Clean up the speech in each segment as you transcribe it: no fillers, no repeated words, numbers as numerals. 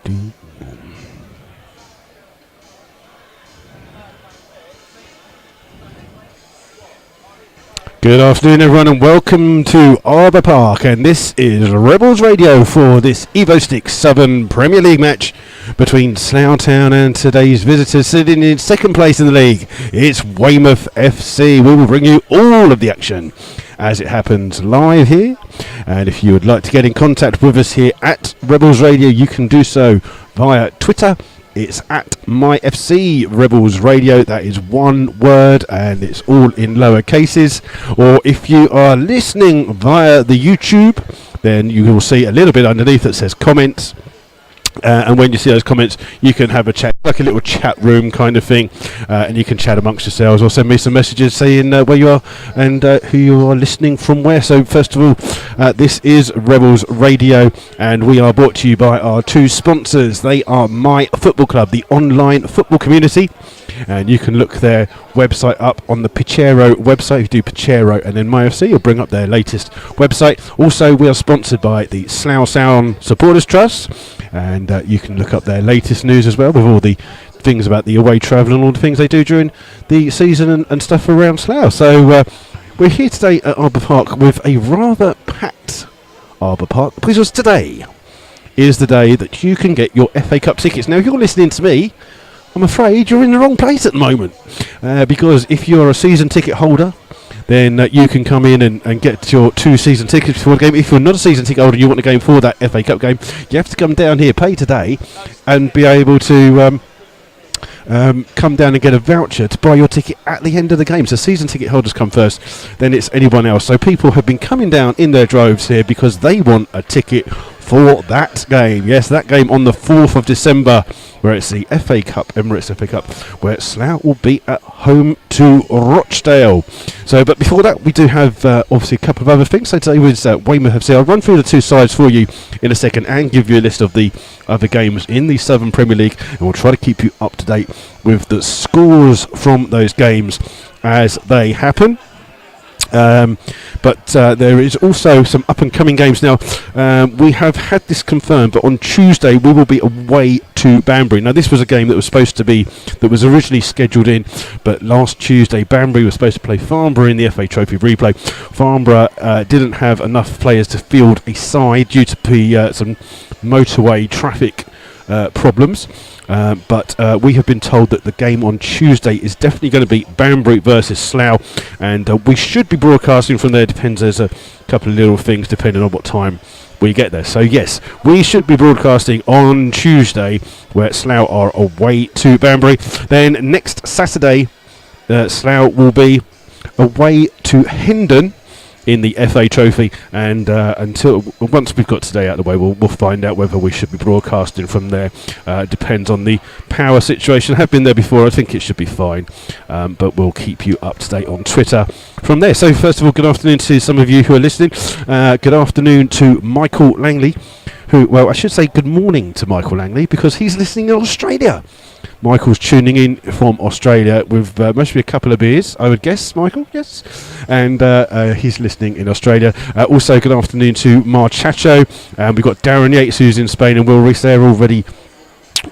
Good afternoon, everyone, and welcome to Arbour Park. And this is Rebels Radio for this EvoStick Southern Premier League match between Slough Town and today's visitors sitting in second place in the league. It's Weymouth FC. We will bring you all of the action as it happens live here. And if you would like to get in contact with us here at Rebels Radio, you can do so via Twitter. It's at MyFC Rebels Radio. That is one word and it's all in lower cases. Or if you are listening via the YouTube, then you will see a little bit underneath that says comments. And when you see those comments, you can have a chat, like a little chat room kind of thing, and you can chat amongst yourselves or send me some messages saying where you are and who you are listening from where. So first of all, this is Rebels Radio, and we are brought to you by our two sponsors. They are My Football Club, the online football community, and you can look their website up on the Pichero website. If you do Pichero and then MyFC, you'll bring up their latest website. Also, we are sponsored by the Slough Sound Supporters Trust, and you can look up their latest news as well, with all the things about the away travel and all the things they do during the season and stuff around Slough. So we're here today at Arbour Park with a rather packed Arbour Park, because today is the day that you can get your FA Cup tickets. Now, if you're listening to me, I'm afraid you're in the wrong place at the moment, because if you're a season ticket holder, then you can come in and get your 2 season tickets before the game. If you're not a season ticket holder and you want a game for that FA Cup game, you have to come down here, pay today, and be able to come down and get a voucher to buy your ticket at the end of the game. So season ticket holders come first, then it's anyone else. So people have been coming down in their droves here because they want a ticket for that game. Yes, that game on the 4th of December, where it's the FA Cup, Emirates FA Cup, where Slough will be at home to Rochdale. So, but before that, we do have obviously a couple of other things. So today was Weymouth FC. I'll run through the two sides for you in a second and give you a list of the other games in the Southern Premier League, and we'll try to keep you up to date with the scores from those games as they happen. But there is also some up-and-coming games now. We have had this confirmed, but on Tuesday we will be away to Banbury. Now, this was a game that was originally scheduled in, but last Tuesday Banbury was supposed to play Farnborough in the FA Trophy replay. Farnborough didn't have enough players to field a side due to some motorway traffic problems. But we have been told that the game on Tuesday is definitely going to be Banbury versus Slough, and we should be broadcasting from there. Depends, there's a couple of little things depending on what time we get there. So yes, we should be broadcasting on Tuesday, where Slough are away to Banbury. Then next Saturday, Slough will be away to Hendon in the FA Trophy, and once we've got today out of the way, we'll find out whether we should be broadcasting from there. Depends on the power situation. I have been there before. I think it should be fine, but we'll keep you up to date on Twitter from there. So first of all, good afternoon to some of you who are listening. Good afternoon to Michael Langley, well, I should say good morning to Michael Langley, because he's listening in Australia. Michael's tuning in from Australia with mostly a couple of beers, I would guess, Michael, yes. And he's listening in Australia. Also, good afternoon to Marchacho. We've got Darren Yates, who's in Spain, and Will Reese there already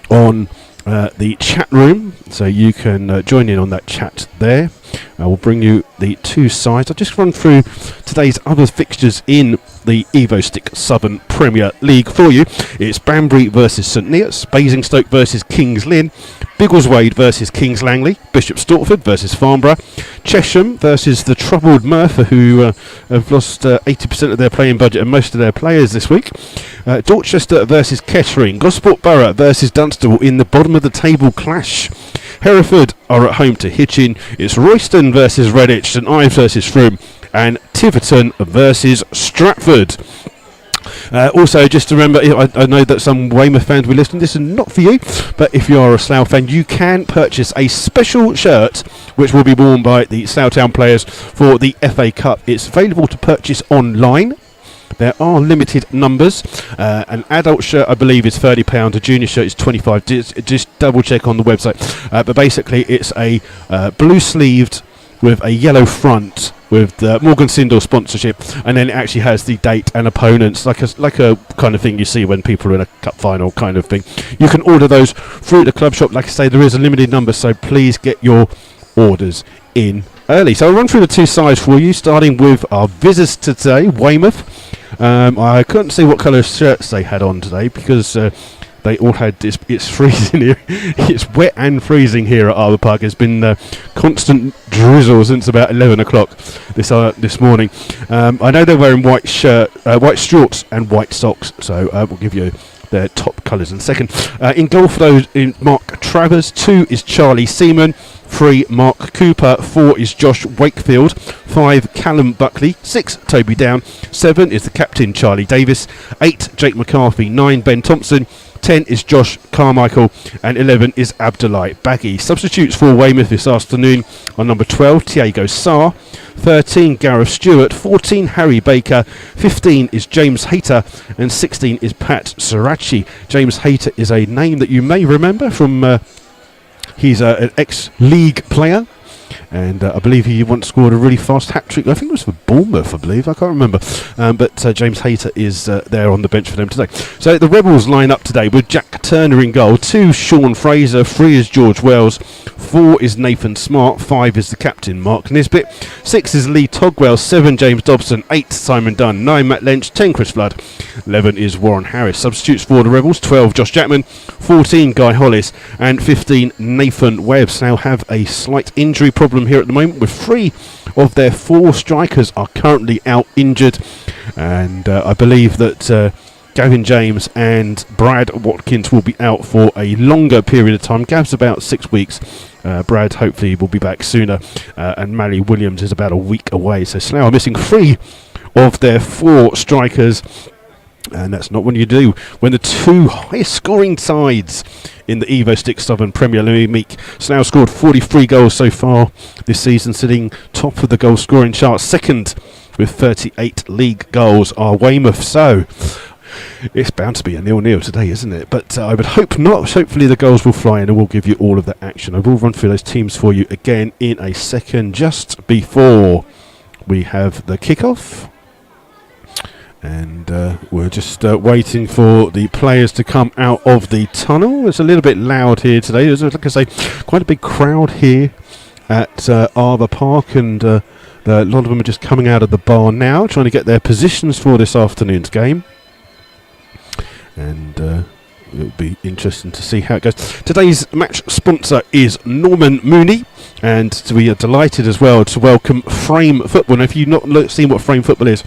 on the chat room. So you can join in on that chat there. We'll bring you the two sides. I'll just run through today's other fixtures in the EvoStick Southern Premier League for you. It's Banbury versus St Neots, Basingstoke versus Kings Lynn, Biggleswade versus Kings Langley, Bishop Stortford versus Farnborough, Chesham versus the troubled Merthyr, who have lost 80% of their playing budget and most of their players this week, Dorchester versus Kettering, Gosport Borough versus Dunstable in the bottom of the table clash. Hereford are at home to Hitchin. It's Royston versus Redditch, St Ives versus Frome, and Tiverton versus Stratford. Also, just to remember, I know that some Weymouth fans will listen. This is not for you, but if you are a Slough fan, you can purchase a special shirt which will be worn by the Slough Town players for the FA Cup. It's available to purchase online. There are limited numbers. An adult shirt, I believe, is £30. A junior shirt is £25. Just double check on the website. But basically, it's a blue-sleeved with a yellow front with the Morgan Sindel sponsorship, and then it actually has the date and opponents, like a kind of thing you see when people are in a cup final kind of thing. You can order those through the club shop. Like I say, there is a limited number, so please get your orders in early. So I'll run through the two sides for you, starting with our visitors today, Weymouth. I couldn't see what colour shirts they had on today because they all had it's freezing here. It's wet and freezing here at Arbour Park. It's been constant drizzle since about 11 o'clock this morning. I know they're wearing white shorts and white socks, so we'll give you their top colours in a second. In goal for those, in Mark Travers, 2 is Charlie Seaman, 3 Mark Cooper, 4 is Josh Wakefield, 5 Callum Buckley, 6 Toby Down, 7 is the captain Charlie Davis, 8 Jake McCarthy, 9 Ben Thompson, 10 is Josh Carmichael, and 11 is Abdullah Baggy. Substitutes for Weymouth this afternoon are number 12 Tiago Sarr, 13 Gareth Stewart, 14 Harry Baker, 15 is James Hayter, and 16 is Pat Sirachi. James Hayter is a name that you may remember from he's an ex-league player, and I believe he once scored a really fast hat-trick. I think it was for Bournemouth, I believe. I can't remember. But James Hayter is there on the bench for them today. So the Rebels line up today with Jack Turner in goal, 2 Sean Fraser, 3 is George Wells, 4 is Nathan Smart, 5 is the captain Mark Nisbet, 6 is Lee Togwell, 7 James Dobson, 8 Simon Dunn, 9 Matt Lynch, 10 Chris Flood, 11 is Warren Harris. Substitutes for the Rebels, 12 Josh Jackman, 14 Guy Hollis, and 15 Nathan Webbs. Now have a slight injury problem here at the moment, with 3 of their 4 strikers are currently out injured, and I believe that Gavin James and Brad Watkins will be out for a longer period of time. Gav's about 6 weeks. Brad hopefully will be back sooner, and Mally Williams is about a week away. So Slough are missing 3 of their 4 strikers, and that's not what you do when the 2 highest scoring sides in the Evo Stick Southern Premier League. Slough scored 43 goals so far this season, sitting top of the goal scoring chart. Second with 38 league goals are Weymouth. So it's bound to be a 0-0 today, isn't it? But I would hope not. Hopefully the goals will fly in and we'll give you all of the action. I will run through those teams for you again in a second, just before we have the kickoff. And we're just waiting for the players to come out of the tunnel. It's a little bit loud here today. There's, like I say, quite a big crowd here at Arbour Park, and a lot of them are just coming out of the bar now, trying to get their positions for this afternoon's game. And it'll be interesting to see how it goes. Today's match sponsor is Norman Mooney, and we are delighted as well to welcome Frame Football. Now, if you've not seen what Frame Football is,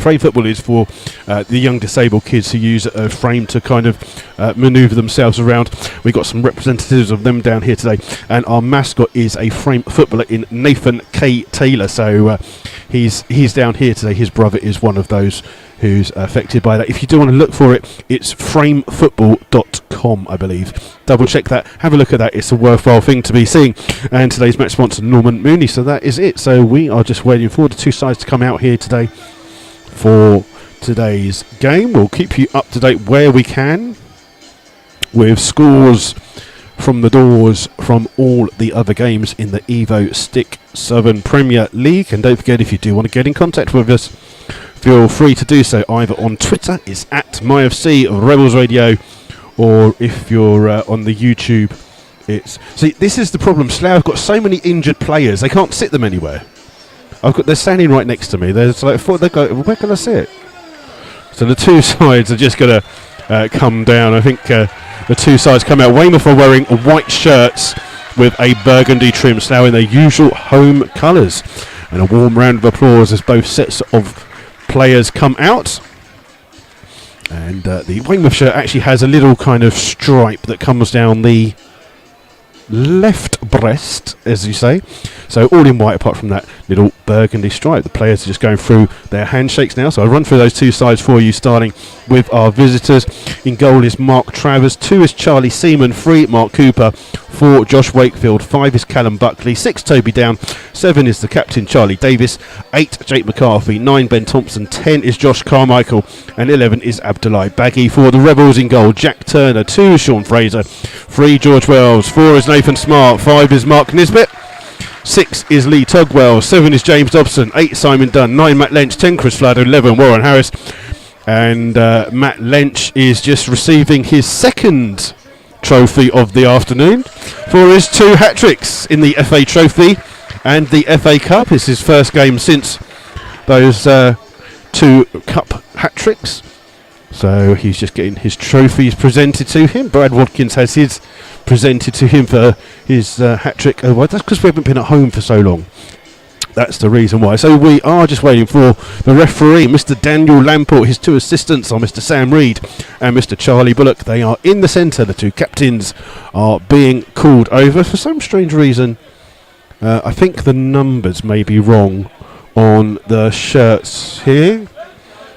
Frame Football is for the young disabled kids who use a frame to kind of manoeuvre themselves around. We've got some representatives of them down here today, and our mascot is a frame footballer in Nathan K. Taylor. So he's down here today. His brother is one of those who's affected by that. If you do want to look for it, it's framefootball.com, I believe. Double check that, have a look at that. It's a worthwhile thing to be seeing. And today's match sponsor, Norman Mooney. So that is it. So we are just waiting for the 2 sides to come out here today for today's game. We'll keep you up to date where we can with scores from the doors from all the other games in the Evo Stick Southern Premier League. And don't forget, if you do want to get in contact with us, feel free to do so either on Twitter, it's at MyFC Rebels Radio, or if you're on the YouTube, it's... See, this is the problem. Slough have got so many injured players, they can't sit them anywhere. They're standing right next to me. There's like where can I sit? So the 2 sides are just going to come down. I think the 2 sides come out. Weymouth are wearing white shirts with a burgundy trim, Slough in their usual home colours. And a warm round of applause as both sets of players come out. And the Weymouth shirt actually has a little kind of stripe that comes down the left breast, as you say. So all in white apart from that little burgundy stripe. The players are just going through their handshakes now. So I'll run through those 2 sides for you, starting with our visitors. In goal is Mark Travers, 2 is Charlie Seaman, 3 Mark Cooper, 4 Josh Wakefield, 5 is Callum Buckley, 6 Toby Down, 7 is the captain Charlie Davis, 8 Jake McCarthy, 9 Ben Thompson, 10 is Josh Carmichael, and 11 is Abdullah Baggy. For the Rebels in goal, Jack Turner, 2 is Sean Fraser, 3 George Wells, 4 is Nathan Smart, 5 is Mark Nisbet, 6 is Lee Tugwell, 7 is James Dobson, 8 Simon Dunn, 9 Matt Lynch, 10 Chris Flood, 11 Warren Harris. And Matt Lynch is just receiving his second trophy of the afternoon for his 2 hat-tricks in the FA Trophy and the FA Cup. It's his first game since those 2 cup hat-tricks. So he's just getting his trophies presented to him. Brad Watkins has his presented to him for his hat-trick. Oh, well, that's because we haven't been at home for so long. That's the reason why. So we are just waiting for the referee, Mr. Daniel Lamport. His 2 assistants are Mr. Sam Reed and Mr. Charlie Bullock. They are in the centre. The 2 captains are being called over. For some strange reason, I think the numbers may be wrong on the shirts here.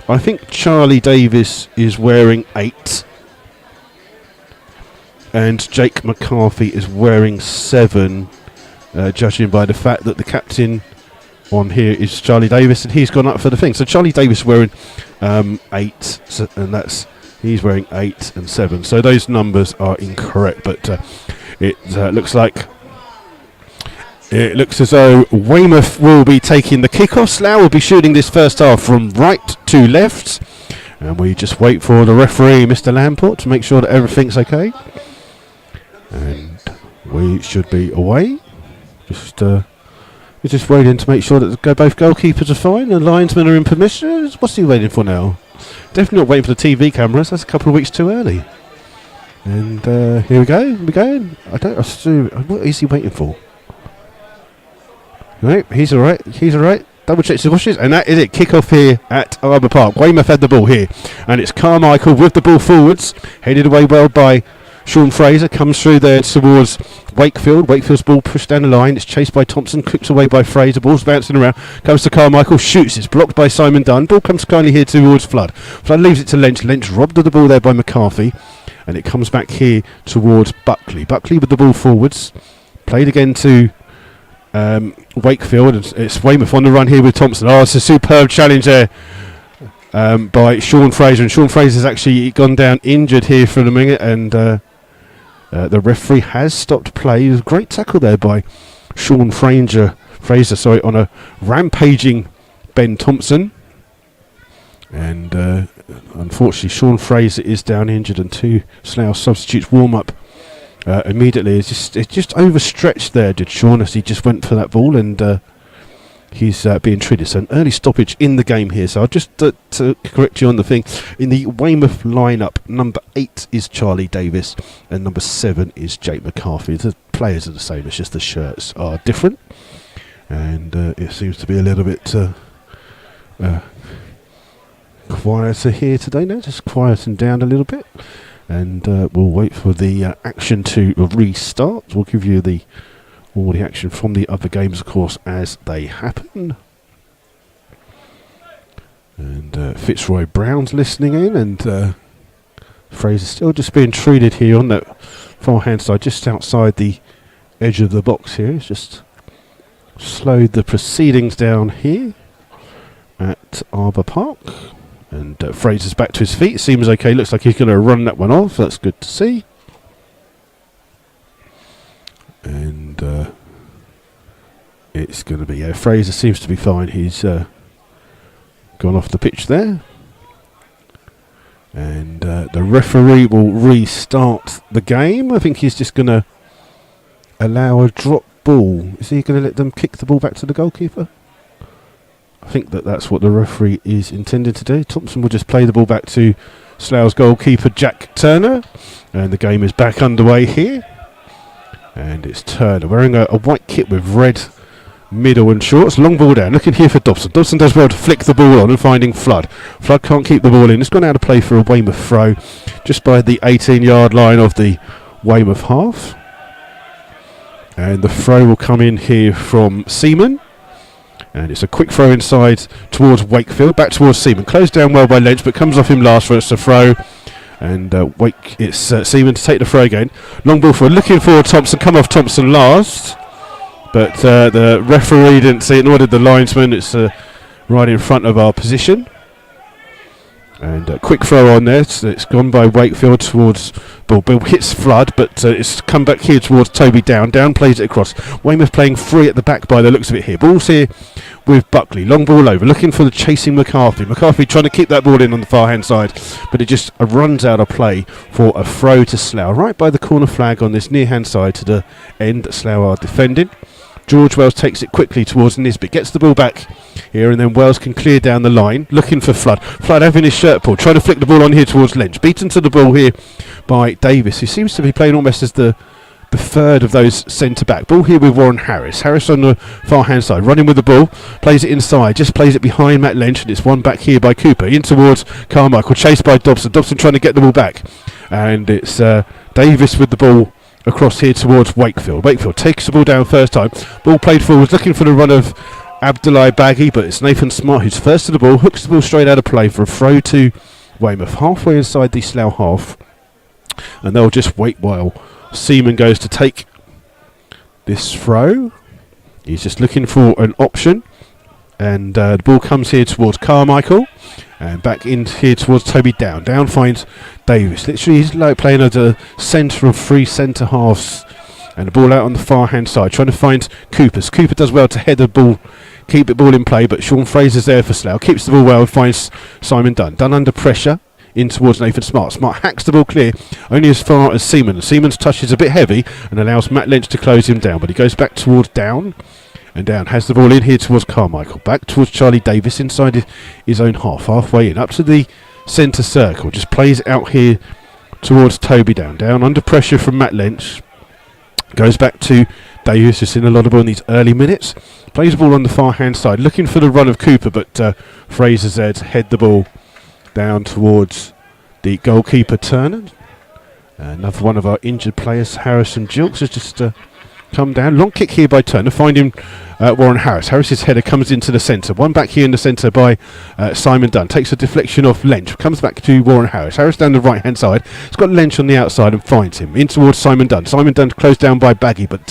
I think Charlie Davis is wearing 8. And Jake McCarthy is wearing 7. Judging by the fact that the captain on here is Charlie Davis, and he's gone up for the thing. So Charlie Davis wearing 8, and he's wearing 8 and 7. So those numbers are incorrect, but it looks as though Weymouth will be taking the kick-off. Slough will be shooting this first half from right to left, and we just wait for the referee, Mr. Lamport, to make sure that everything's okay. And we should be away. We're just waiting to make sure that both goalkeepers are fine. The linesmen are in permission. What's he waiting for now? Definitely not waiting for the TV cameras. That's a couple of weeks too early. And here we go. We're going. What is he waiting for? Right, he's all right. Double checks his washes, and that is it. Kick off here at Arbour Park. Weymouth had the ball here, and it's Carmichael with the ball forwards, headed away well by Sean Fraser, comes through there towards Wakefield. Wakefield's ball pushed down the line. It's chased by Thompson, cooked away by Fraser. Ball's bouncing around. Comes to Carmichael, shoots. It's blocked by Simon Dunn. Ball comes kindly here towards Flood. Flood leaves it to Lynch. Lynch robbed of the ball there by McCarthy. And it comes back here towards Buckley. Buckley with the ball forwards. Played again to Wakefield. It's Weymouth on the run here with Thompson. Oh, it's a superb challenge there by Sean Fraser. And Sean Fraser's actually gone down injured here for a minute. And the referee has stopped play. It was a great tackle there by Sean Fraser, on a rampaging Ben Thompson. And unfortunately, Sean Fraser is down injured, and 2 Slough substitutes warm up immediately. It's just overstretched there, did Sean, as he just went for that ball, and he's being treated. So an early stoppage in the game here. So I'll just to correct you on the thing. In the Weymouth lineup, number 8 is Charlie Davis and number 7 is Jake McCarthy. The players are the same, it's just the shirts are different. And it seems to be a little bit quieter here today now, just quieting down a little bit. And we'll wait for the action to restart. We'll give you all the action from the other games, of course, as they happen. And Fitzroy Brown's listening in, and Fraser's still just being treated here on that far hand side, just outside the edge of the box here. It's just slowed the proceedings down here at Arbour Park. And Fraser's back to his feet. Seems okay. Looks like he's going to run that one off. That's good to see. And it's going to be Fraser seems to be fine. He's gone off the pitch there. And the referee will restart the game. I think he's just going to allow a drop ball. Is he going to let them kick the ball back to the goalkeeper? I think that's what the referee is intended to do. Thompson will just play the ball back to Slough's goalkeeper, Jack Turner. And the game is back underway here. And it's Turner wearing a white kit with red middle and shorts. Long ball down. Looking here for Dobson. Dobson does well to flick the ball on and finding Flood. Flood can't keep the ball in. It's gone out of play for a Weymouth throw just by the 18-yard line of the Weymouth half. And the throw will come in here from Seaman. And it's a quick throw inside towards Wakefield. Back towards Seaman. Closed down well by Lynch, but comes off him last for it's a throw. And it's Seaman to take the throw again. Long ball forward. Looking for Thompson. Come off Thompson last. But the referee didn't see it, nor did the linesman. It's right in front of our position. And quick throw on there. So it's gone by Wakefield towards Bill. Bill hits Flood, but it's come back here towards Toby Down. Down plays it across. Weymouth playing free at the back by the looks of it here. Ball's here with Buckley. Long ball over, looking for the chasing McCarthy. McCarthy trying to keep that ball in on the far hand side, but it just runs out of play for a throw to Slough. Right by the corner flag on this near hand side to the end that Slough are defending. George Wells takes it quickly towards Nisbet, gets the ball back here, and then Wells can clear down the line, looking for Flood. Flood having his shirt pulled, trying to flick the ball on here towards Lynch. Beaten to the ball here by Davis, who seems to be playing almost as the third of those centre-back. Ball here with Warren Harris. Harris on the far-hand side, running with the ball, plays it inside, just plays it behind Matt Lynch, and it's one back here by Cooper, in towards Carmichael, chased by Dobson. Dobson trying to get the ball back, and it's Davis with the ball across here towards Wakefield. Wakefield takes the ball down first time. Ball played forwards, looking for the run of Abdullahi Baggy, but it's Nathan Smart who's first to the ball, hooks the ball straight out of play for a throw to Weymouth, halfway inside the Slough half, and they'll just wait while Seaman goes to take this throw. He's just looking for an option, and the ball comes here towards Carmichael, and back in here towards Toby Down. Down finds Davis. Literally, he's like playing as a centre of three centre halves. And the ball out on the far hand side, trying to find Coopers. Cooper does well to head the ball, keep the ball in play, but Sean Fraser's there for Slough. Keeps the ball well and finds Simon Dunn. Dunn under pressure, in towards Nathan Smart. Smart hacks the ball clear, only as far as Seaman. Seaman's touch is a bit heavy and allows Matt Lynch to close him down, but he goes back towards Down. And Down has the ball in here towards Carmichael. Back towards Charlie Davis inside his own half. Halfway in. Up to the centre circle. Just plays it out here towards Toby Down. Down under pressure from Matt Lynch. Goes back to Davis, who's seen a lot of ball in these early minutes. Plays the ball on the far hand side. Looking for the run of Cooper, but Fraser's there to head the ball down towards the goalkeeper Turner. Another one of our injured players, Harrison Gilks, has just come down. Long kick here by Turner, finding Warren Harris. Harris's header comes into the centre. One back here in the centre by Simon Dunn. Takes a deflection off Lynch. Comes back to Warren Harris. Harris down the right hand side. It's got Lynch on the outside and finds him. In towards Simon Dunn. Simon Dunn closed down by Baggy, but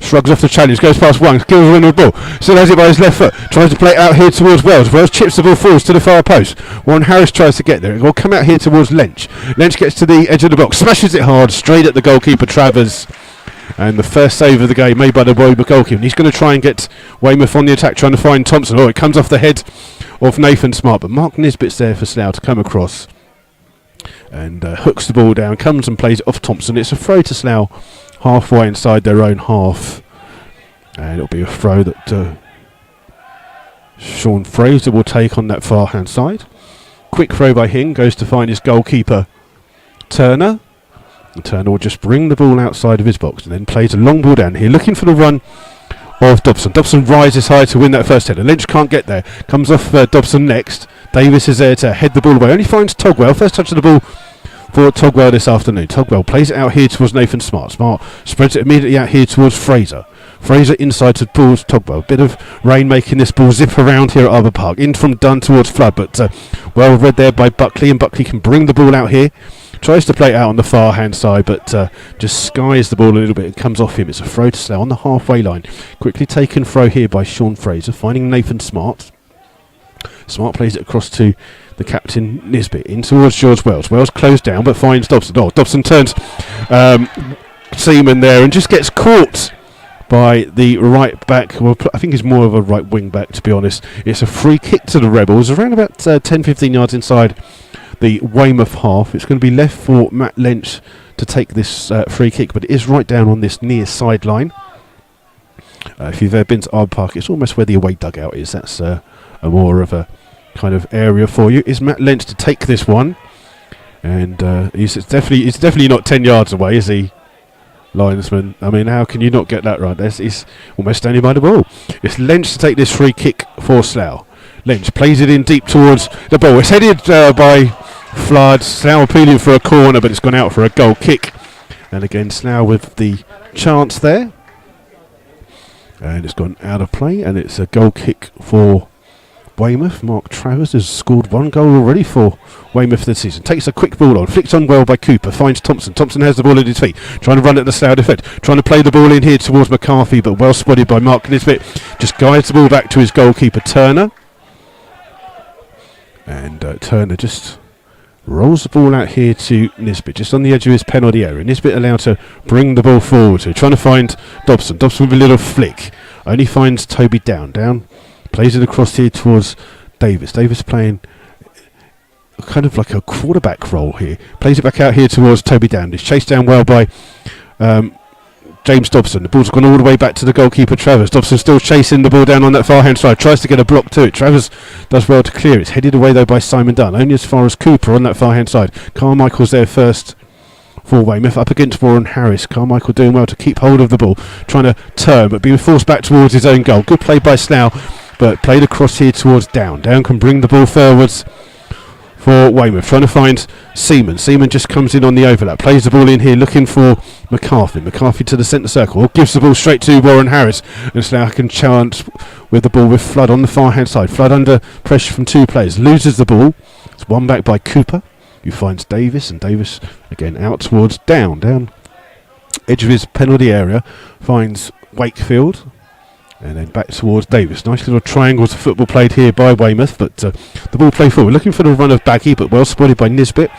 shrugs off the challenge. Goes past one. Kills the winner of the ball. Still has it by his left foot. Tries to play it out here towards Wells. Wells chips the ball forwards to the far post. Warren Harris tries to get there. It will come out here towards Lynch. Lynch gets to the edge of the box. Smashes it hard. Straight at the goalkeeper Travers. And the first save of the game made by the Weymouth goalkeeper. And he's going to try and get Weymouth on the attack, trying to find Thompson. Oh, it comes off the head of Nathan Smart. But Mark Nisbet's there for Slough to come across. And hooks the ball down, comes and plays it off Thompson. It's a throw to Slough halfway inside their own half. And it'll be a throw that Sean Fraser will take on that far hand side. Quick throw by him, goes to find his goalkeeper Turner. And Turner will just bring the ball outside of his box and then plays a long ball down here, looking for the run of Dobson. Dobson rises high to win that first header. Lynch can't get there. Comes off Dobson next. Davis is there to head the ball away. Only finds Togwell. First touch of the ball for Togwell this afternoon. Togwell plays it out here towards Nathan Smart. Smart spreads it immediately out here towards Fraser. Fraser inside towards Togwell. Bit of rain making this ball zip around here at Arbour Park. In from Dunn towards Flood, but well read there by Buckley, and Buckley can bring the ball out here. Tries to play it out on the far hand side, but just skies the ball a little bit. It comes off him. It's a throw to Slough on the halfway line. Quickly taken throw here by Sean Fraser, finding Nathan Smart. Smart plays it across to the captain Nisbet, in towards George Wells. Wells closed down, but finds Dobson. Oh, Dobson turns Seaman there and just gets caught by the right back. Well, I think he's more of a right wing back, to be honest. It's a free kick to the Rebels, around about 10-15 yards inside the Weymouth half. It's going to be left for Matt Lynch to take this free kick, but it is right down on this near sideline. If you've ever been to Arbour Park, it's almost where the away dugout is. That's a more of a kind of area for you. Is Matt Lynch to take this one? And he's definitely not 10 yards away, is he, linesman? I mean, how can you not get that right? He's almost standing by the ball. It's Lynch to take this free kick for Slough. Lynch plays it in deep towards the ball. It's headed by Flood. Slough appealing for a corner, but it's gone out for a goal kick. And again, Slough with the chance there. And it's gone out of play, and it's a goal kick for Weymouth. Mark Travers has scored one goal already for Weymouth this season. Takes a quick ball on, flicked on well by Cooper, finds Thompson. Thompson has the ball at his feet, trying to run at the Slough defence, trying to play the ball in here towards McCarthy, but well spotted by Mark Nisbet. Just guides the ball back to his goalkeeper Turner. And Turner just rolls the ball out here to Nisbet, just on the edge of his penalty area. Nisbet allowed to bring the ball forward. So trying to find Dobson. Dobson with a little flick. Only finds Toby Down. Down plays it across here towards Davis. Davis playing kind of like a quarterback role here. Plays it back out here towards Toby Down. He's chased down well by James Dobson. The ball's gone all the way back to the goalkeeper Travers. Dobson still chasing the ball down on that far hand side. Tries to get a block to it. Travers does well to clear it. It's headed away though by Simon Dunn. Only as far as Cooper on that far hand side. Carmichael's there first for Weymouth. Up against Warren Harris. Carmichael doing well to keep hold of the ball. Trying to turn but being forced back towards his own goal. Good play by Slough, but played across here towards Down. Down can bring the ball forwards for Weymouth, trying to find Seaman. Seaman just comes in on the overlap, plays the ball in here, looking for McCarthy. McCarthy to the centre circle, gives the ball straight to Warren Harris, and Slough can chance with the ball with Flood on the far hand side. Flood under pressure from two players, loses the ball. It's won back by Cooper, who finds Davis, and Davis again out towards Down. Down edge of his penalty area, finds Wakefield. And then back towards Davis. Nice little triangles of football played here by Weymouth, but the ball played forward. Looking for the run of Baggy, but well spotted by Nisbet.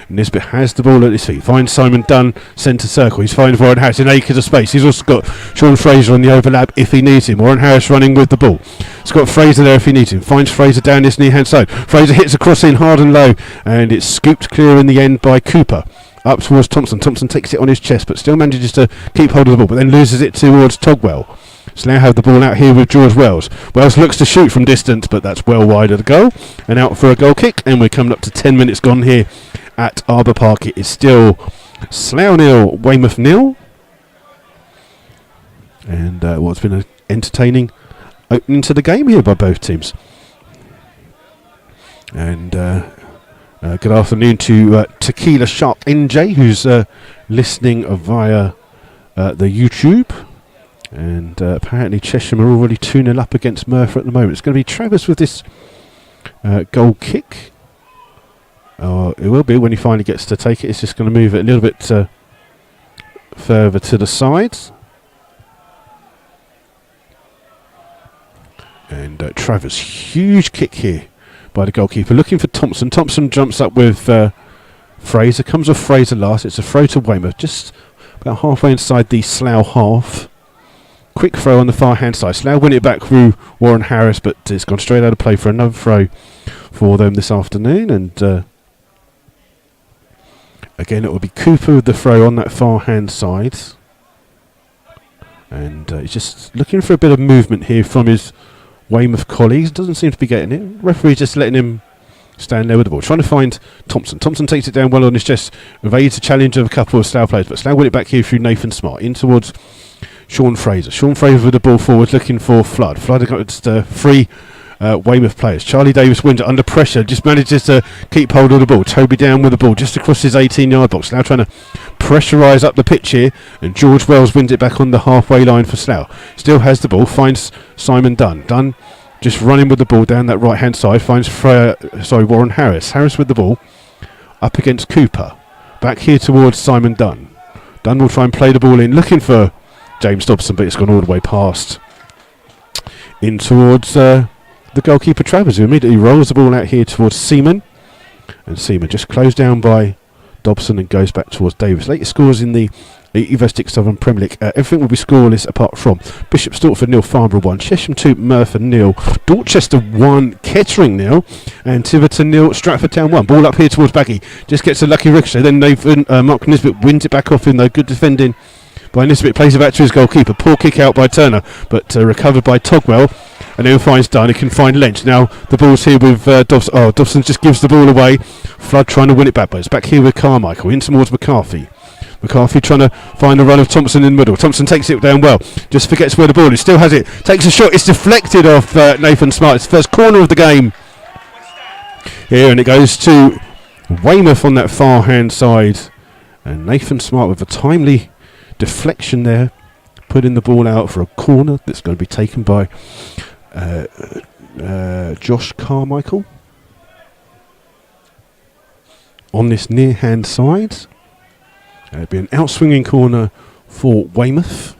Nisbet has the ball at his feet. Finds Simon Dunn, centre circle. He's finding Warren Harris in acres of space. He's also got Sean Fraser on the overlap if he needs him. Warren Harris running with the ball. He's got Fraser there if he needs him. Finds Fraser down his near-hand side. Fraser hits a cross in hard and low, and it's scooped clear in the end by Cooper. Up towards Thompson. Thompson takes it on his chest, but still manages to keep hold of the ball, but then loses it towards Togwell. Slough have the ball out here with George Wells. Wells looks to shoot from distance, but that's well wide of the goal. And out for a goal kick, and we're coming up to 10 minutes gone here at Arbour Park. It is still Slough 0, Weymouth 0. And what's been an entertaining opening to the game here by both teams. And good afternoon to Tequila Shark NJ, who's listening via the YouTube. And apparently Chesham are already 2-0 up against Merthyr at the moment. It's going to be Travers with this goal kick. It will be when he finally gets to take it. It's just going to move it a little bit further to the sides. And Travers, huge kick here by the goalkeeper. Looking for Thompson. Thompson jumps up with Fraser. Comes off Fraser last. It's a throw to Weymouth. Just about halfway inside the Slough half. Quick throw on the far hand side. Slough win it back through Warren Harris, but it's gone straight out of play for another throw for them this afternoon. And again, it will be Cooper with the throw on that far hand side. And he's just looking for a bit of movement here from his Weymouth colleagues. Doesn't seem to be getting it. Referee just letting him stand there with the ball. Trying to find Thompson. Thompson takes it down well on his chest. Evades the challenge of a couple of Slough players, but Slough win it back here through Nathan Smart. In towards Sean Fraser. Sean Fraser with the ball forward, looking for Flood. Flood against three Weymouth players. Charlie Davis wins it under pressure, just manages to keep hold of the ball. Toby Down with the ball just across his 18-yard box. Now trying to pressurise up the pitch here, and George Wells wins it back on the halfway line for Slough. Still has the ball, finds Simon Dunn. Dunn just running with the ball down that right-hand side, finds Warren Harris. Harris with the ball, up against Cooper. Back here towards Simon Dunn. Dunn will try and play the ball in, looking for James Dobson, but it's gone all the way past in towards the goalkeeper Travers, who immediately rolls the ball out here towards Seaman, and Seaman just closed down by Dobson and goes back towards Davis. Latest scores in the Evo 6 Southern Premier League. Everything will be scoreless apart from Bishop Stortford 0, Farnborough 1, Chesham 2, Merthyr 0, Dorchester 1, Kettering 0, and Tiverton 0, Stratford Town 1. Ball up here towards Baggy, just gets a lucky ricochet. Then Mark Nisbet wins it back off him though. Good defending by Nisbet, plays it back to his goalkeeper. Poor kick out by Turner, but recovered by Togwell. And then finds Dunn. He can find Lynch. Now the ball's here with Dobson. Dobson just gives the ball away. Flood trying to win it back, but it's back here with Carmichael. In towards McCarthy. McCarthy trying to find a run of Thompson in the middle. Thompson takes it down well. Just forgets where the ball is. Still has it. Takes a shot. It's deflected off Nathan Smart. It's the first corner of the game here, and it goes to Weymouth on that far hand side. And Nathan Smart with a timely deflection there, putting the ball out for a corner that's going to be taken by Josh Carmichael on this near hand side. It'll be an outswinging corner for Weymouth,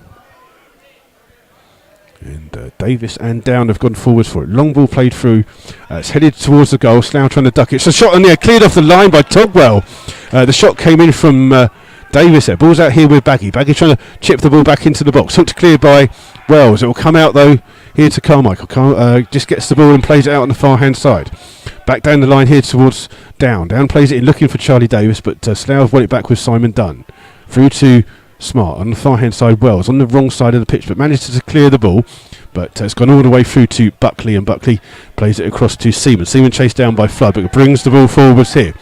And Davis and Down have gone forwards for it. Long ball played through. It's headed towards the goal. Slough trying to duck it. It's a shot on there, cleared off the line by Togwell. The shot came in from Davis there. Ball's out here with Baggy. Baggy trying to chip the ball back into the box. Hooked clear by Wells. It will come out though here to Carmichael. Just gets the ball and plays it out on the far hand side. Back down the line here towards Down. Down plays it in looking for Charlie Davis, but Slough won it back with Simon Dunn. Through to Smart on the far hand side. Wells on the wrong side of the pitch, but manages to clear the ball. But it's gone all the way through to Buckley, and Buckley plays it across to Seaman. Seaman chased down by Flood, but brings the ball forwards here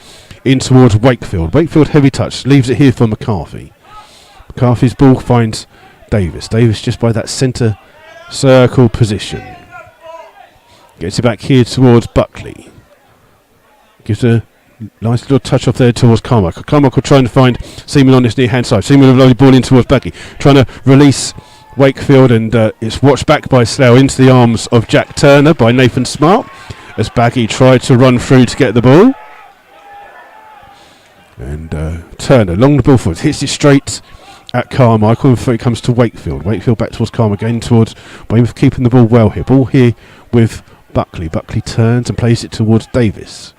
in towards Wakefield. Wakefield heavy touch, leaves it here for McCarthy. McCarthy's ball finds Davis. Davis just by that centre circle position. Gets it back here towards Buckley. Gives a nice little touch off there towards Carmichael. Carmichael trying to find Seaman on his near hand side. Seaman with a lovely ball in towards Baggy. Trying to release Wakefield, and it's watched back by Slough into the arms of Jack Turner by Nathan Smart as Baggy tried to run through to get the ball. And Turner, long the ball forward, hits it straight at Carmichael before it comes to Wakefield. Wakefield back towards Carmichael, again towards Weymouth, keeping the ball well here. Ball here with Buckley. Buckley turns and plays it towards Davis.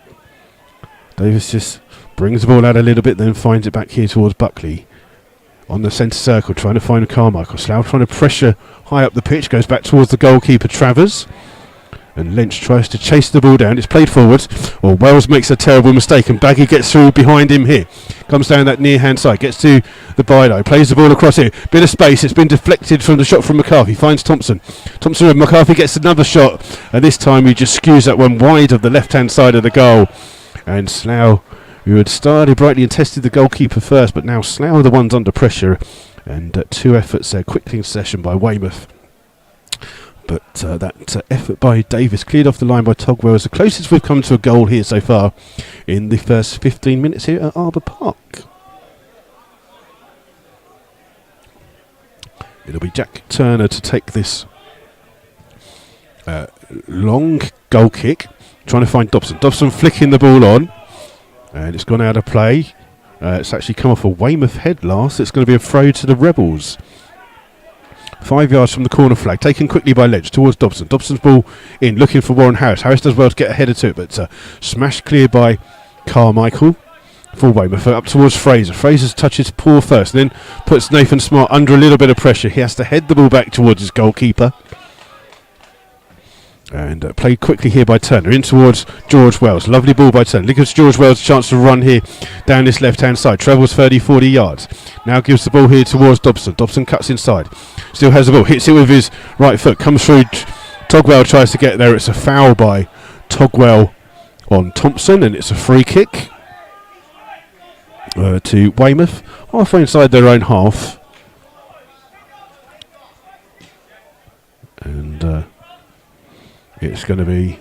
Davis just brings the ball out a little bit, then finds it back here towards Buckley. On the centre circle, trying to find a Carmichael. Slough trying to pressure high up the pitch, goes back towards the goalkeeper Travers. And Lynch tries to chase the ball down. It's played forward. Or Wells makes a terrible mistake, and Baggy gets through behind him here. Comes down that near hand side, gets to the byline, plays the ball across here. Bit of space. It's been deflected from the shot from McCarthy. Finds Thompson. Thompson and McCarthy gets another shot, and this time he just skews that one wide of the left hand side of the goal. And Slough, who had started brightly and tested the goalkeeper first, but now Slough are the ones under pressure. And two efforts there quickly in session by Weymouth. But that effort by Davis, cleared off the line by Togwell, is the closest we've come to a goal here so far in the first 15 minutes here at Arbour Park. It'll be Jack Turner to take this long goal kick, trying to find Dobson. Dobson flicking the ball on, and it's gone out of play. It's actually come off a Weymouth head last. It's going to be a throw to the Rebels. 5 yards from the corner flag, taken quickly by Ledge towards Dobson. Dobson's ball in, looking for Warren Harris. Harris does well to get a header to it, but smashed clear by Carmichael for Weymouth. Up towards Fraser. Fraser's touches poor first, then puts Nathan Smart under a little bit of pressure. He has to head the ball back towards his goalkeeper. And played quickly here by Turner in towards George Wells. Lovely ball by Turner. Gives George Wells a chance to run here down this left hand side. Travels 30-40 yards. Now gives the ball here towards Dobson. Dobson cuts inside. Still has the ball. Hits it with his right foot. Comes through. Togwell tries to get there. It's a foul by Togwell on Thompson, and it's a free kick to Weymouth. Halfway inside their own half. And it's going to be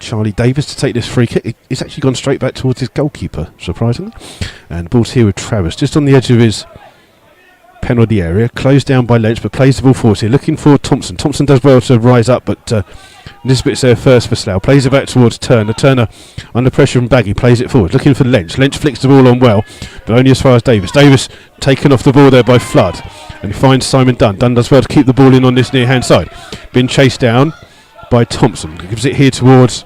Charlie Davis to take this free kick. It's actually gone straight back towards his goalkeeper, surprisingly. And the ball's here with Travers, just on the edge of his penalty area. Closed down by Lynch, but plays the ball forward here, looking for Thompson. Thompson does well to rise up, but this bit's there first for Slough. Plays it back towards Turner. Turner under pressure from Baggy, plays it forward, looking for Lynch. Lynch flicks the ball on well, but only as far as Davis. Davis taken off the ball there by Flood, and he finds Simon Dunn. Dunn does well to keep the ball in on this near hand side. Been chased down by Thompson. Gives it here towards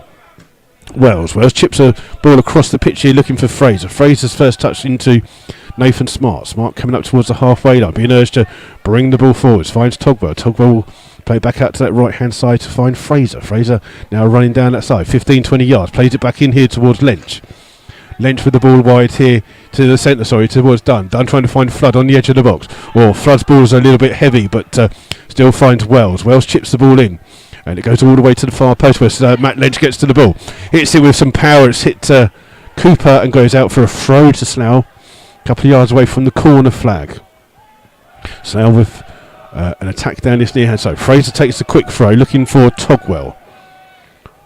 Wells. Wells chips a ball across the pitch here, looking for Fraser. Fraser's first touch into Nathan Smart. Smart coming up towards the halfway line, being urged to bring the ball forwards. Finds Togwell. Togwell will play back out to that right hand side to find Fraser. Fraser now running down that side, 15-20 yards. Plays it back in here towards Lynch. Lynch with the ball wide here to the centre, towards Dunn. Dunn trying to find Flood on the edge of the box. Flood's ball's a little bit heavy, but still finds Wells. Wells chips the ball in, and it goes all the way to the far post where Matt Lynch gets to the ball. Hits it with some power. It's hit Cooper and goes out for a throw to Slough, a couple of yards away from the corner flag. Slough with an attack down this near hand side. Fraser takes a quick throw, looking for Togwell.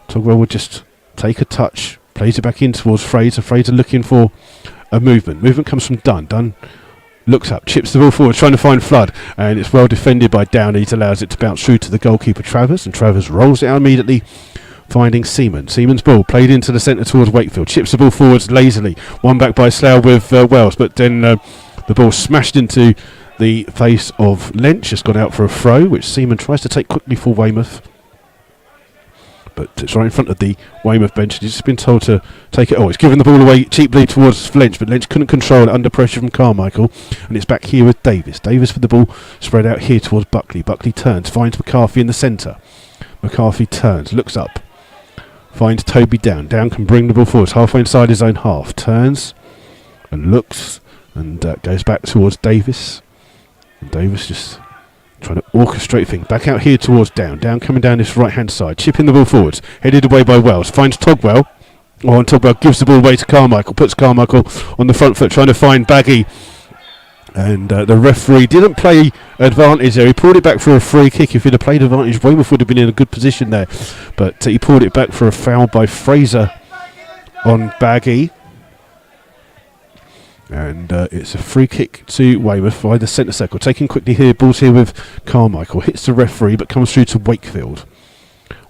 Togwell would just take a touch, plays it back in towards Fraser. Fraser looking for a movement. Movement comes from Dunn. Dunn looks up, chips the ball forward, trying to find Flood, and it's well defended by Downey. It allows it to bounce through to the goalkeeper Travers, and Travers rolls it out immediately, finding Seaman. Seaman's ball played into the centre towards Wakefield. Chips the ball forwards lazily. One back by Slough with Wells, but then the ball smashed into the face of Lynch. Has gone out for a throw, which Seaman tries to take quickly for Weymouth. But it's right in front of the Weymouth bench. He's just been told to take it. Oh, he's given the ball away cheaply towards Lynch, but Lynch couldn't control it under pressure from Carmichael. And it's back here with Davis. Davis for the ball spread out here towards Buckley. Buckley turns, finds McCarthy in the centre. McCarthy turns, looks up, finds Toby Down. Down can bring the ball forward, halfway inside his own half. Turns and looks and goes back towards Davis. And Davis just trying to orchestrate things. Back out here towards Down. Down coming down this right-hand side. Chipping the ball forwards. Headed away by Wells. Finds Togwell. Oh, and Togwell gives the ball away to Carmichael. Puts Carmichael on the front foot trying to find Baggy. And the referee didn't play advantage there. He pulled it back for a free kick. If he'd have played advantage, Weymouth would have been in a good position there. But he pulled it back for a foul by Fraser on Baggy. And it's a free kick to Weymouth by the centre circle. Taking quickly here, ball's here with Carmichael. Hits the referee but comes through to Wakefield.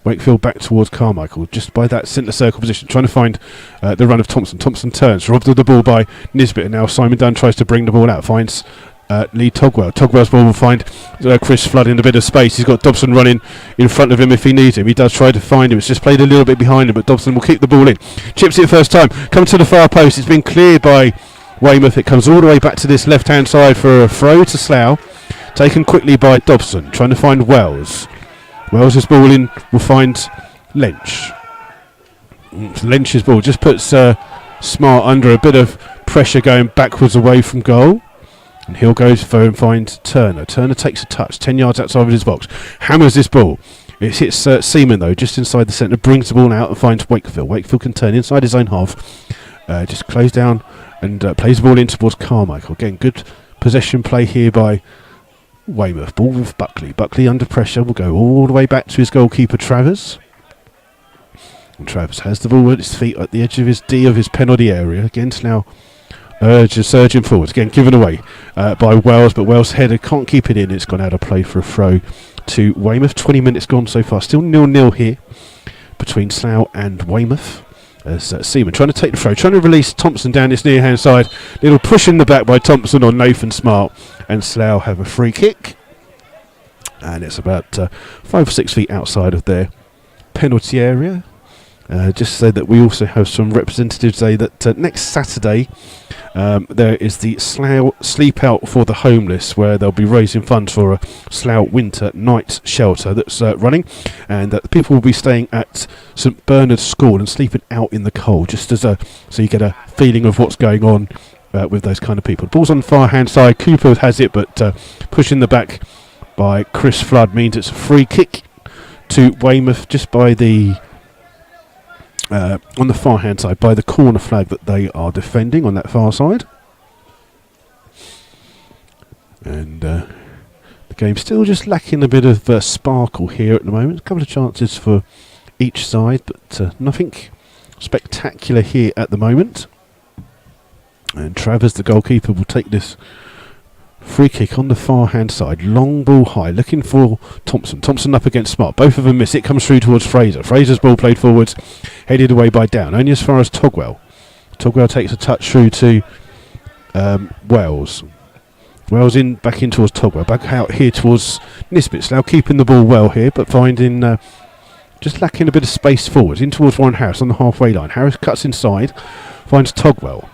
Wakefield back towards Carmichael, just by that centre circle position, trying to find the run of Thompson. Thompson turns, robbed of the ball by Nisbet, and now Simon Dunn tries to bring the ball out. Finds Lee Togwell. Togwell's ball will find Chris Flood in a bit of space. He's got Dobson running in front of him if he needs him. He does try to find him. It's just played a little bit behind him, but Dobson will keep the ball in. Chips it first time. Comes to the far post. It's been cleared by Weymouth. It comes all the way back to this left-hand side for a throw to Slough. Taken quickly by Dobson, trying to find Wells. Wells' ball in will find Lynch. Lynch's ball just puts Smart under a bit of pressure going backwards away from goal. And he'll go for and find Turner. Turner takes a touch, 10 yards outside of his box. Hammers this ball. It hits Seaman though, just inside the centre. Brings the ball out and finds Wakefield. Wakefield can turn inside his own half. Just close down and plays the ball in towards Carmichael. Again, good possession play here by Weymouth. Ball with Buckley. Buckley under pressure will go all the way back to his goalkeeper Travers. And Travers has the ball at his feet at the edge of his D of his penalty area. Again, now surging forwards. Again, given away by Wells, but Wells' header can't keep it in. It's gone out of play for a throw to Weymouth. 20 minutes gone so far. Still 0-0 here between Slough and Weymouth. As Seaman trying to take the throw, trying to release Thompson down this near hand side. Little push in the back by Thompson on Nathan Smart, and Slough have a free kick. And it's about 5 or 6 feet outside of their penalty area. Just so that we also have some representatives say that next Saturday there is the Slough Sleep Out for the Homeless, where they'll be raising funds for a Slough winter night shelter that's running, and that the people will be staying at St Bernard's School and sleeping out in the cold, just as so you get a feeling of what's going on with those kind of people. Ball's on the far hand side. Cooper has it, but pushing the back by Chris Flood means it's a free kick to Weymouth, just by the on the far hand side, by the corner flag that they are defending on that far side. And the game's still just lacking a bit of sparkle here at the moment. A couple of chances for each side, but nothing spectacular here at the moment. And Travers, the goalkeeper, will take this free kick on the far hand side. Long ball high, looking for Thompson. Thompson up against Smart. Both of them miss. It comes through towards Fraser. Fraser's ball played forwards, headed away by Down. Only as far as Togwell. Togwell takes a touch through to Wells. Wells back in towards Togwell. Back out here towards Nisbet. Now keeping the ball well here, but finding just lacking a bit of space forwards. In towards Warren Harris on the halfway line. Harris cuts inside, finds Togwell.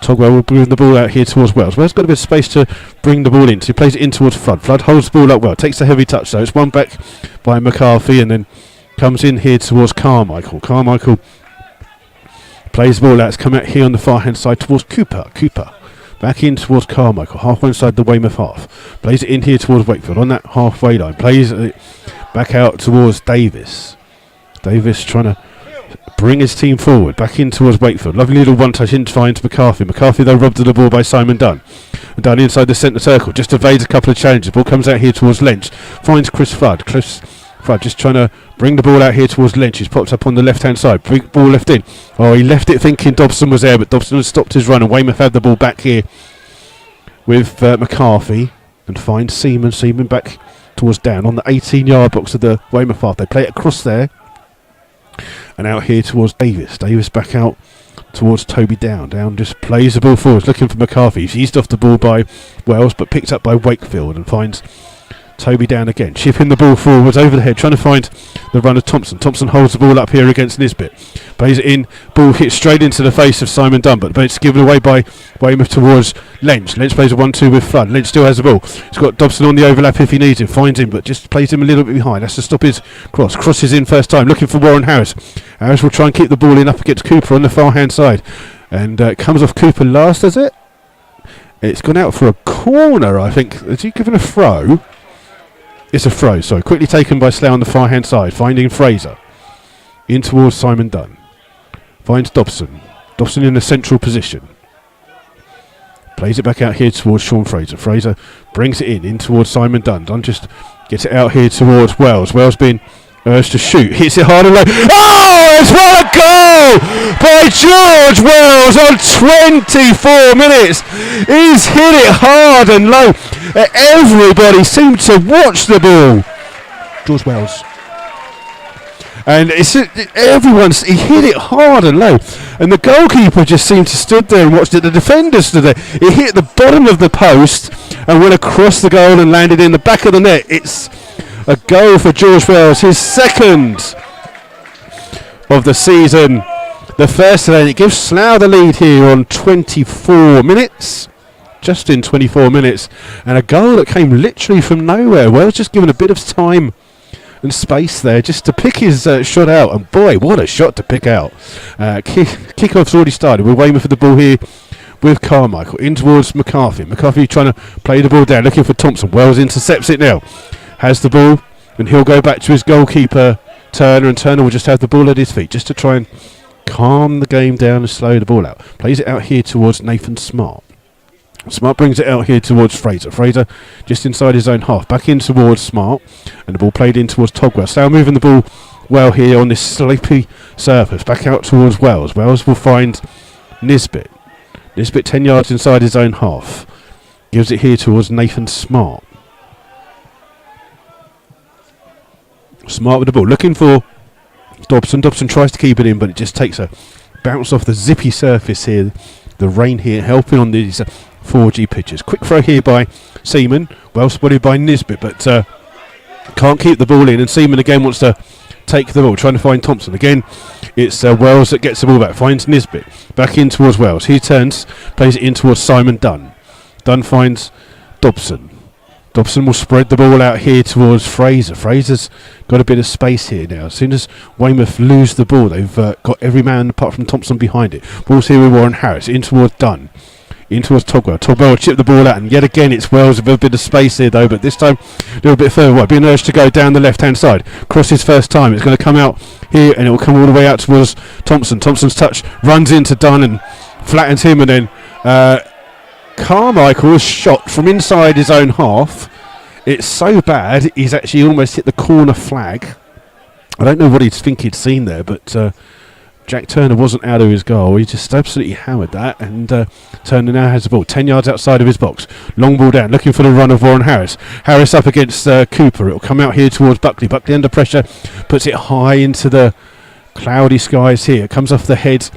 Togwell will bring the ball out here towards Wells. Wells got a bit of space to bring the ball in, so he plays it in towards Flood. Flood holds the ball up well, takes a heavy touch though. It's won back by McCarthy and then comes in here towards Carmichael. Carmichael plays the ball out. It's come out here on the far hand side towards Cooper. Cooper back in towards Carmichael, halfway inside the Weymouth half. Plays it in here towards Wakefield on that halfway line. Plays it back out towards Davis. Davis trying to bring his team forward, back in towards Wakefield. Lovely little one-touch in finds McCarthy. McCarthy though robbed of the ball by Simon Dunn. And Dunn inside the centre circle, just evades a couple of challenges. Ball comes out here towards Lynch. Finds Chris Flood. Chris Flood just trying to bring the ball out here towards Lynch. He's popped up on the left-hand side. Big ball left in. Oh, he left it thinking Dobson was there, but Dobson has stopped his run, and Weymouth had the ball back here with McCarthy. And finds Seaman. Seaman back towards Down on the 18-yard box of the Weymouth half. They play it across there. And out here towards Davis. Davis back out towards Toby Down. Down just plays the ball forwards, looking for McCarthy. He's eased off the ball by Wells, but picked up by Wakefield and finds Toby Down again, chipping the ball forwards over the head, trying to find the run of Thompson. Thompson holds the ball up here against Nisbet. Plays it in, ball hits straight into the face of Simon Dunn, but it's given away by Weymouth towards Lynch. Lynch plays a 1-2 with Flood. Lynch still has the ball. He's got Dobson on the overlap if he needs him, finds him, but just plays him a little bit behind. Has to stop his cross. Crosses in first time, looking for Warren Harris. Harris will try and keep the ball in up against Cooper on the far hand side. And comes off Cooper last, does it? It's gone out for a corner, I think. Is he given a throw? It's a throw, sorry. Quickly taken by Slough on the far hand side, finding Fraser. In towards Simon Dunn. Finds Dobson. Dobson in a central position. Plays it back out here towards Sean Fraser. Fraser brings it in towards Simon Dunn. Dunn just gets it out here towards Wells. Wells being urged to shoot. Hits it hard and low. Oh, it's what a goal by George Wells on 24 minutes. He's hit it hard and low. Everybody seemed to watch the ball. George Wells. And he hit it hard and low. And the goalkeeper just seemed to stood there and watched it. The defender stood there. It hit the bottom of the post and went across the goal and landed in the back of the net. It's a goal for George Wells, his second of the season. The first today. It gives Slough the lead here on 24 minutes. Just in 24 minutes. And a goal that came literally from nowhere. Wells just given a bit of time and space there just to pick his shot out. And boy, what a shot to pick out. Kick-off's already started. We're waiting for the ball here with Carmichael. In towards McCarthy. McCarthy trying to play the ball down, looking for Thompson. Wells intercepts it now. Has the ball, and he'll go back to his goalkeeper, Turner, and Turner will just have the ball at his feet, just to try and calm the game down and slow the ball out. Plays it out here towards Nathan Smart. Smart brings it out here towards Fraser. Fraser just inside his own half, back in towards Smart, and the ball played in towards Togwell. Slough moving the ball well here on this slippery surface, back out towards Wells. Wells will find Nisbet. Nisbet 10 yards inside his own half. Gives it here towards Nathan Smart. Smart with the ball, looking for Dobson. Dobson tries to keep it in, but it just takes a bounce off the zippy surface here. The rain here helping on these 4G pitches. Quick throw here by Seaman. Well spotted by Nisbet, but can't keep the ball in. And Seaman again wants to take the ball, trying to find Thompson. Again, it's Wells that gets the ball back. Finds Nisbet. Back in towards Wells. He turns, plays it in towards Simon Dunn. Dunn finds Dobson. Dobson will spread the ball out here towards Fraser. Fraser's got a bit of space here now. As soon as Weymouth lose the ball, they've got every man apart from Thompson behind it. Ball's here with Warren Harris. In towards Dunn. In towards Togwell. Togwell will chip the ball out, and yet again it's Wells with a bit of space here though, but this time a little bit further away. Being urged to go down the left-hand side. Crosses first time. It's going to come out here, and it will come all the way out towards Thompson. Thompson's touch runs into Dunn and flattens him, and then Carmichael was shot from inside his own half. It's so bad, he's actually almost hit the corner flag. I don't know what he'd think he'd seen there, but Jack Turner wasn't out of his goal. He just absolutely hammered that, and Turner now has the ball 10 yards outside of his box. Long ball down, looking for the run of Warren Harris. Harris up against Cooper. It'll come out here towards Buckley. Buckley under pressure, puts it high into the cloudy skies here. It comes off the head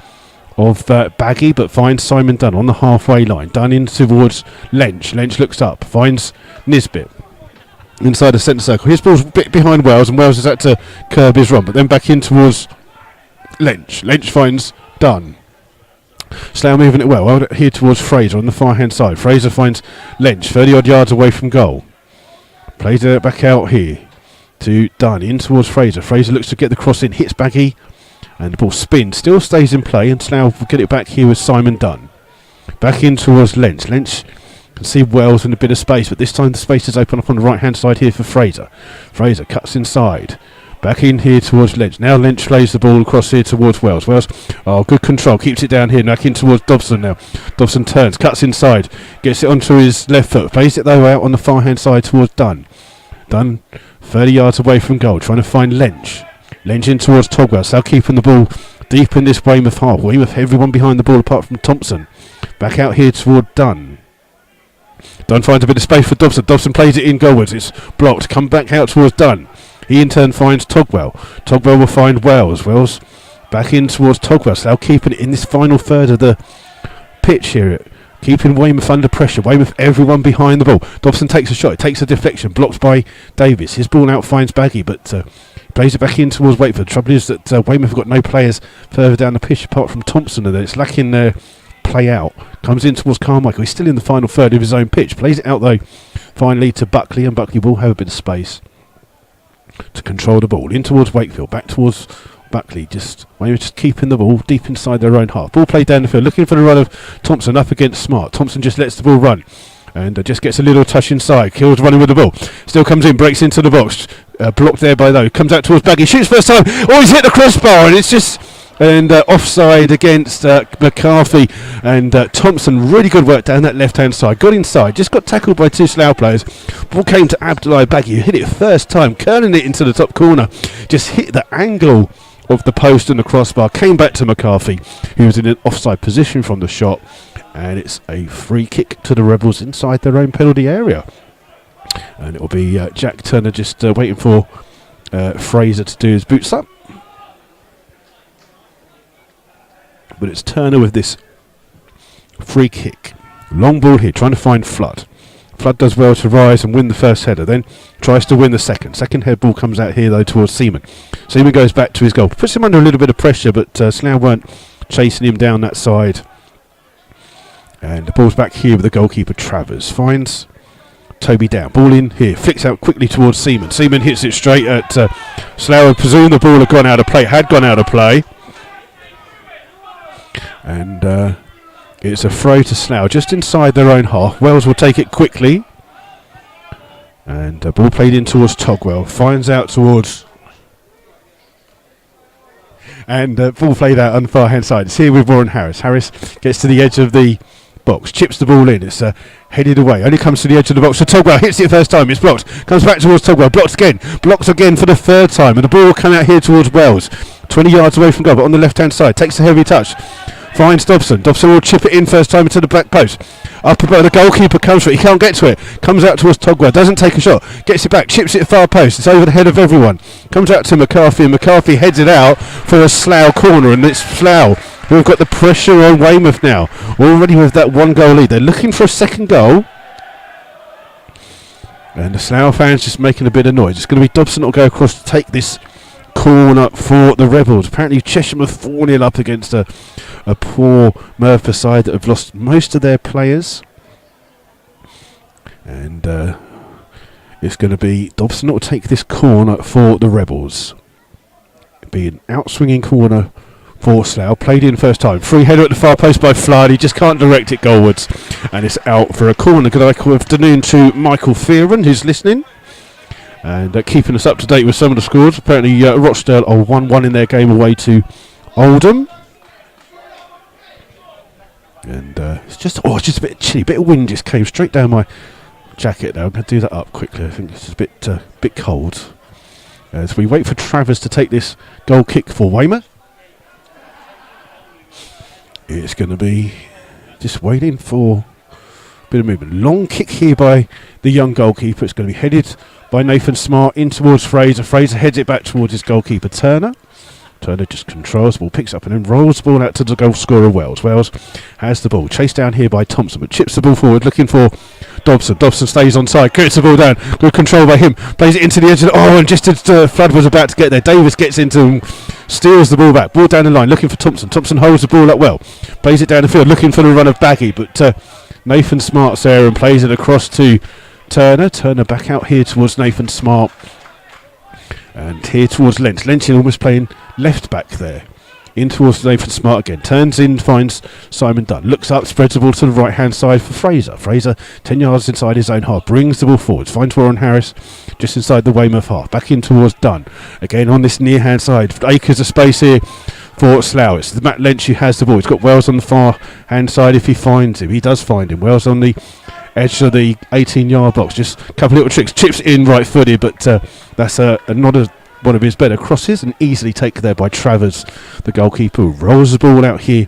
of Baggy, but finds Simon Dunn on the halfway line. Dunn in towards Lynch. Lynch looks up, finds Nisbet inside the centre circle. His ball's a bit behind Wells, and Wells has had to curb his run, but then back in towards Lynch. Lynch finds Dunn. Slough moving it well here towards Fraser on the far hand side. Fraser finds Lynch 30 odd yards away from goal. Plays it back out here to Dunn. In towards Fraser. Fraser looks to get the cross in, hits Baggy, and the ball spins, still stays in play, and Slough will get it back here with Simon Dunn. Back in towards Lynch. Lynch can see Wells in a bit of space, but this time the space is open up on the right hand side here for Fraser. Fraser cuts inside. Back in here towards Lynch. Now Lynch plays the ball across here towards Wells. Wells, good control, keeps it down here. Back in towards Dobson now. Dobson turns, cuts inside, gets it onto his left foot. Plays it though out on the far hand side towards Dunn. Dunn 30 yards away from goal, trying to find Lynch. Lynch in towards Togwell. Slough keeping the ball deep in this Weymouth half. Weymouth, everyone behind the ball apart from Thompson. Back out here toward Dunn. Dunn finds a bit of space for Dobson. Dobson plays it in goalwards. It's blocked. Come back out towards Dunn. He in turn finds Togwell. Togwell will find Wells. Wells Back in towards Togwell. Slough keeping it in this final third of the pitch here. Keeping Weymouth under pressure. Weymouth, everyone behind the ball. Dobson takes a shot. It takes a deflection. Blocked by Davis. His ball out finds Baggy, but plays it back in towards Wakefield. The trouble is that Weymouth have got no players further down the pitch apart from Thompson, and it's lacking their play out. Comes in towards Carmichael. He's still in the final third of his own pitch. Plays it out though finally to Buckley, and Buckley will have a bit of space to control the ball. In towards Wakefield. Back towards Buckley, Weymouth just keeping the ball deep inside their own half. Ball played down the field, looking for the run of Thompson up against Smart. Thompson just lets the ball run and just gets a little touch inside. Kills running with the ball. Still comes in, breaks into the box. Blocked there by though. Comes out towards Baggy. Shoots first time. Oh, he's hit the crossbar, and it's just offside against McCarthy. And Thompson, really good work down that left-hand side. Got inside, just got tackled by two Slough players. Ball came to Abdullah Baggy, who hit it first time, curling it into the top corner. Just hit the angle of the post and the crossbar. Came back to McCarthy, who was in an offside position from the shot. And it's a free kick to the Rebels inside their own penalty area. And it will be Jack Turner just waiting for Fraser to do his boots up. But it's Turner with this free kick. Long ball here, trying to find Flood. Flood does well to rise and win the first header, then tries to win the second. Second head ball comes out here though towards Seaman. Seaman goes back to his goal. Puts him under a little bit of pressure, but Slough weren't chasing him down that side. And the ball's back here with the goalkeeper Travers. Finds Toby down. Ball in here. Flicks out quickly towards Seaman. Seaman hits it straight at Slough. I presume the ball had gone out of play. Had gone out of play. And it's a throw to Slough just inside their own half. Wells will take it quickly. And ball played in towards Togwell. Finds out towards... And ball played out on the far hand side. It's here with Warren Harris. Harris gets to the edge of the box. Chips the ball in. It's headed away. Only comes to the edge of the box. So Togwell hits it first time. It's blocked. Comes back towards Togwell. Blocked again. Blocked again for the third time. And the ball will come out here towards Wells. 20 yards away from goal, but on the left hand side. Takes a heavy touch. Finds Dobson. Dobson will chip it in first time into the back post. Up above, the goalkeeper comes for it. He can't get to it. Comes out towards Togwell. Doesn't take a shot. Gets it back. Chips it far post. It's over the head of everyone. Comes out to McCarthy, and McCarthy heads it out for a Slough corner. And it's Slough who have got the pressure on Weymouth now. Already with that one goal lead. They're looking for a second goal. And the Slough fans just making a bit of noise. It's going to be Dobson that will go across to take this corner for the Rebels. Apparently Chesham are 4-0 up against a poor Merthyr side that have lost most of their players. And it's going to be Dobson that will take this corner for the Rebels. It'll be an outswinging corner for Slough. Played in first time. Free header at the far post by Flood. He just can't direct it goalwards. And it's out for a corner. Good afternoon to Michael Fearon, who's listening. And keeping us up to date with some of the scores. Apparently Rochdale are 1-1 in their game away to Oldham. And it's just a bit chilly. A bit of wind just came straight down my jacket now. I'm going to do that up quickly. I think it's a bit cold. As we wait for Travers to take this goal kick for Weymouth. It's going to be just waiting for a bit of movement. Long kick here by the young goalkeeper. It's going to be headed by Nathan Smart in towards Fraser. Fraser heads it back towards his goalkeeper Turner. Turner just controls the ball, picks up and then rolls the ball out to the goal scorer Wells. Wells has the ball, chased down here by Thompson, but chips the ball forward looking for Dobson. Dobson stays onside, gets the ball down, good control by him, plays it into the edge of the... Oh, and just as Flood was about to get there, Davis gets into him, steals the ball back, ball down the line, looking for Thompson. Thompson holds the ball up well, plays it down the field, looking for the run of Baggy, but Nathan Smart's there and plays it across to Turner. Turner back out here towards Nathan Smart. And here towards Lentz. Lentz almost playing left back there. In towards Nathan Smart again. Turns in, finds Simon Dunn. Looks up, spreads the ball to the right hand side for Fraser. Fraser 10 yards inside his own half. Brings the ball forward. Finds Warren Harris just inside the Weymouth half. Back in towards Dunn. Again on this near hand side. Acres of space here for Slough. It's Matt Lentz who has the ball. He's got Wells on the far hand side if he finds him. He does find him. Wells on the edge of the 18-yard box. Just a couple of little tricks. Chips in right footed, but that's not one of his better crosses, and easily taken there by Travers, the goalkeeper, who rolls the ball out here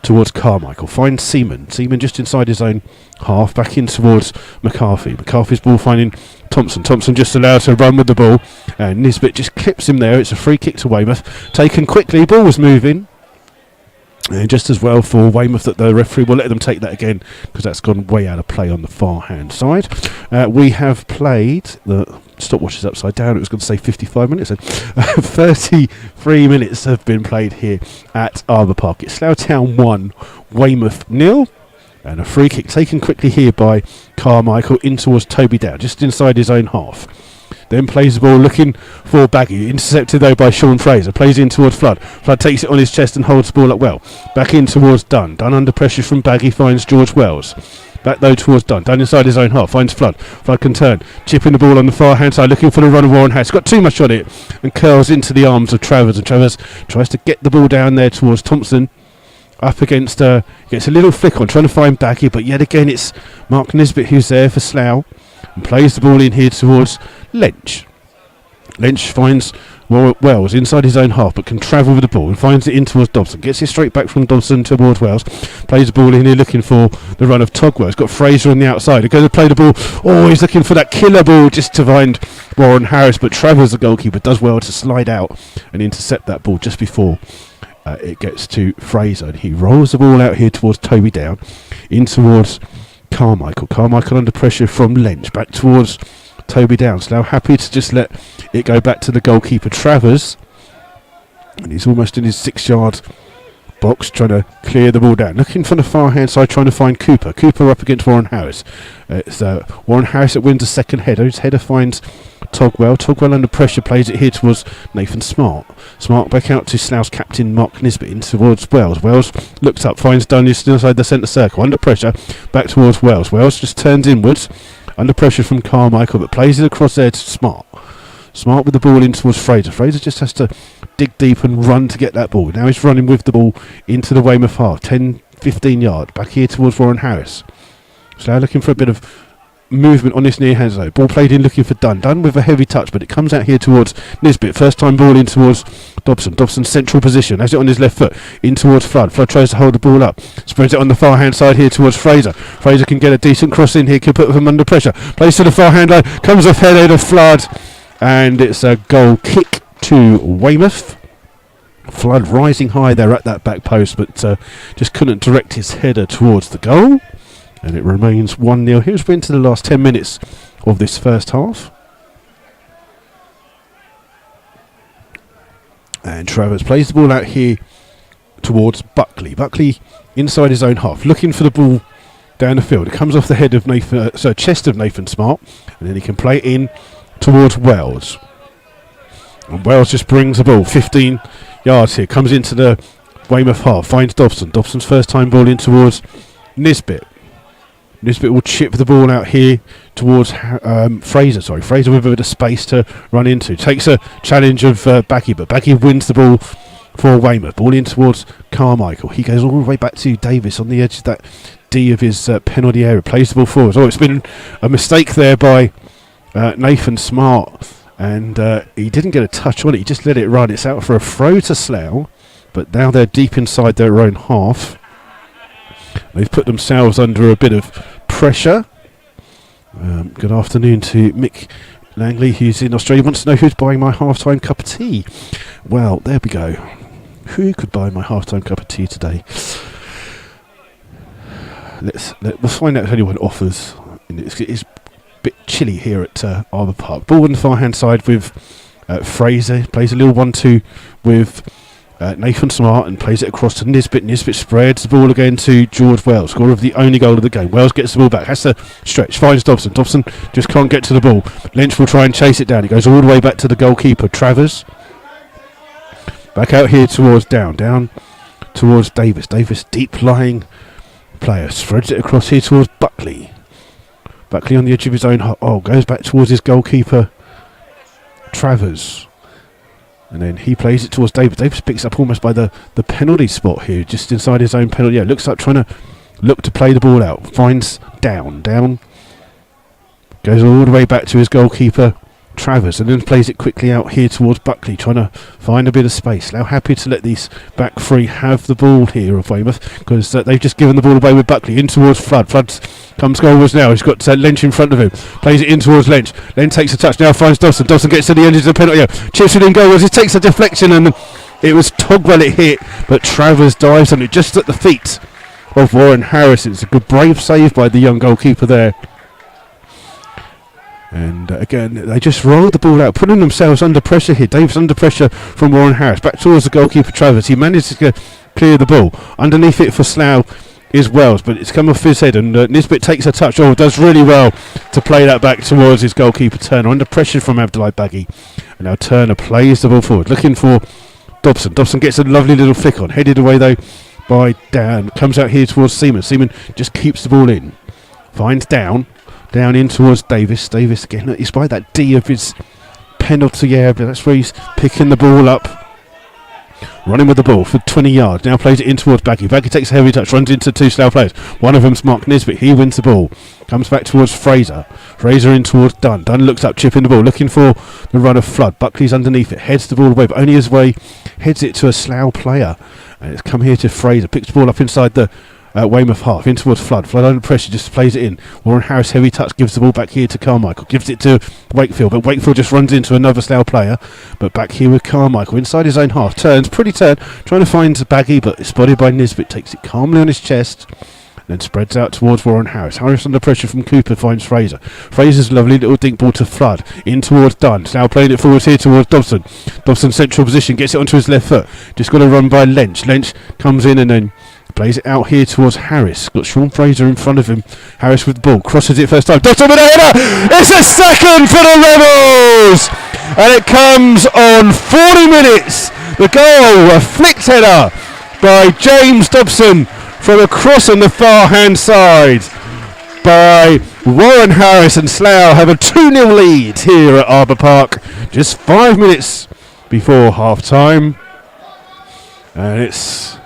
towards Carmichael. Finds Seaman. Seaman just inside his own half. Back in towards McCarthy. McCarthy's ball finding Thompson. Thompson just allowed to run with the ball. And Nisbet just clips him there. It's a free kick to Weymouth. Taken quickly. Ball was moving. And just as well for Weymouth that the referee will let them take that again because that's gone way out of play on the far hand side. We have played, the stopwatch is upside down, it was going to say 55 minutes, 33 minutes have been played here at Arbour Park. It's Slough Town 1, Weymouth 0. And a free kick taken quickly here by Carmichael in towards Toby Down, just inside his own half. Then plays the ball looking for Baggy. Intercepted though by Sean Fraser. Plays in towards Flood. Flood takes it on his chest and holds the ball up well. Back in towards Dunn. Dunn under pressure from Baggy finds George Wells. Back though towards Dunn. Dunn inside his own half. Finds Flood. Flood can turn. Chipping the ball on the far hand side. Looking for the run of Warren House. Got too much on it. And curls into the arms of Travers. And Travers tries to get the ball down there towards Thompson. Up against, gets a little flick on. Trying to find Baggy. But yet again it's Mark Nisbet who's there for Slough. And plays the ball in here towards Lynch. Lynch finds Wells inside his own half but can travel with the ball and finds it in towards Dobson. Gets it straight back from Dobson towards Wells. Plays the ball in here looking for the run of Togwell. He's got Fraser on the outside. He's going to play the ball. Oh, he's looking for that killer ball just to find Warren Harris, but Travers, the goalkeeper, does well to slide out and intercept that ball just before it gets to Fraser. And he rolls the ball out here towards Toby Down in towards Carmichael. Carmichael under pressure from Lynch. Back towards Toby Downs. Now happy to just let it go back to the goalkeeper Travers, and he's almost in his 6-yard box trying to clear the ball down. Looking from the far hand side trying to find Cooper. Cooper up against Warren Harris. It's Warren Harris that wins the second header. His header finds Togwell. Togwell under pressure plays it here towards Nathan Smart. Smart back out to Slough's captain Mark Nisbet in towards Wells. Wells looks up, finds Dunn still inside the centre circle. Under pressure back towards Wells. Wells just turns inwards. Under pressure from Carmichael, but plays it across there to Smart. Smart with the ball in towards Fraser. Fraser just has to dig deep and run to get that ball. Now he's running with the ball into the Weymouth half. 10-15 yard. Back here towards Warren Harris. So looking for a bit of movement on this near hand zone. Ball played in looking for Dunn. Dunn with a heavy touch, but it comes out here towards Nisbet. First time ball in towards Dobson. Dobson's central position. Has it on his left foot. In towards Flood. Flood tries to hold the ball up. Spreads it on the far hand side here towards Fraser. Fraser can get a decent cross in here. Can put him under pressure. Plays to the far hand line. Comes off header to Flood. And it's a goal kick to Weymouth. Flood rising high there at that back post, but just couldn't direct his header towards the goal. And it remains 1-0. Here's into the last 10 minutes of this first half. And Travers plays the ball out here towards Buckley. Buckley inside his own half, looking for the ball down the field. It comes off the head of Nathan, chest of Nathan Smart, and then he can play it in towards Wells. And Wells just brings the ball 15 yards here. Comes into the Weymouth half, finds Dobson. Dobson's first time ball in towards Nisbet. Nisbet will chip the ball out here towards Fraser. Fraser with a bit of space to run into. Takes a challenge of Baggy, but Baggy wins the ball for Weymouth. Ball in towards Carmichael. He goes all the way back to Davis on the edge of that D of his penalty area. Plays the ball forward. Oh, it's been a mistake there by Nathan Smart. And he didn't get a touch on it. He just let it run. It's out for a throw to Slough. But now they're deep inside their own half. They've put themselves under a bit of pressure. Good afternoon to Mick Langley, who's in Australia. Wants to know who's buying my half-time cup of tea. Well, there we go. Who could buy my half-time cup of tea today? We'll find out if anyone offers. It's a bit chilly here at Arbour Park. Ball on the far-hand side with Fraser. Plays a little 1-2 with Nathan Smart and plays it across to Nisbet. Nisbet spreads the ball again to George Wells, scorer of the only goal of the game. Wells gets the ball back, has to stretch, finds Dobson. Dobson just can't get to the ball. Lynch will try and chase it down. He goes all the way back to the goalkeeper, Travers. Back out here towards down towards Davis. Davis, deep lying player, spreads it across here towards Buckley. Buckley on the edge of his own. Goes back towards his goalkeeper, Travers. And then he plays it towards Davis. Davis picks up almost by the penalty spot here, just inside his own penalty. Yeah, looks like trying to play the ball out. Finds down. Goes all the way back to his goalkeeper, Travers, and then plays it quickly out here towards Buckley, trying to find a bit of space. Now happy to let these back three have the ball here of Weymouth, because they've just given the ball away with Buckley. In towards Flood. Flood comes goalwards now. He's got Lynch in front of him. Plays it in towards Lynch. Then takes a touch. Now finds Dobson. Dobson gets to the edge of the penalty area. Chips it in goalwards. He takes a deflection, and it was Togwell it hit, but Travers dives on it just at the feet of Warren Harris. It's a good brave save by the young goalkeeper there. And again, they just rolled the ball out, putting themselves under pressure here. Davis under pressure from Warren Harris. Back towards the goalkeeper Travers. He managed to clear the ball. Underneath it for Slough is Wells, but it's come off his head, and Nisbet takes a touch. Does really well to play that back towards his goalkeeper Turner. Under pressure from Abdullahi Baggy. And now Turner plays the ball forward, looking for Dobson. Dobson gets a lovely little flick on. Headed away though by Dan. Comes out here towards Seaman. Seaman just keeps the ball in. Finds Down in towards Davis. Davis again, he's by that D of his penalty area. That's where he's picking the ball up. Running with the ball for 20 yards. Now plays it in towards Baggy. Baggy takes a heavy touch, runs into two Slough players. One of them's Mark Nisbet. He wins the ball. Comes back towards Fraser. Fraser in towards Dunn. Dunn looks up, chipping the ball, looking for the run of Flood. Buckley's underneath it. Heads the ball away, but only his way. Heads it to a Slough player. And it's come here to Fraser. Picks the ball up inside the Weymouth half, in towards Flood. Flood under pressure, just plays it in. Warren Harris, heavy touch, gives the ball back here to Carmichael. Gives it to Wakefield, but Wakefield just runs into another Slough player. But back here with Carmichael, inside his own half. Turns, pretty turn, trying to find Baggy, but it's spotted by Nisbet. Takes it calmly on his chest, then spreads out towards Warren Harris. Harris under pressure from Cooper finds Fraser. Fraser's lovely little dink ball to Flood. In towards Dunn. Now playing it forward here towards Dobson. Dobson central position, gets it onto his left foot. Just got to run by Lynch. Lynch comes in and then plays it out here towards Harris. Got Sean Fraser in front of him. Harris with the ball. Crosses it first time. Dobson with a header! It's a second for the Rebels! And it comes on 40 minutes. The goal, a flicked header by James Dobson from across on the far hand side by Warren Harris, and Slough have a 2-0 lead here at Arbour Park just 5 minutes before half time. And it's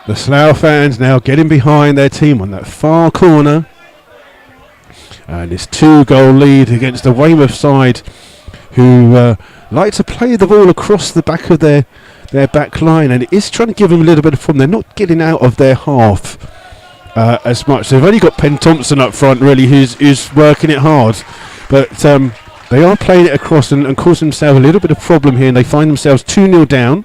the Slough fans now getting behind their team on that far corner. And it's 2-goal lead against the Weymouth side, who like to play the ball across the back of their back line, and it is trying to give them a little bit of problem. They're not getting out of their half as much. They've only got Penn Thompson up front, really, who's working it hard. But they are playing it across and causing themselves a little bit of problem here, and they find themselves 2-0 down.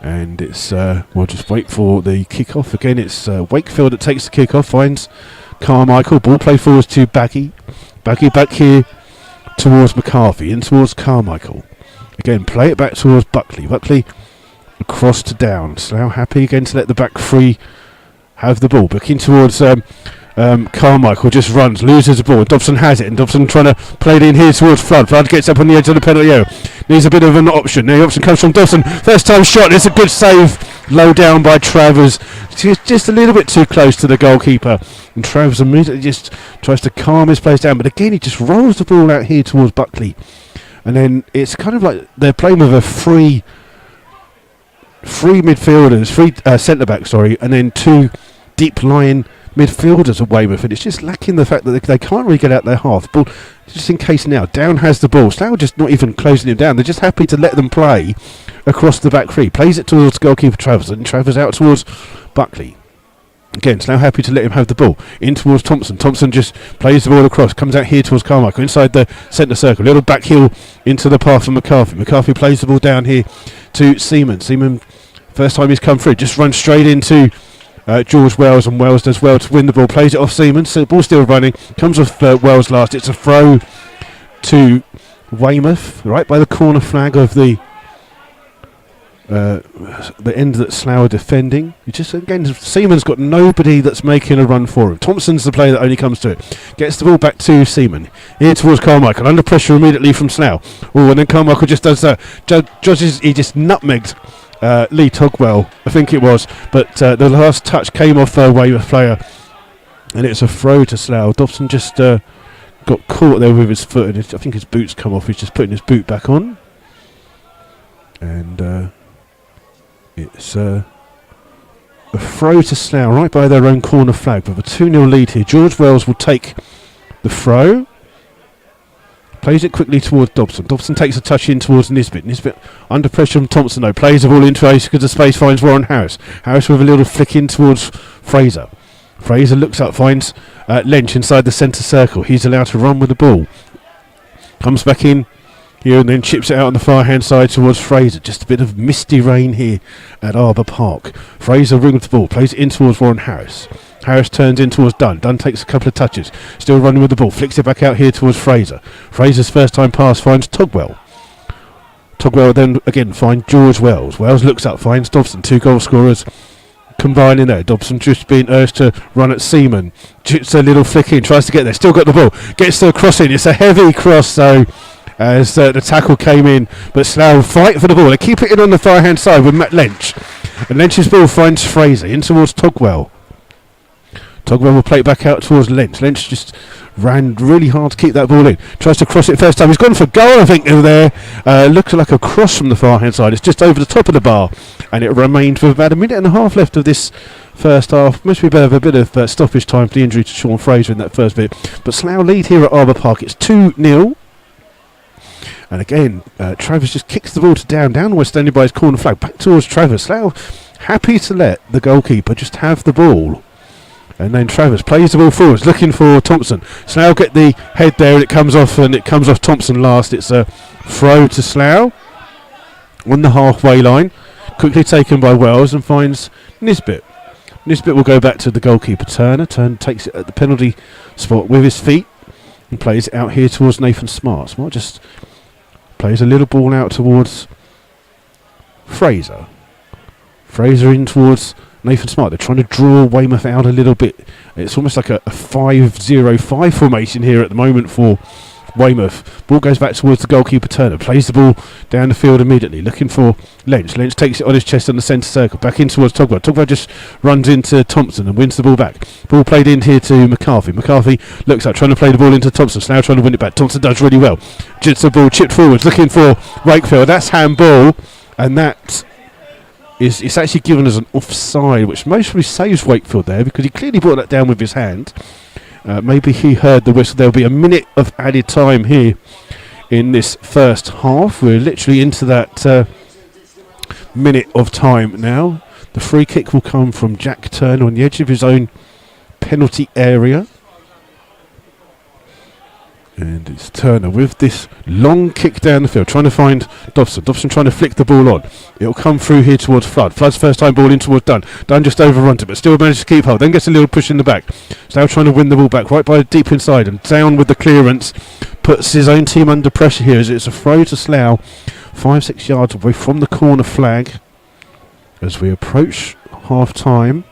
And it's we'll just wait for the kick-off. Again, it's Wakefield that takes the kick-off, finds Carmichael. Ball play forwards to Baggy. Baggy back here towards McCarthy, in towards Carmichael. Again, play it back towards Buckley. Buckley across to Down. Slough happy again to let the back three have the ball. Back in towards Carmichael, just runs, loses the ball. Dobson has it, and Dobson trying to play it in here towards Flood. Flood gets up on the edge of the penalty area. Needs a bit of an option. The option comes from Dobson. First time shot. It's a good save. Low down by Travers. Just a little bit too close to the goalkeeper. And Travers immediately just tries to calm his place down. But again, he just rolls the ball out here towards Buckley. And then it's kind of like they're playing with a three midfielders, centre-backs, and then two deep-lying midfielders at Weymouth, and it's just lacking the fact that they can't really get out their half. Ball, just in case now, Down has the ball. Slough just not even closing him down. They're just happy to let them play across the back three. Plays it towards goalkeeper Travers, and Travers out towards Buckley. Again, Slough happy to let him have the ball. In towards Thompson. Thompson just plays the ball across. Comes out here towards Carmichael. Inside the centre circle. Little back heel into the path of McCarthy. McCarthy plays the ball down here to Seaman. Seaman, first time he's come through, just runs straight into George Wells, and Wells does well to win the ball. Plays it off Seaman. So the ball still running. Comes off Wells last. It's a throw to Weymouth, right by the corner flag of the end that Slough are defending. You just again, Seaman's got nobody that's making a run for him. Thompson's the player that only comes to it. Gets the ball back to Seaman. Here towards Carmichael, under pressure immediately from Slough. Oh, and then Carmichael just does that. He just nutmegged Lee Togwell, I think it was. But the last touch came off a Weymouth player, and it's a throw to Slough. Dobson just got caught there with his foot, and I think his boot's come off. He's just putting his boot back on. And it's a throw to Slough right by their own corner flag with a 2-0 lead here. George Wells will take the throw. Plays it quickly towards Dobson. Dobson takes a touch in towards Nisbet. Nisbet under pressure from Thompson though. Plays the ball into ace because the space finds Warren Harris. Harris with a little flick in towards Fraser. Fraser looks up, finds Lynch inside the centre circle. He's allowed to run with the ball. Comes back in here and then chips it out on the far hand side towards Fraser. Just a bit of misty rain here at Arbour Park. Fraser wriggled the ball. Plays it in towards Warren Harris. Harris turns in towards Dunn. Dunn takes a couple of touches. Still running with the ball. Flicks it back out here towards Fraser. Fraser's first time pass finds Togwell. Togwell then again finds George Wells. Wells looks up, finds Dobson. 2 goal scorers combining there. Dobson just being urged to run at Seaman. Just a little flick in. Tries to get there. Still got the ball. Gets the cross in. It's a heavy cross though, as the tackle came in. But Slough fight for the ball. They keep it in on the far hand side with Matt Lynch. And Lynch's ball finds Fraser in towards Togwell. Togwell will play it back out towards Lynch. Lynch just ran really hard to keep that ball in. Tries to cross it first time. He's gone for goal, I think, there. Looks like a cross from the far hand side. It's just over the top of the bar. And it remained with about a minute and a half left of this first half. Must be a bit of stoppage time for the injury to Sean Fraser in that first bit. But Slough lead here at Arbour Park. It's 2-0. And again, Travers just kicks the ball to down. Downward standing by his corner flag. Back towards Travers. Slough happy to let the goalkeeper just have the ball. And then Travers plays the ball forwards, looking for Thompson. Slough get the head there, and it comes off Thompson last. It's a throw to Slough on the halfway line. Quickly taken by Wells and finds Nisbet. Nisbet will go back to the goalkeeper, Turner. Turner takes it at the penalty spot with his feet and plays it out here towards Nathan Smart. Smart just plays a little ball out towards Fraser. Fraser in towards Nathan Smart. They're trying to draw Weymouth out a little bit. It's almost like a 5-0-5 formation here at the moment for Weymouth. Ball goes back towards the goalkeeper Turner. Plays the ball down the field immediately. Looking for Lynch. Lynch takes it on his chest on the centre circle. Back in towards Togwell. Togwell just runs into Thompson and wins the ball back. Ball played in here to McCarthy. McCarthy looks up, trying to play the ball into Thompson. Now trying to win it back. Thompson does really well. Gets the ball chipped forwards. Looking for Wakefield. That's handball. And that it's actually given as an offside, which mostly saves Wakefield there because he clearly brought that down with his hand. Maybe he heard the whistle. There'll be a minute of added time here in this first half. We're literally into that minute of time now. The free kick will come from Jack Turner on the edge of his own penalty area. And it's Turner with this long kick down the field, trying to find Dobson. Dobson trying to flick the ball on. It'll come through here towards Flood. Flood's first time ball in towards Dunn. Dunn just overruns it, but still manages to keep hold. Then gets a little push in the back. So now trying to win the ball back right by deep inside and down with the clearance. Puts his own team under pressure here as it's a throw to Slough. 5-6 yards away from the corner flag as we approach half time.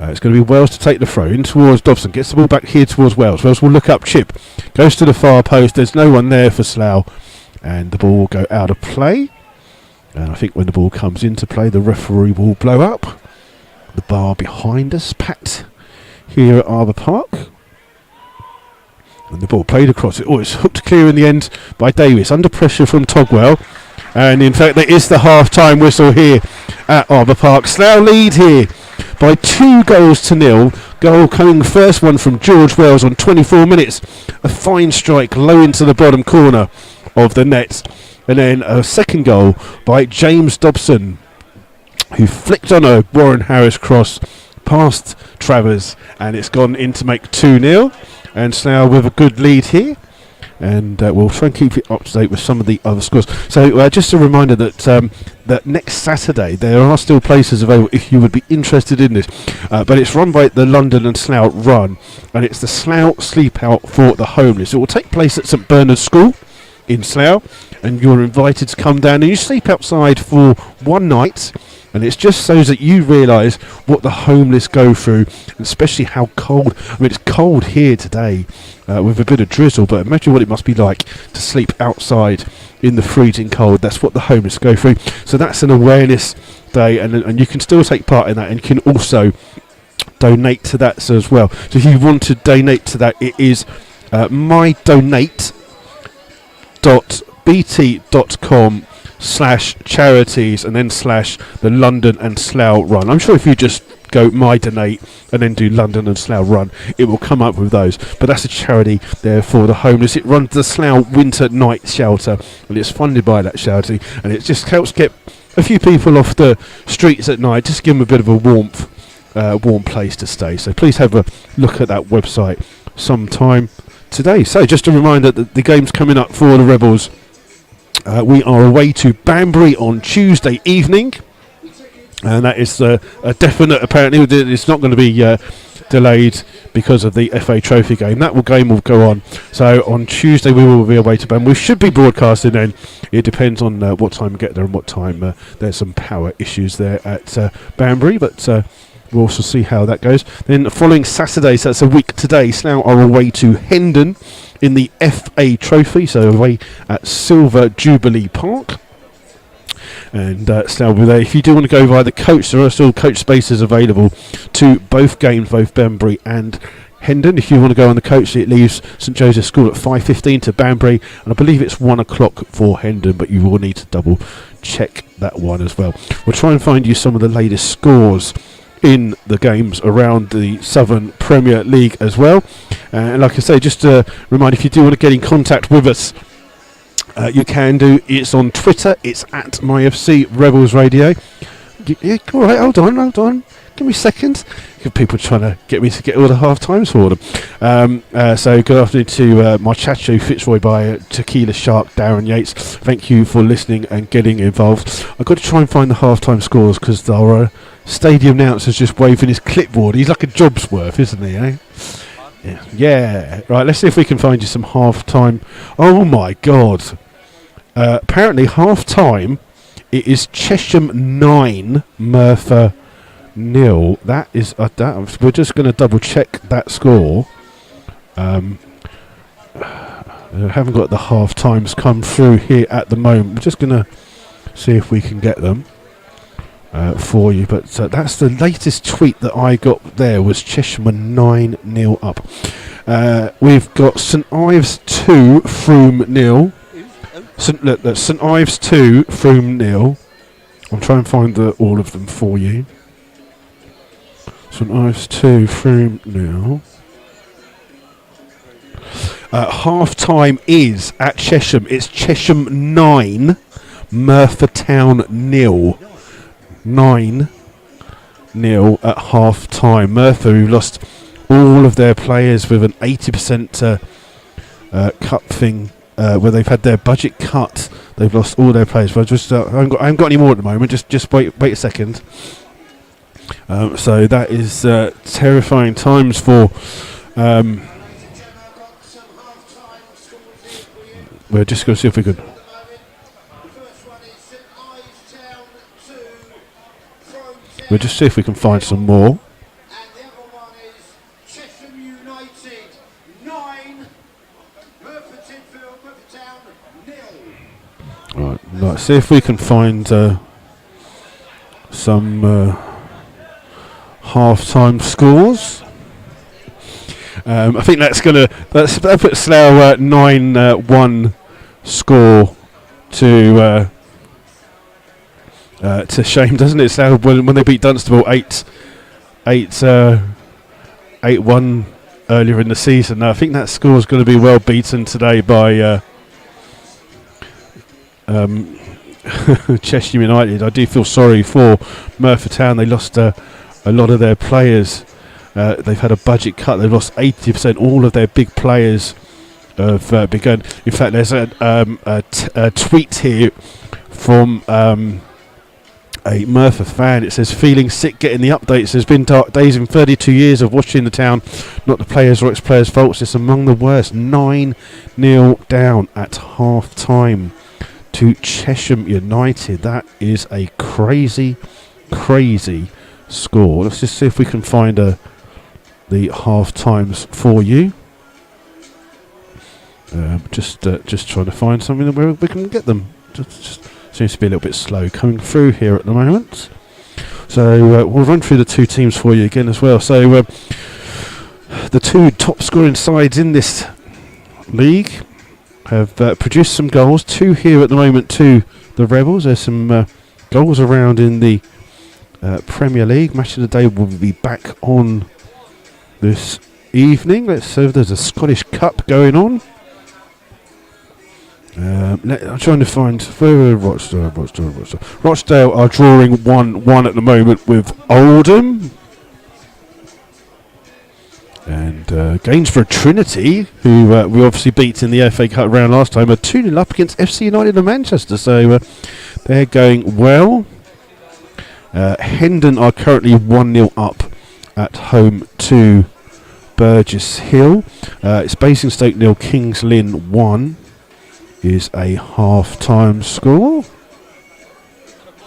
It's going to be Wells to take the throw in towards Dobson. Gets the ball back here towards Wells. Wells will look up, chip. Goes to the far post. There's no one there for Slough. And the ball will go out of play. And I think when the ball comes into play, the referee will blow up. The bar behind us, packed here at Arbour Park. And the ball played across it. Oh, it's hooked clear in the end by Davis. Under pressure from Togwell. And in fact, there is the half-time whistle here at Arbour Park. Slough lead here by 2-0. Goal coming, first one from George Wells on 24 minutes. A fine strike low into the bottom corner of the net. And then a second goal by James Dobson, who flicked on a Warren Harris cross past Travers. And it's gone in to make 2-0. And Slough with a good lead here. And we'll try and keep it up to date with some of the other scores. So just a reminder that that next Saturday there are still places available if you would be interested in this. But it's run by the London and Slough Run, and it's the Slough Sleep Out for the Homeless. It will take place at St Bernard's School in Slough, and you're invited to come down and you sleep outside for one night. And it's just so that you realise what the homeless go through, and especially how cold. I mean, it's cold here today with a bit of drizzle, but imagine what it must be like to sleep outside in the freezing cold. That's what the homeless go through. So that's an awareness day, and you can still take part in that, and you can also donate to that as well. So if you want to donate to that, it is mydonate.bt.com /charities and then / the London and Slough run. I'm sure if you just go My Donate and then do London and Slough run, it will come up with those. But that's a charity there for the homeless. It runs the Slough Winter Night Shelter, and it's funded by that charity, and it just helps get a few people off the streets at night, just give them a bit of a warm place to stay. So please have a look at that website sometime today. So just a reminder that the game's coming up for the Rebels. We are away to Banbury on Tuesday evening, and that is a definite. Apparently, it's not going to be delayed because of the FA Trophy game. That game will go on. So on Tuesday we will be away to Banbury. We should be broadcasting then. It depends on what time we get there and what time. There's some power issues there at Banbury, but we'll also see how that goes. Then the following Saturday, so that's a week today, Slough are away to Hendon in the FA Trophy, so away at Silver Jubilee Park. And Slough will be there. If you do want to go via the coach, there are still coach spaces available to both games, both Banbury and Hendon. If you want to go on the coach, it leaves St Joseph's School at 5:15 to Banbury, and I believe it's 1 o'clock for Hendon, but you will need to double check that one as well. We'll try and find you some of the latest scores in the games around the Southern Premier League as well. And like I say, just a reminder, if you do want to get in contact with us, you can do. It's on Twitter. It's at MyFC Rebels Radio. Yeah, all right, hold on. Give me a second. People trying to get me to get all the half times for them. So good afternoon to my Chacho Fitzroy by Tequila Shark, Darren Yates. Thank you for listening and getting involved. I've got to try and find the half time scores because our stadium announcer's just waving his clipboard. He's like a job's worth, isn't he? Eh? Yeah. Right. Let's see if we can find you some half time. Oh my God. Apparently half time it is Chesham 9, Merthyr 0. That is we're just going to double check that score. I haven't got the half times come through here at the moment. We're just going to see if we can get them for you. But that's the latest tweet that I got. There was Chesham 9-0 up. We've got St Ives 2, Frome 0. St Ives 2, Frome 0. I'll try and find all of them for you. St Ives 2, Frome 0. Half time is at Chesham. It's Chesham 9, Merthyr Town 0. 9-0 at half time. Merthyr, who lost all of their players with an 80% cut thing. Where they've had their budget cut, they've lost all their players. But I haven't got any more at the moment. Just wait a second. So that is terrifying times for. We're just going to see if we could. We'll just see if we can find some more. Right, let's see if we can find some half-time scores. I think that'll put Slough 9-1 score to shame, doesn't it? Slough when they beat Dunstable 8-1 earlier in the season. I think that score is going to be well beaten today by. Chesham United. I do feel sorry for Merthyr Town. They lost a lot of their players. They've had a budget cut. They've lost 80%. All of their big players have begun. In fact, there's a tweet here from a Merthyr fan. It says, feeling sick getting the updates. There's been dark days in 32 years of watching the town. Not the players or ex-players' faults. It's among the worst. 9-0 down at half time to Chesham United. That is a crazy score. Let's just see if we can find the half times for you. Just trying to find something where we can get them. Just seems to be a little bit slow coming through here at the moment. So we'll run through the two teams for you again as well. So the two top scoring sides in this league have produced some goals. Two here at the moment, two the Rebels. There's some goals around in the Premier League. Match of the day will be back on this evening. Let's see if there's a Scottish Cup going on. I'm trying to find where Rochdale. Rochdale are drawing 1-1 at the moment with Oldham. And Gainsborough Trinity, who we obviously beat in the FA Cup round last time, are 2-0 up against FC United of Manchester. So they're going well. Hendon are currently 1-0 up at home to Burgess Hill. It's Basingstoke 0, Kings Lynn 1 is a half-time score.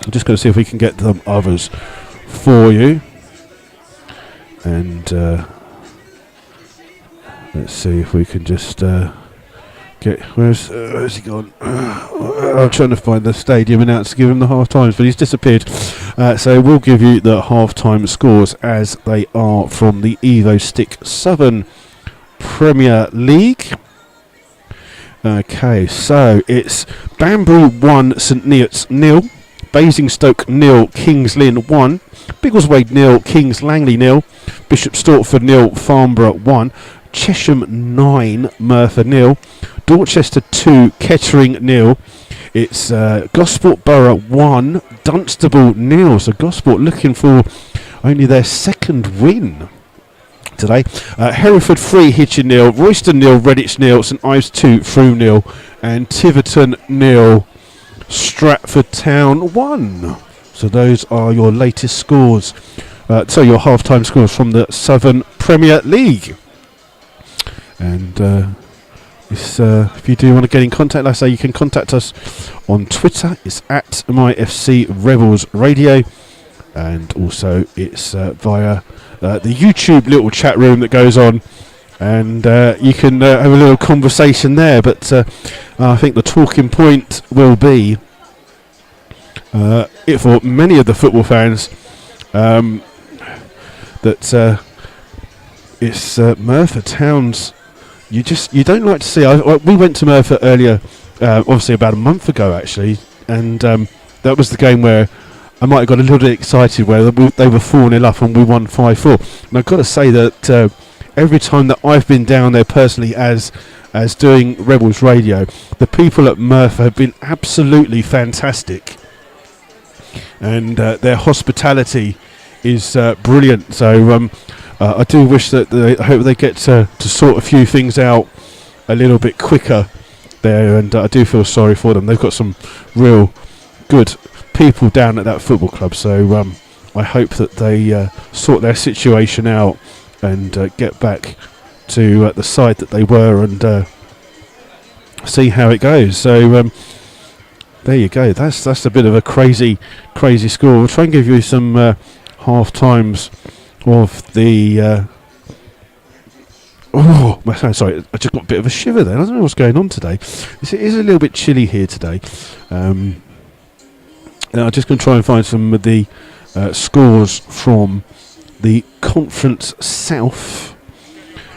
I'm just going to see if we can get them others for you. And let's see if we can just get... Where's he gone? I'm trying to find the stadium announcer to give him the half-times, but he's disappeared. So we'll give you the half-time scores as they are from the Evo Stick Southern Premier League. Okay, so it's Banbury 1, St Neots 0, Basingstoke 0, Kings Lynn 1, Biggleswade 0, Kings Langley 0, Bishop Stortford 0, Farnborough 1, Chesham 9, Merthyr 0, Dorchester 2, Kettering 0. It's Gosport Borough 1, Dunstable 0. So Gosport looking for only their second win today. Hereford 3, Hitchin 0, Royston 0, Redditch 0, St Ives 2, Frome 0, and Tiverton 0, Stratford Town 1. So those are your latest scores. So your half-time scores from the Southern Premier League. And if you do want to get in contact, like I say, you can contact us on Twitter. It's at MyFC Rebels Radio, and also it's via the YouTube little chat room that goes on, and you can have a little conversation there. But I think the talking point will be it for many of the football fans that it's Merthyr Town's. You don't like to see. We went to Merthyr earlier, obviously about a month ago actually, and that was the game where I might have got a little bit excited where they were 4-0 up and we won 5-4. And I've got to say that every time that I've been down there personally as doing Rebels Radio, the people at Merthyr have been absolutely fantastic, and their hospitality is brilliant. So I do wish that I hope they get to sort a few things out a little bit quicker there, and I do feel sorry for them. They've got some real good people down at that football club, so I hope that they sort their situation out and get back to the side that they were and see how it goes. So there you go. That's a bit of a crazy score. We'll try and give you some half times of the sorry, I just got a bit of a shiver there. I don't know what's going on today. It is a little bit chilly here today. And I'm just going to try and find some of the scores from the Conference South.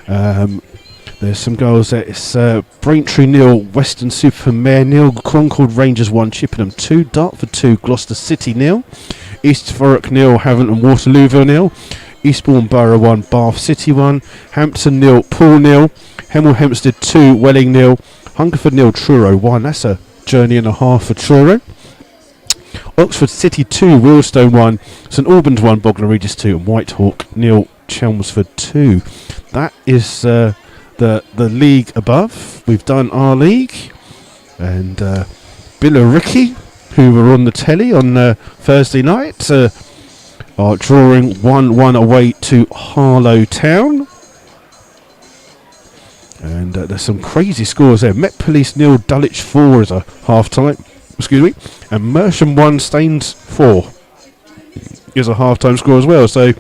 There's some goals there. It's Braintree 0, Western Supermare 0, Concord Rangers 1, Chippenham 2, Dartford 2, Gloucester City 0, East Thurrock 0, Havant and Waterlooville 0, Eastbourne Borough 1, Bath City 1, Hampton 0, Poole 0, Hemel Hempstead 2, Welling 0, Hungerford 0, Truro 1. That's a journey and a half for Truro. Oxford City 2, Wealdstone 1, St Albans 1, Bognor Regis 2, and Whitehawk 0, Chelmsford 2. That is the league above. We've done our league, and Billericay, who were on the telly on Thursday night, are drawing 1-1 away to Harlow Town. And there's some crazy scores there. Met Police 0, Dulwich 4 is a half-time. Excuse me. And Mersham 1, Staines 4 is a half-time score as well. So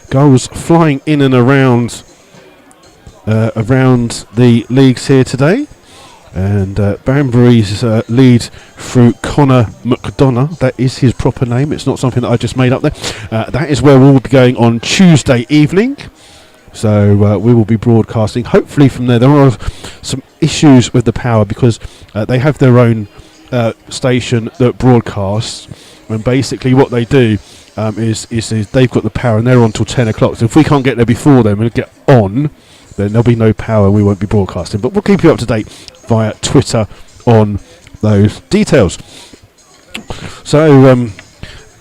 goals flying in and around the leagues here today. And Banbury's lead through Connor McDonough. That is his proper name. It's not something that I just made up there. That is where we'll be going on Tuesday evening. So we will be broadcasting hopefully from there. There are some issues with the power because they have their own station that broadcasts, and basically what they do is they've got the power and they're on till 10 o'clock. So if we can't get there before them and get on, then there'll be no power and we won't be broadcasting. But we'll keep you up to date via Twitter on those details. So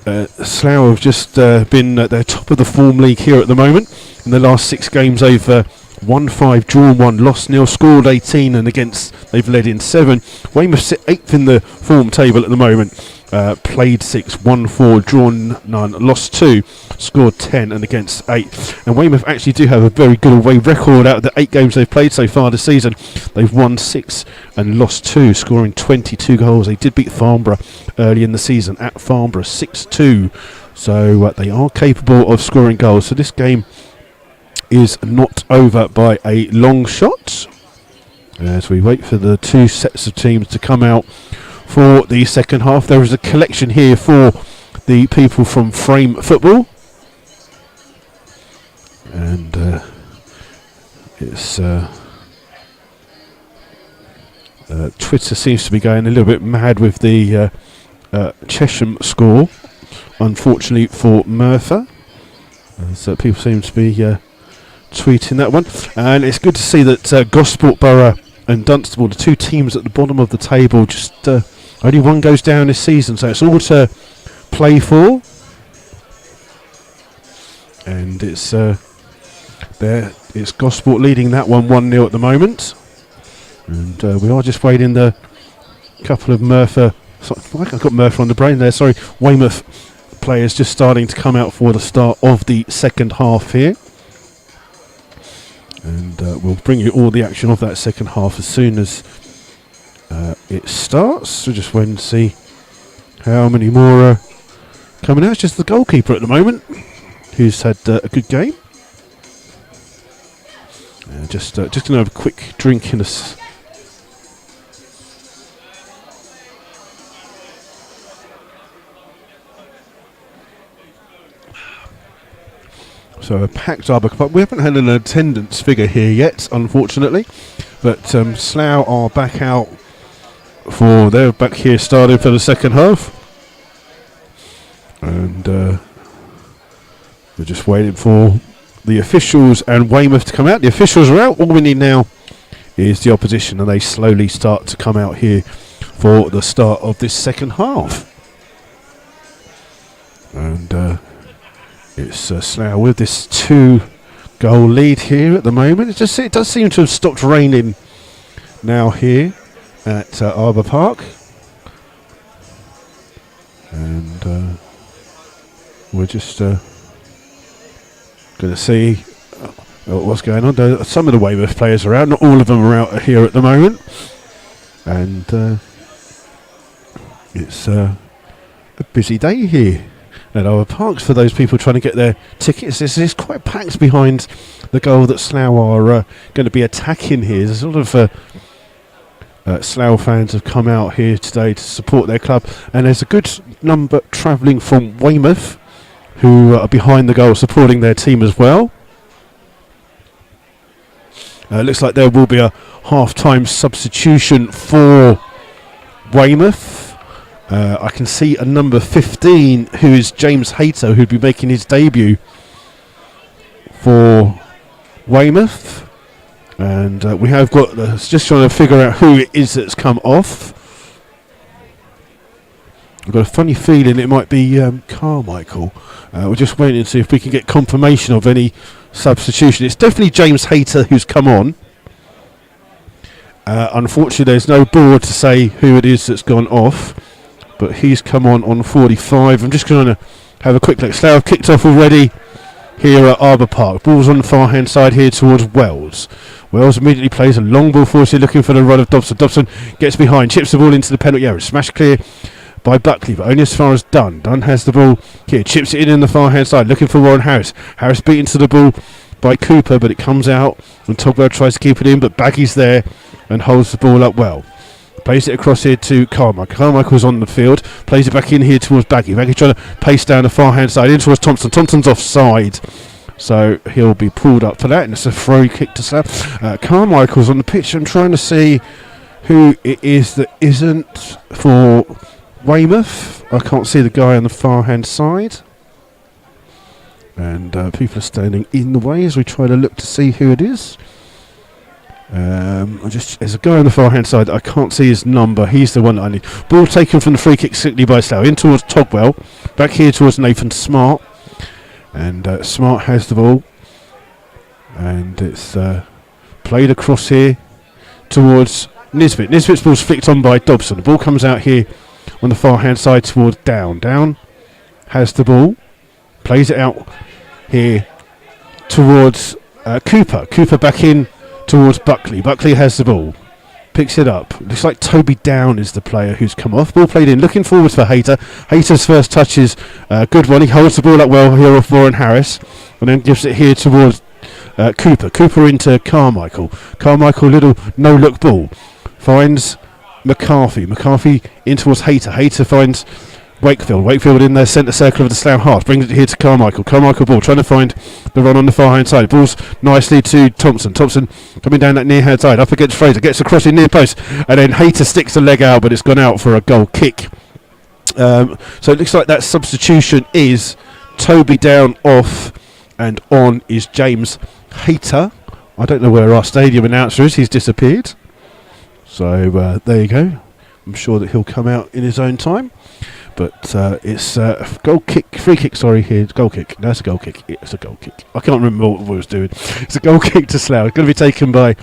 Slough have just been at their top of the form league here at the moment. In the last 6 games they've won 5, drawn 1, lost 0, scored 18, and they've led in 7. Weymouth sit 8th in the form table at the moment. Played 6, won 4, drawn 9, lost 2, scored 10 and against 8. And Weymouth actually do have a very good away record out of the 8 games they've played so far this season. They've won 6 and lost 2, scoring 22 goals. They did beat Farnborough early in the season at Farnborough 6-2. So they are capable of scoring goals. So this game is not over by a long shot as we wait for the 2 sets of teams to come out for the second half. There is a collection here for the people from Frame Football, and it's Twitter seems to be going a little bit mad with the Chesham score, unfortunately for Merthyr. So people seem to be tweeting that one, and it's good to see that Gosport Borough and Dunstable, the 2 teams at the bottom of the table, just only one goes down this season, so it's all to play for. And it's Gosport leading that one 1-0 at the moment, and we are just waiting the couple of Merthyr. I've got Merthyr on the brain there. Sorry, Weymouth players just starting to come out for the start of the second half here. And we'll bring you all the action of that second half as soon as it starts. So just wait and see how many more coming out. It's just the goalkeeper at the moment who's had a good game. Just going to have a quick drink in a So a packed Arbour Park. We haven't had an attendance figure here yet, unfortunately, but Slough are back out they're back here starting for the second half, and we're just waiting for the officials and Weymouth to come out. The officials are out. All we need now is the opposition, and they slowly start to come out here for the start of this second half. And it's Slough with this 2-goal lead here at the moment. It does seem to have stopped raining now here at Arbour Park, and we're just going to see what's going on. Some of the Weymouth players are out, not all of them are out here at the moment, and it's a busy day here at Arbour Park for those people trying to get their tickets. It's quite packed behind the goal that Slough are going to be attacking here. There's a lot of Slough fans have come out here today to support their club, and there's a good number travelling from Weymouth who are behind the goal supporting their team as well. Looks like there will be a half-time substitution for Weymouth. I can see a number 15 who is James Hayter, who'd be making his debut for Weymouth. And we have got just trying to figure out who it is that's come off. I've got a funny feeling it might be Carmichael. We're just waiting to see if we can get confirmation of any substitution. It's definitely James Hayter who's come on. Unfortunately, there's no board to say who it is that's gone off, but he's come on 45. I'm just going to have a quick look. Slough have kicked off already here at Arbour Park. Ball's on the far hand side here towards Wells. Wells immediately plays a long ball forward, looking for the run of Dobson. Dobson gets behind, chips the ball into the penalty area. Smashed clear by Buckley, but only as far as Dunn. Dunn has the ball here, chips it in the far hand side, looking for Warren Harris. Harris beaten to the ball by Cooper, but it comes out and Togwell tries to keep it in, but Baggy's there and holds the ball up well. Plays it across here to Carmichael. Carmichael's on the field, plays it back in here towards Baggy. Baggy trying to pace down the far hand side in towards Thompson. Thompson's offside, so he'll be pulled up for that, and it's a throw kick to Slough. Carmichael's on the pitch. I'm trying to see who it is that isn't for Weymouth. I can't see the guy on the far hand side. And people are standing in the way as we try to look to see who it is. There's a guy on the far hand side. I can't see his number. He's the one that I need. Ball taken from the free kick simply by Slough. In towards Togwell. Back here towards Nathan Smart. And Smart has the ball. And it's played across here towards Nisbet. Nisbet's ball's flicked on by Dobson. The ball comes out here on the far hand side towards Down. Down has the ball. Plays it out here towards Cooper. Cooper back in towards Buckley. Buckley has the ball. Picks it up. Looks like Toby Down is the player who's come off. Ball played in. Looking forwards for Hayter. Hayter's first touch is a good one. He holds the ball up well here off Warren Harris. And then gives it here towards Cooper. Cooper into Carmichael. Carmichael, little no-look ball. Finds McCarthy. McCarthy in towards Hayter. Hayter finds Wakefield. Wakefield in the centre circle of the Slough half. Brings it here to Carmichael. Carmichael ball trying to find the run on the far hand side. Ball's nicely to Thompson. Thompson coming down that near hand side. Up against Fraser. Gets across in near post. And then Hayter sticks the leg out, but it's gone out for a goal kick. So it looks like that substitution is Toby Down off, and on is James Hayter. I don't know where our stadium announcer is. He's disappeared. So there you go. I'm sure that he'll come out in his own time. But it's goal kick, free kick, sorry, here, it's goal kick. No, it's a goal kick. It's a goal kick. I can't remember what we was doing. It's a goal kick to Slough. It's going to be taken by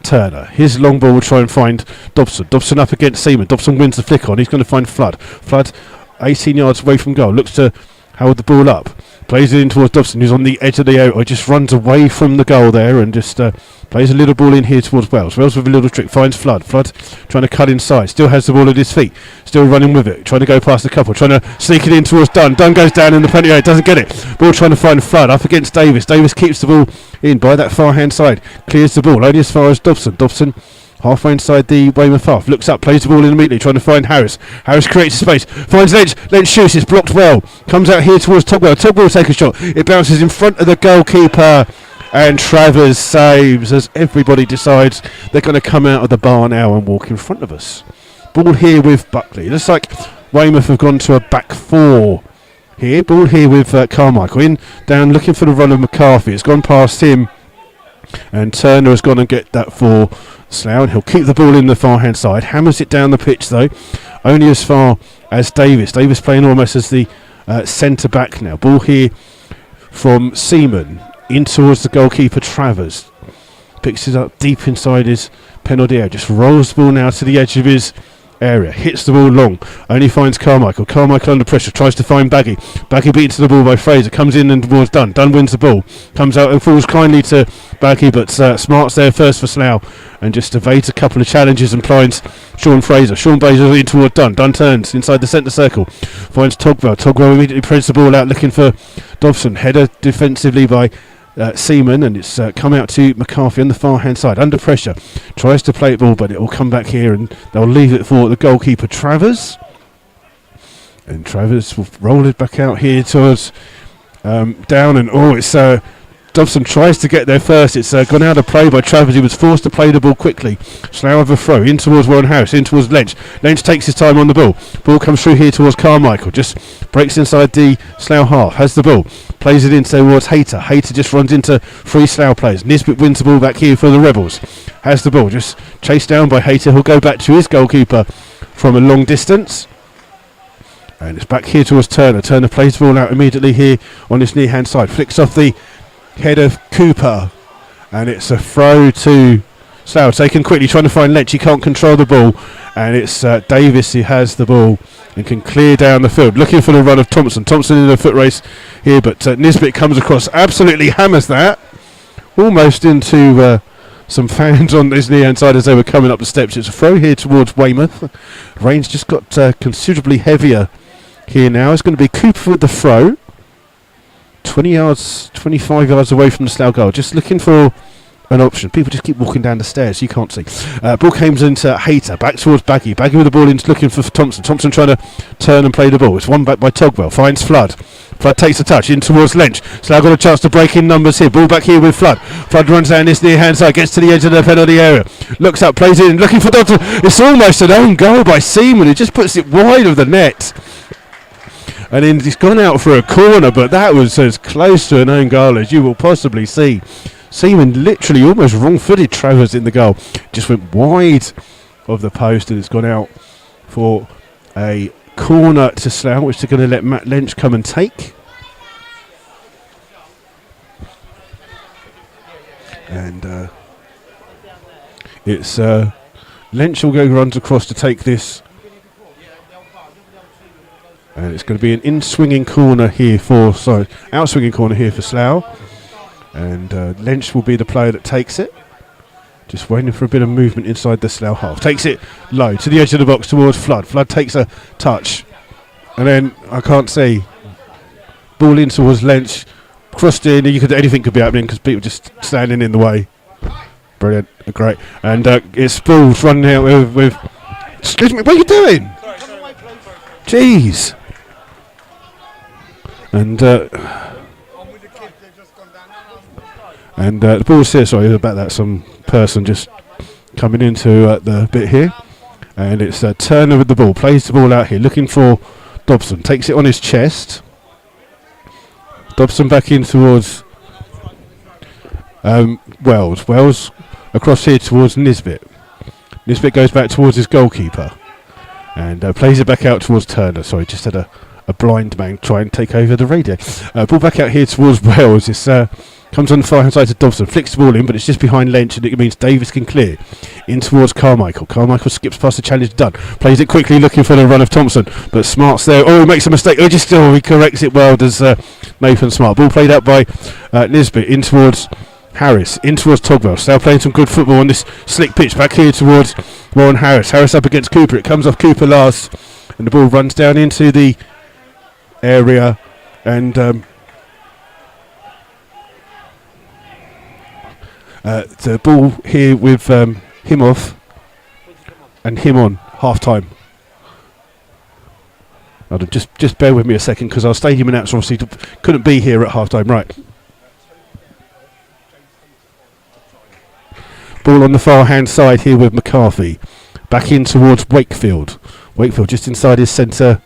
Turner. His long ball will try and find Dobson. Dobson up against Seaman. Dobson wins the flick on. He's going to find Flood. Flood, 18 yards away from goal. Looks to hold the ball up. Plays it in towards Dobson, who's on the edge of the out. Just runs away from the goal there and just plays a little ball in here towards Wells. Wells with a little trick, finds Flood. Flood trying to cut inside, still has the ball at his feet, still running with it, trying to go past the couple, trying to sneak it in towards Dunn. Dunn goes down in the penalty area, doesn't get it. Ball trying to find Flood, up against Davis. Davis keeps the ball in by that far hand side, clears the ball only as far as Dobson. Dobson halfway inside the Weymouth half, looks up, plays the ball in immediately, trying to find Harris. Harris creates space, finds Lynch. Lynch shoots, it's blocked well. Comes out here towards Togwell. Togwell will take a shot. It bounces in front of the goalkeeper, and Travers saves as everybody decides they're going to come out of the bar now and walk in front of us. Ball here with Buckley. Looks like Weymouth have gone to a back four here. Ball here with Carmichael. In, down, looking for the run of McCarthy. It's gone past him, and Turner has gone and get that for Slough, and he'll keep the ball in the far hand side. Hammers it down the pitch though, only as far as Davis. Davis playing almost as the centre back now. Ball here from Seaman in towards the goalkeeper Travers. Picks it up deep inside his penalty area. Just rolls the ball now to the edge of his area. Hits the ball long. Only finds Carmichael. Carmichael under pressure. Tries to find Baggy. Baggy beats the ball by Fraser. Comes in and towards Dunn. Dunn wins the ball. Comes out and falls kindly to Baggy, but Smart's there first for Slough and just evades a couple of challenges and finds Sean Fraser. Sean Fraser in toward Dunn. Dunn turns inside the centre circle. Finds Togwell. Togwell immediately presses the ball out looking for Dobson. Header defensively by Seaman, and it's come out to McCarthy on the far hand side under pressure, tries to play it ball, but it will come back here and they'll leave it for the goalkeeper Travers, and Travers will roll it back out here towards Down, and it's Dobson tries to get there first. It's gone out of play by Travers. He was forced to play the ball quickly. Slough have a throw in towards Warren Harris, in towards Lynch. Lynch takes his time on the ball. Ball comes through here towards Carmichael. Just breaks inside the Slough half. Has the ball. Plays it in towards Hayter. Hayter just runs into three Slough players. Nisbet wins the ball back here for the Rebels. Has the ball. Just chased down by Hayter. He'll go back to his goalkeeper from a long distance. And it's back here towards Turner. Turner plays the ball out immediately here on his near hand side. Flicks off the head of Cooper, and it's a throw to Slough, taken quickly, trying to find Lynch. He can't control the ball, and it's Davis who has the ball and can clear down the field, looking for the run of Thompson. Thompson in a foot race here, but Nisbet comes across, absolutely hammers that almost into some fans on his near hand side as they were coming up the steps. It's a throw here towards Weymouth. Rain's just got considerably heavier here now. It's going to be Cooper with the throw, 20 yards, 25 yards away from the Slough goal. Just looking for an option. People just keep walking down the stairs. You can't see. Ball comes into Hayter. Back towards Baggy. Baggy with the ball in, looking for Thompson. Thompson trying to turn and play the ball. It's won back by Togwell. Finds Flood. Flood takes a touch in towards Lynch. Slough got a chance to break in numbers here. Ball back here with Flood. Flood runs down this near hand side. Gets to the edge of the penalty area. Looks up. Plays in. Looking for Thompson. It's almost an own goal by Seaman. He just puts it wide of the net. And then he's gone out for a corner, but that was as close to an own goal as you will possibly see. Seaman literally almost wrong-footed Travers in the goal. Just went wide of the post, and it's gone out for a corner to Slough, which they're going to let Matt Lynch come and take. And it's Lynch will go runs across to take this. And it's going to be an in-swinging corner here for, out-swinging corner here for Slough. And Lynch will be the player that takes it. Just waiting for a bit of movement inside the Slough half. Takes it low to the edge of the box towards Flood. Flood takes a touch. And then, I can't see. Ball in towards Lynch. Crossed in. Anything could be happening because people just standing in the way. Brilliant. Great. And it's Bulls running out with... Excuse me, what are you doing? Jeez. And the ball's here. Sorry about that. Some person just coming into the bit here, and it's Turner with the ball. Plays the ball out here, looking for Dobson. Takes it on his chest. Dobson back in towards Wells. Wells across here towards Nisbet. Nisbet goes back towards his goalkeeper and plays it back out towards Turner. Sorry, just had a blind man try and take over the radio. Ball back out here towards Wells. It's comes on the far hand side to Dobson. Flicks the ball in, but it's just behind Lynch, and it means Davis can clear. In towards Carmichael. Carmichael skips past the challenge done. Plays it quickly, looking for the run of Thompson, but Smart's there. Oh, he makes a mistake. He corrects it well. Does Nathan Smart. Ball played out by Nisbet. In towards Harris. In towards Togwell. Still playing some good football on this slick pitch. Back here towards Warren Harris. Harris up against Cooper. It comes off Cooper last, and the ball runs down into the area, and the ball here with him off and him on half time. Just bear with me a second, because our stadium announcer obviously couldn't be here at half time. Right. Ball on the far hand side here with McCarthy. Back in towards Wakefield. Wakefield just inside his centre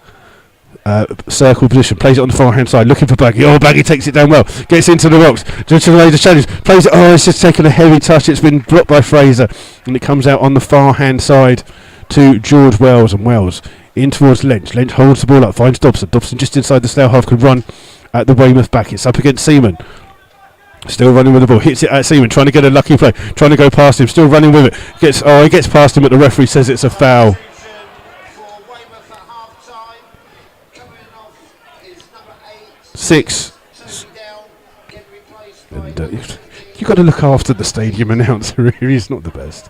circle position. Plays it on the far hand side, looking for Baggy. Oh, Baggy takes it down well. Gets into the box. Just to lay the challenge. Plays it. Oh, it's just taken a heavy touch. It's been blocked by Fraser, and it comes out on the far hand side to George Wells, and Wells in towards Lynch. Lynch holds the ball up, finds Dobson. Dobson just inside the Slough half, could run at the Weymouth back. It's up against Seaman. Still running with the ball. Hits it at Seaman, trying to get a lucky play. Trying to go past him. Still running with it. He gets past him, but the referee says it's a foul. Six. And you've got to look after the stadium announcer. He's not the best.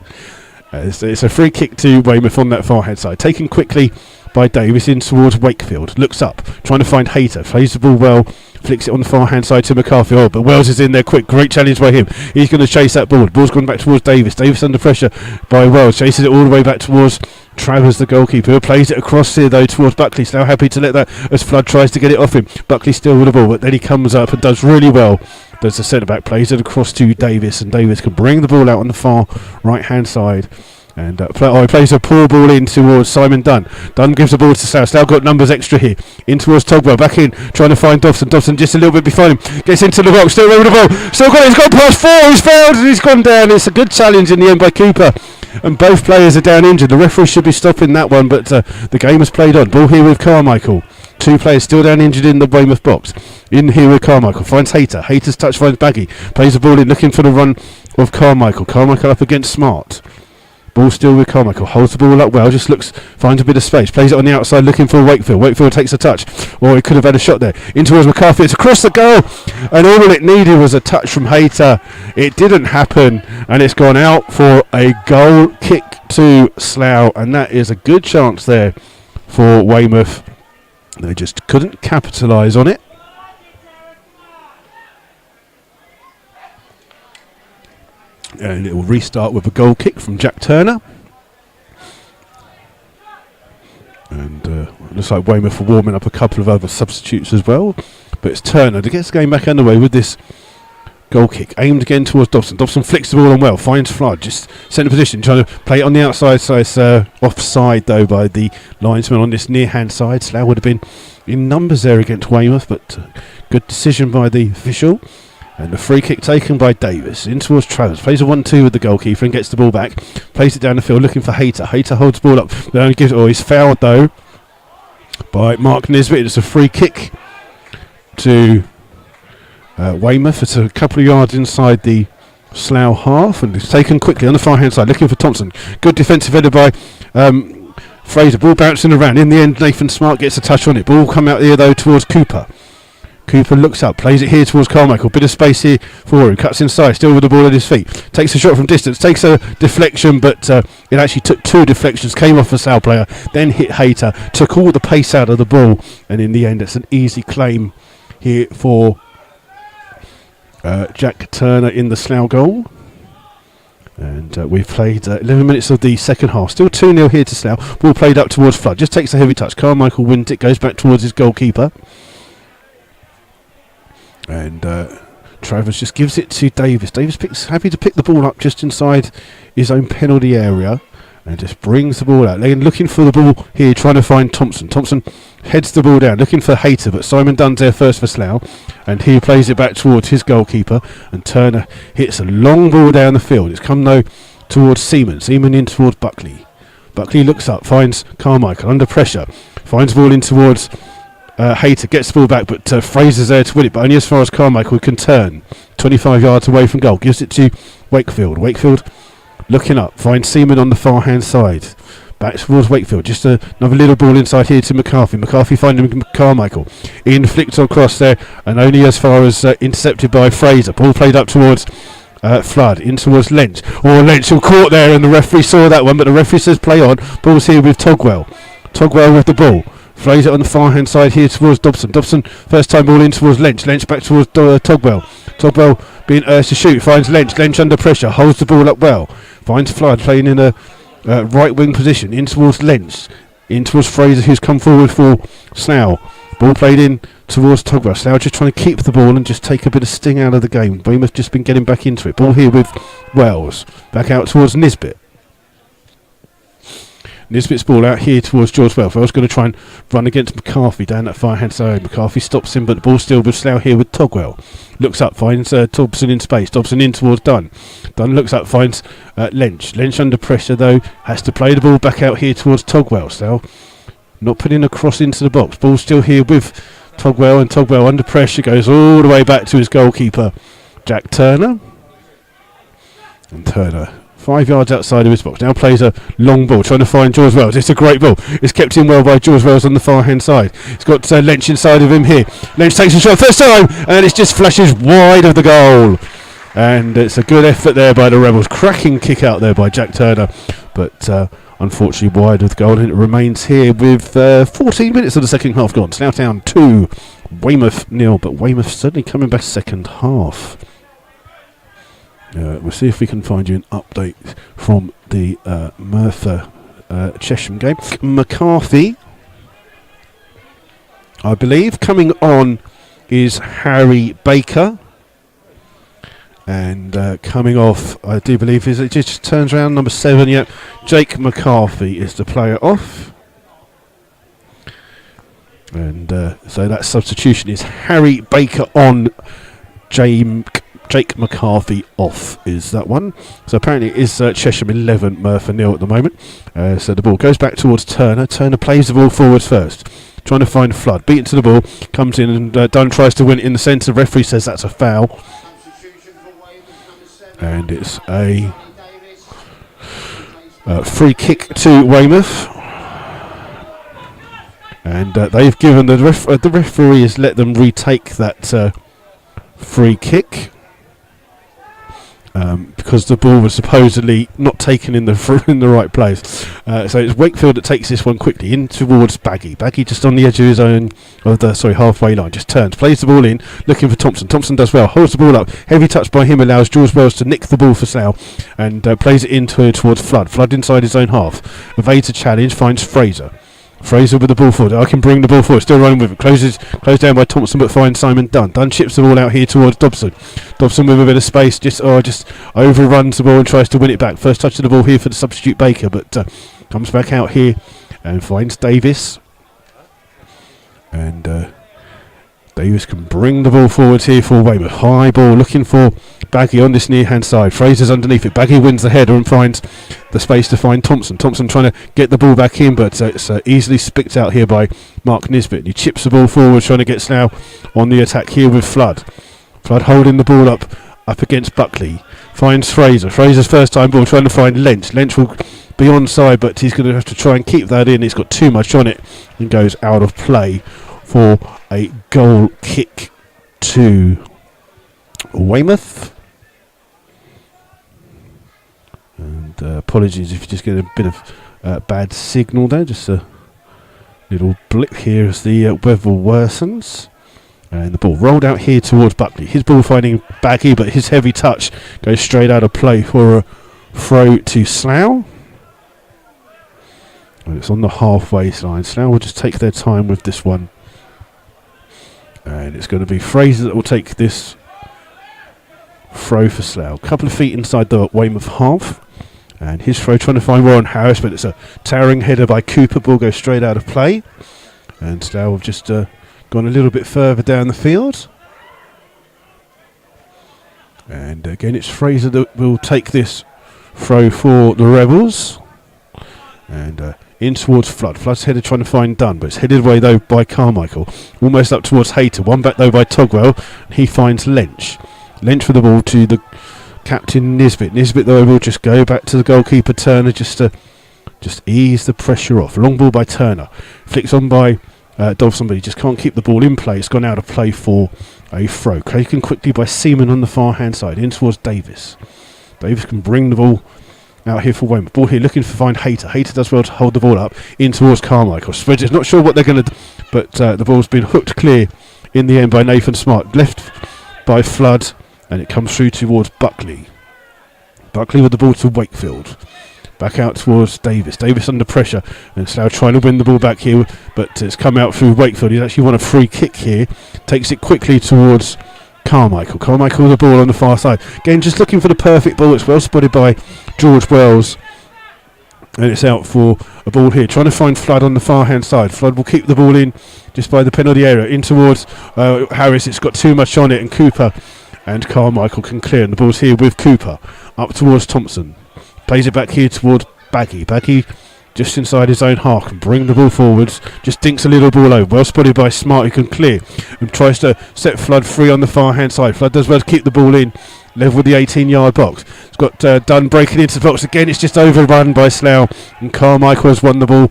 It's a free kick to Weymouth on that far hand side. Taken quickly by Davis in towards Wakefield. Looks up, trying to find Hayter. Plays the ball well. Flicks it on the far hand side to McCarthy. Oh, but Wells is in there quick. Great challenge by him. He's going to chase that ball. The ball's gone back towards Davis. Davis under pressure by Wells. Chases it all the way back towards Travers, the goalkeeper. Plays it across here though towards Buckley. Now happy to let that as Flood tries to get it off him. Buckley still with the ball, but then he comes up and does really well. Does the centre back, plays it across to Davis, and Davis can bring the ball out on the far right hand side. And he plays a poor ball in towards Simon Dunn. Dunn gives the ball to Slough. Slough got numbers extra here. In towards Togwell. Back in, trying to find Dobson. Dobson just a little bit behind him. Gets into the box. Still over the ball. Still got it. He's got past four. He's failed and he's gone down. It's a good challenge in the end by Cooper. And both players are down injured. The referee should be stopping that one, but the game has played on. Ball here with Carmichael. Two players still down injured in the Weymouth box. In here with Carmichael. Finds Hayter. Hayter's touch finds Baggy. Plays the ball in, looking for the run of Carmichael. Carmichael up against Smart. Ball still with Carmichael. Holds the ball up well. Just finds a bit of space. Plays it on the outside, looking for Wakefield. Wakefield takes a touch. Or he could have had a shot there. In towards McCarthy. It's across the goal. And all it needed was a touch from Hayter. It didn't happen. And it's gone out for a goal kick to Slough. And that is a good chance there for Weymouth. They just couldn't capitalise on it. And it will restart with a goal kick from Jack Turner. And looks like Weymouth are warming up a couple of other substitutes as well. But it's Turner that gets the game back underway with this goal kick. Aimed again towards Dobson. Dobson flicks the ball on well. Finds Flood. Just centre position. Trying to play it on the outside. So it's offside though by the linesman on this near hand side. Slough would have been in numbers there against Weymouth. But good decision by the official. And the free kick taken by Davis. In towards Travers. Plays a 1-2 with the goalkeeper and gets the ball back. Plays it down the field looking for Hayter. Hayter holds the ball up. Only gives he's fouled though by Mark Nisbet. It's a free kick to Weymouth. It's a couple of yards inside the Slough half. And it's taken quickly on the far hand side. Looking for Thompson. Good defensive header by Fraser. Ball bouncing around. In the end Nathan Smart gets a touch on it. Ball come out here though towards Cooper. Cooper looks up, plays it here towards Carmichael. Bit of space here for him. Cuts inside, still with the ball at his feet. Takes a shot from distance, takes a deflection, but it actually took two deflections. Came off a Slough player, then hit Hayter. Took all the pace out of the ball, and in the end, it's an easy claim here for Jack Turner in the Slough goal. And we've played 11 minutes of the second half. Still 2-0 here to Slough. Ball played up towards Flood. Just takes a heavy touch. Carmichael wins it, goes back towards his goalkeeper. And Travers just gives it to Davis. Davis happy to pick the ball up just inside his own penalty area and just brings the ball out. They're looking for the ball here, trying to find Thompson. Thompson heads the ball down, looking for Hayter, but Simon Dunn's there first for Slough. And he plays it back towards his goalkeeper. And Turner hits a long ball down the field. It's come though towards Seaman. Seaman in towards Buckley. Buckley looks up, finds Carmichael under pressure. Finds the ball in towards Hayter, gets the ball back, but Fraser's there to win it, but only as far as Carmichael can turn. 25 yards away from goal, gives it to Wakefield. Wakefield looking up, finds Seaman on the far hand side. Back towards Wakefield, just another little ball inside here to McCarthy. McCarthy finding Carmichael. In flicked across there, and only as far as intercepted by Fraser. Ball played up towards Flood, in towards Lynch. Lynch who caught there, and the referee saw that one, but the referee says play on. Ball's here with Togwell. Togwell with the ball. Plays it on the far hand side here towards Dobson. Dobson first time ball in towards Lynch. Lynch back towards Togwell. Togwell being urged to shoot. Finds Lynch. Lynch under pressure. Holds the ball up well. Finds Flood playing in a right wing position. In towards Lynch. In towards Fraser who's come forward for Slough. Ball played in towards Togwell. Slough just trying to keep the ball and just take a bit of sting out of the game. Weymouth just been getting back into it. Ball here with Wells. Back out towards Nisbet. Nisbet's ball out here towards George Wells. Wells going to try and run against McCarthy down that far hand side. McCarthy stops him, but the ball still with Slough here with Togwell. Looks up, finds Dobson in space. Dobson in towards Dunn. Dunn looks up, finds Lynch. Lynch under pressure though, has to play the ball back out here towards Togwell. Slough not putting a cross into the box. Ball still here with Togwell, and Togwell under pressure goes all the way back to his goalkeeper, Jack Turner. And Turner 5 yards outside of his box. Now plays a long ball, trying to find George Wells. It's a great ball. It's kept in well by George Wells on the far hand side. It's got Lynch inside of him here. Lynch takes a shot first time, and it just flashes wide of the goal. And it's a good effort there by the Rebels. Cracking kick out there by Jack Turner, but unfortunately wide of the goal. And it remains here with 14 minutes of the second half gone. Slough Town 2, Weymouth 0, but Weymouth certainly coming back second half. We'll see if we can find you an update from the Merthyr Chesham game. McCarthy, I believe, coming on is Harry Baker. And coming off, I do believe, is it just turns around, number 7, yep. Jake McCarthy is the player off. And so that substitution is Harry Baker on, Jake McCarthy off is that one. So apparently it is Chesham 11, Merthyr 0 at the moment. So the ball goes back towards Turner. Turner plays the ball forwards first, trying to find Flood. Beaten to the ball, comes in and Dunn tries to win it in the centre. Referee says that's a foul. And it's a free kick to Weymouth. And they've given the referee has let them retake that free kick. because the ball was supposedly not taken in the right place. So it's Wakefield that takes this one quickly in towards Baggy. Baggy just on the edge of his own, halfway line, just turns, plays the ball in, looking for Thompson. Thompson does well, holds the ball up, heavy touch by him allows George Wells to nick the ball for Slough and plays it towards Flood. Flood inside his own half, evades a challenge, finds Fraser. Fraser with the ball forward. I can bring the ball forward. Still running with it. Closed down by Thompson, but finds Simon Dunn. Dunn chips the ball out here towards Dobson. Dobson with a bit of space. Just overruns the ball and tries to win it back. First touch of the ball here for the substitute Baker, but comes back out here and finds Davis. And Davis can bring the ball forward here for Weymouth. High ball looking for Baggy on this near hand side. Fraser's underneath it. Baggy wins the header and finds the space to find Thompson. Thompson trying to get the ball back in, but it's easily spicked out here by Mark Nisbet. He chips the ball forward, trying to get Slough on the attack here with Flood. Flood holding the ball up against Buckley. Finds Fraser. Fraser's first time ball, trying to find Lynch. Lynch will be onside, but he's going to have to try and keep that in. He's got too much on it and goes out of play for a goal kick to Weymouth. And apologies if you just get a bit of bad signal there. Just a little blip here as the weather worsens. And the ball rolled out here towards Buckley. His ball finding Baggy, but his heavy touch goes straight out of play for a throw to Slough. And it's on the halfway line. Slough will just take their time with this one. And it's going to be Fraser that will take this throw for Slough. A couple of feet inside the Weymouth half. And his throw trying to find Warren Harris, but it's a towering header by Cooper. Ball goes straight out of play. And Slough have just gone a little bit further down the field. And again, it's Fraser that will take this throw for the Rebels. And in towards Flood. Flood's headed trying to find Dunn, but it's headed away though by Carmichael. Almost up towards Hayter. One back though by Togwell. He finds Lynch. Lynch with the ball to the captain Nisbet. Nisbet though will just go back to the goalkeeper Turner just to ease the pressure off. Long ball by Turner. Flicks on by Dobson, but he just can't keep the ball in play. It's gone out of play for a throw. Taken quickly by Seaman on the far hand side. In towards Davis. Davis can bring the ball out here for Weymouth. Ball here looking to find Hayter. Hayter does well to hold the ball up in towards Carmichael. Spreads not sure what they're going to do, but the ball's been hooked clear in the end by Nathan Smart. Left by Flood, and it comes through towards Buckley. Buckley with the ball to Wakefield. Back out towards Davis. Davis under pressure, and Slough trying to win the ball back here, but it's come out through Wakefield. He's actually won a free kick here. Takes it quickly towards Carmichael. Carmichael with the ball on the far side. Again, just looking for the perfect ball. It's well spotted by George Wells. And it's out for a ball here. Trying to find Flood on the far hand side. Flood will keep the ball in just by the penalty area. In towards Harris. It's got too much on it. And Cooper and Carmichael can clear. And the ball's here with Cooper. Up towards Thompson. Plays it back here towards Baggy. Baggy just inside his own half, can bring the ball forwards, just dinks a little ball over, well spotted by Smart, who can clear and tries to set Flood free on the far hand side. Flood does well to keep the ball in, level with the 18-yard box. It's got Dunn breaking into the box again. It's just overrun by Slough, and Carmichael has won the ball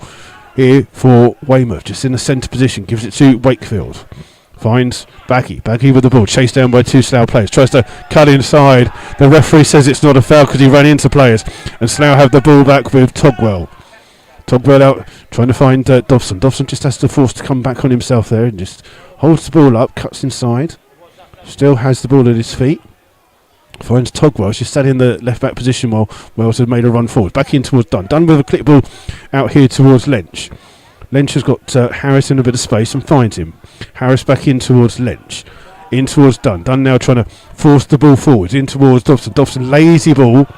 here for Weymouth, just in the centre position, gives it to Wakefield. Finds Baggy with the ball, chased down by two Slough players, tries to cut inside. The referee says it's not a foul because he ran into players, and Slough have the ball back with Togwell. Togwell out, trying to find Dobson. Dobson just has to force to come back on himself there and just holds the ball up, cuts inside. Still has the ball at his feet. Finds Togwell, she's sat in the left back position while Wells has made a run forward. Back in towards Dunn. Dunn with a clip ball out here towards Lynch. Lynch has got Harris in a bit of space and finds him. Harris back in towards Lynch. In towards Dunn. Dunn now trying to force the ball forwards. In towards Dobson. Dobson, lazy ball.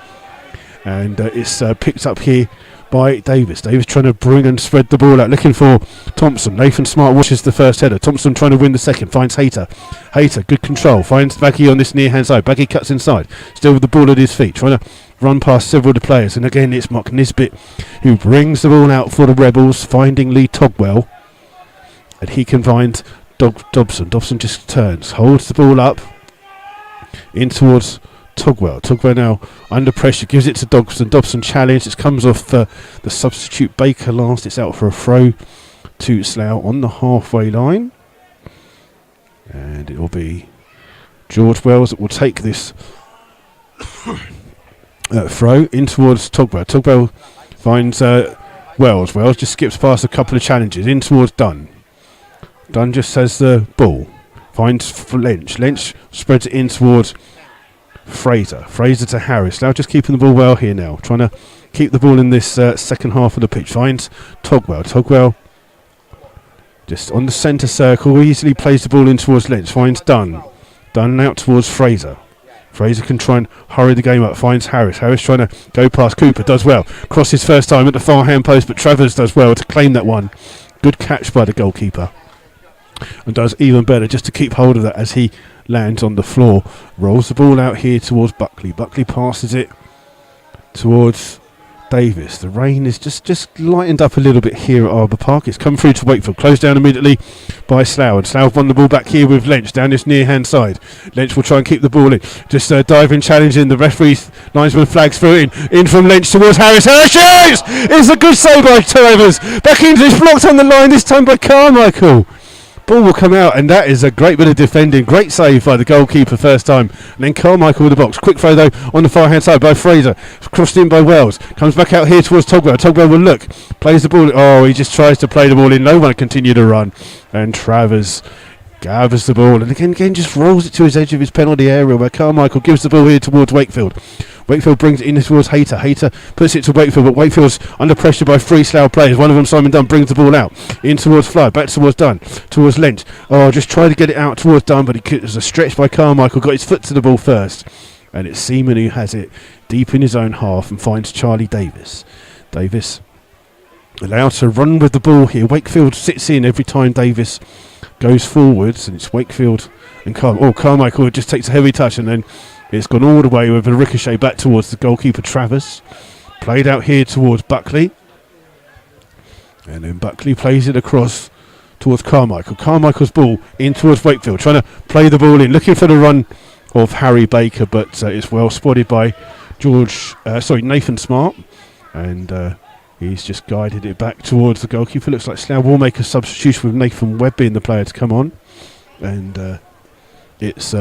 And it's picked up here by Davis. Davis trying to bring and spread the ball out, looking for Thompson. Nathan Smart watches the first header. Thompson trying to win the second, finds Hayter. Hayter, good control, finds Baggy on this near hand side. Baggy cuts inside, still with the ball at his feet, trying to run past several of the players. And again, it's Mark Nisbet who brings the ball out for the Rebels, finding Lee Togwell. And he can find Dobson. Dobson just turns, holds the ball up in towards Togwell. Togwell now under pressure, gives it to Dobson. Dobson challenged. It comes off the substitute Baker last. It's out for a throw to Slough on the halfway line. And it will be George Wells that will take this Throw in towards Togwell. Togwell finds Wells. Wells just skips past a couple of challenges. In towards Dunn. Dunn just has the ball. Finds Lynch. Lynch spreads it in towards Fraser. Fraser to Harris. Now just keeping the ball well here now. Trying to keep the ball in this second half of the pitch. Finds Togwell. Togwell just on the centre circle. Easily plays the ball in towards Lynch. Finds Dunn. Dunn out towards Fraser. Fraser can try and hurry the game up. Finds Harris. Harris trying to go past Cooper. Does well. Crosses first time at the far hand post, but Travers does well to claim that one. Good catch by the goalkeeper. And does even better just to keep hold of that as he lands on the floor. Rolls the ball out here towards Buckley. Buckley passes it towards Davis. The rain is just lightened up a little bit here at Arbour Park. It's come through to Wakefield. Closed down immediately by Slough. And Slough won the ball back here with Lynch down this near hand side. Lynch will try and keep the ball in. Just diving, challenging. The referee's linesman flags through in from Lynch towards Harris. Harris shoots! It's a good save by Travers. Back into this, blocked on the line, this time by Carmichael. Ball will come out, and that is a great bit of defending. Great save by the goalkeeper first time. And then Carmichael with the box. Quick throw though on the far hand side by Fraser. Crossed in by Wells. Comes back out here towards Togwell. Togwell will look. Plays the ball. Oh, he just tries to play the ball in. No one continue to run. And Travers gathers the ball and again just rolls it to his edge of his penalty area where Carmichael gives the ball here towards Wakefield. Wakefield brings it in towards Hayter. Hayter puts it to Wakefield, but Wakefield's under pressure by three Slough players. One of them, Simon Dunn, brings the ball out. In towards Flood, back towards Dunn, towards Lynch. Oh, just try to get it out towards Dunn, but it was a stretch by Carmichael. Got his foot to the ball first. And it's Seaman who has it deep in his own half and finds Charlie Davis. Davis allowed to run with the ball here. Wakefield sits in every time Davis goes forwards, and it's Wakefield and Carmichael just takes a heavy touch, and then it's gone all the way with a ricochet back towards the goalkeeper Travers. Played out here towards Buckley. And then Buckley plays it across towards Carmichael. Carmichael's ball in towards Wakefield, trying to play the ball in, looking for the run of Harry Baker, but it's well spotted by Nathan Smart. And he's just guided it back towards the goalkeeper. Looks like Slough will make a substitution with Nathan Webb being the player to come on. And it's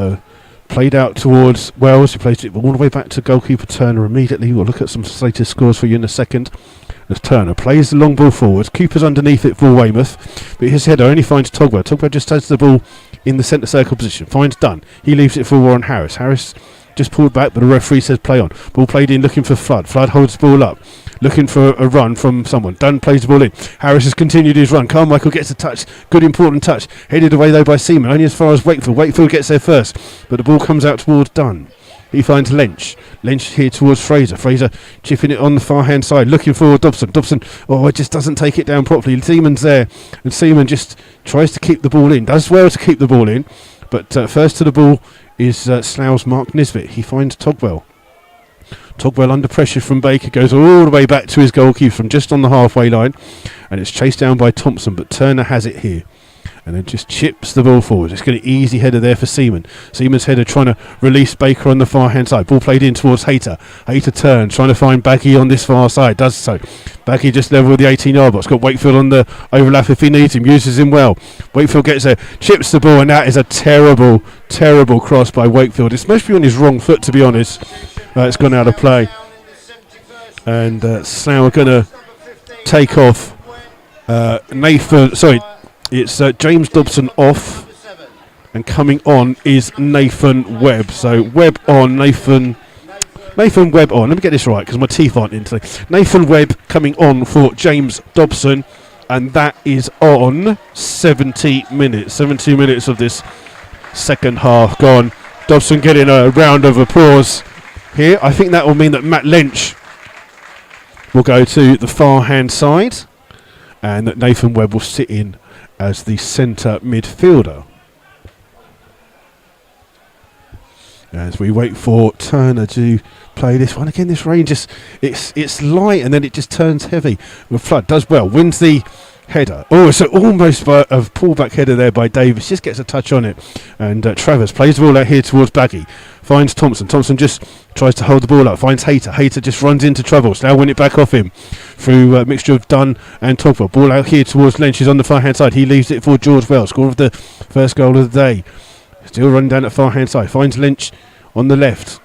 played out towards Wells, who plays it all the way back to goalkeeper Turner immediately. We'll look at some latest scores for you in a second. As Turner plays the long ball forwards, Cooper's underneath it for Weymouth, but his header only finds Togwell. Togwell just has the ball in the centre circle position, finds Dunn. He leaves it for Warren Harris. Harris just pulled back, but the referee says play on. Ball played in, looking for Flood. Flood holds the ball up, looking for a run from someone. Dunn plays the ball in. Harris has continued his run. Carmichael gets a touch. Good important touch. Headed away though by Seaman, only as far as Wakefield. Wakefield gets there first, but the ball comes out towards Dunn. He finds Lynch. Lynch here towards Fraser. Fraser chipping it on the far hand side, looking for Dobson. Dobson, it just doesn't take it down properly. Seaman's there, and Seaman just tries to keep the ball in. Does well to keep the ball in, but first to the ball is Slough's Mark Nisbet. He finds Togwell. Togwell under pressure from Baker, goes all the way back to his goalkeeper from just on the halfway line, and it's chased down by Thompson, but Turner has it here and then just chips the ball forward. It's got an easy header there for Seaman. Seaman's header trying to release Baker on the far hand side. Ball played in towards Hayter. Hayter turns, trying to find Baggy on this far side. Does so. Baggy just level with the 18-yard box. Got Wakefield on the overlap if he needs him. Uses him well. Wakefield gets there, chips the ball, and that is a terrible, terrible cross by Wakefield. It's mostly on his wrong foot, to be honest. It's gone out of play. And Slough are going to take off It's James Dobson off, and coming on is Nathan Webb. So Webb on, Nathan Webb on. Let me get this right because my teeth aren't in today. Nathan Webb coming on for James Dobson, and that is on 70 minutes. 70 minutes of this second half gone. Dobson getting a round of applause here. I think that will mean that Matt Lynch will go to the far hand side, and that Nathan Webb will sit in as the centre midfielder. As we wait for Turner to play this one again, this rain just it's light and then it just turns heavy. With Flood does well, wins the header. So almost by a pullback header there by Davis, just gets a touch on it. And Travers plays the ball out here towards Baggy. Finds Thompson. Thompson just tries to hold the ball up. Finds Hayter. Hayter just runs into trouble. Now win it back off him through a mixture of Dunn and Togwell. Ball out here towards Lynch. He's on the far hand side. He leaves it for George Wells. Score of the first goal of the day. Still running down at far hand side. Finds Lynch on the left.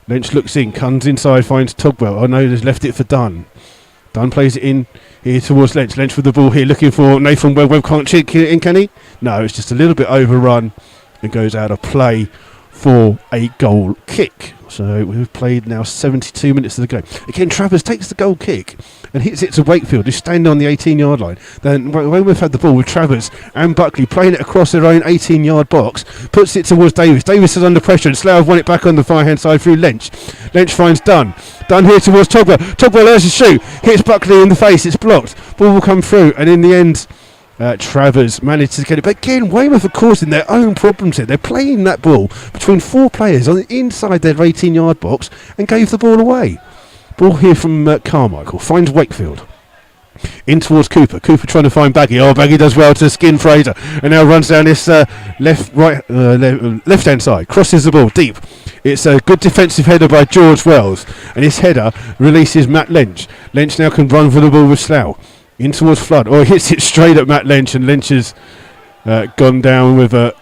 Lynch looks in, comes inside, finds Togwell. Oh no, he's left it for Dunn. Dunn plays it in here towards Lynch. Lynch with the ball here, looking for Nathan Webb. Webb can't check it in, can he? No, it's just a little bit overrun and goes out of play for a goal kick. So we've played now 72 minutes of the game. Again, Travers takes the goal kick and hits it to Wakefield, who's standing on the 18-yard line. Then when we've had the ball with Travers and Buckley playing it across their own 18-yard box, puts it towards Davis. Davis is under pressure and Slough won it back on the far-hand side through Lynch. Lynch finds Dunn. Dunn here towards Togwell. Togwell has a shoot. Hits Buckley in the face. It's blocked. Ball will come through and in the end Travers managed to get it. But again, Weymouth are causing their own problems here. They're playing that ball between four players on the inside their 18-yard box and gave the ball away. Ball here from Carmichael. Finds Wakefield. In towards Cooper. Cooper trying to find Baggy. Oh, Baggy does well to skin Fraser. And now runs down this left-hand side. Crosses the ball deep. It's a good defensive header by George Wells. And his header releases Matt Lynch. Lynch now can run for the ball with Slough. In towards Flood. Oh, he hits it straight at Matt Lynch, and Lynch has gone down with a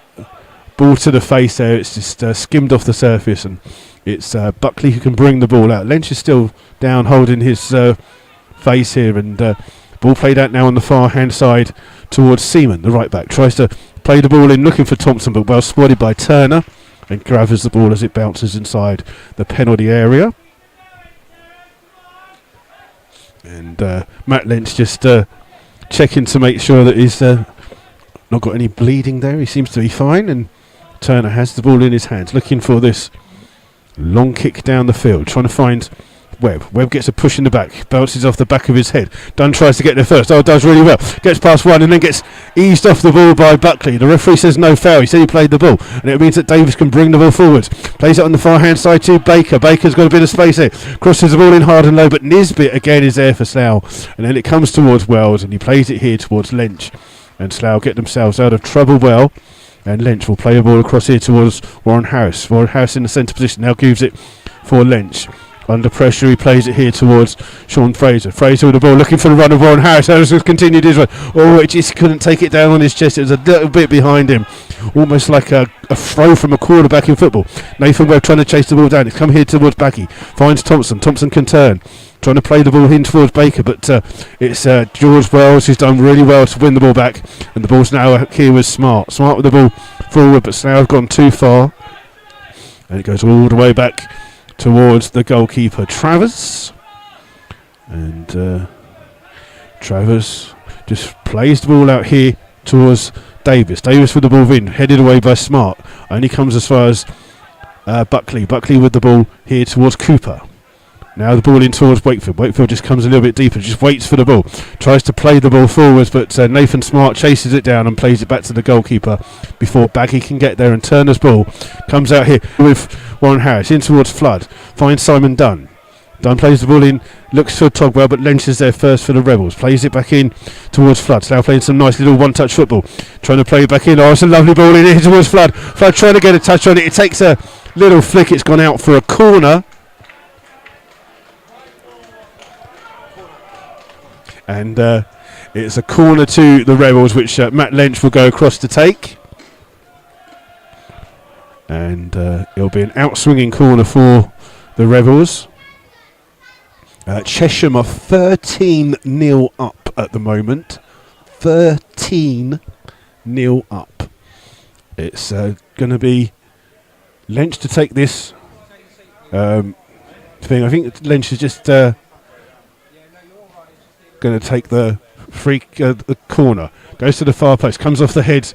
ball to the face there. It's just skimmed off the surface, and it's Buckley who can bring the ball out. Lynch is still down holding his face here, and ball played out now on the far hand side towards Seaman, the right back. Tries to play the ball in, looking for Thompson, but well spotted by Turner, and gathers the ball as it bounces inside the penalty area. And Matt Lynch just checking to make sure that he's not got any bleeding there. He seems to be fine. And Turner has the ball in his hands, looking for this long kick down the field, trying to find Webb. Webb gets a push in the back, bounces off the back of his head. Dunn tries to get there first. Oh, does really well. Gets past one and then gets eased off the ball by Buckley. The referee says no foul. He said he played the ball, and it means that Davis can bring the ball forwards. Plays it on the far hand side to Baker. Baker's got a bit of space there. Crosses the ball in hard and low, but Nisbet again is there for Slough. And then it comes towards Wells, and he plays it here towards Lynch. And Slough get themselves out of trouble well. And Lynch will play a ball across here towards Warren Harris. Warren Harris in the centre position. Now gives it for Lynch. Under pressure, he plays it here towards Sean Fraser. Fraser with the ball, looking for the run of Warren Harris. Harris has continued his run. Oh, it just couldn't take it down on his chest. It was a little bit behind him. Almost like a throw from a quarterback in football. Nathan Webb trying to chase the ball down. It's come here towards Baggy. Finds Thompson. Thompson can turn. Trying to play the ball in towards Baker, but it's George Wells who's done really well to win the ball back. And the ball's now here with Smart. Smart with the ball forward, but Slough have gone too far. And it goes all the way back towards the goalkeeper Travers, and Travers just plays the ball out here towards Davis. Davis with the ball in, headed away by Smart. Only comes as far as Buckley. Buckley with the ball here towards Cooper. Now the ball in towards Wakefield. Wakefield just comes a little bit deeper, just waits for the ball. Tries to play the ball forwards, but Nathan Smart chases it down and plays it back to the goalkeeper before Baggy can get there. And Turner's ball comes out here with Warren Harris in towards Flood. Finds Simon Dunn. Dunn plays the ball in, looks for Togwell, but Lynch is there first for the Rebels. Plays it back in towards Flood. Now playing some nice little one-touch football. Trying to play it back in. Oh, it's a lovely ball in here towards Flood. Flood trying to get a touch on it. It takes a little flick. It's gone out for a corner. And it's a corner to the Rebels, which Matt Lynch will go across to take. And it'll be an out-swinging corner for the Rebels. Chesham are 13-0 up at the moment. 13-0 up. It's going to be Lynch to take this thing. I think Lynch is just going to take the the corner. Goes to the far post. Comes off the head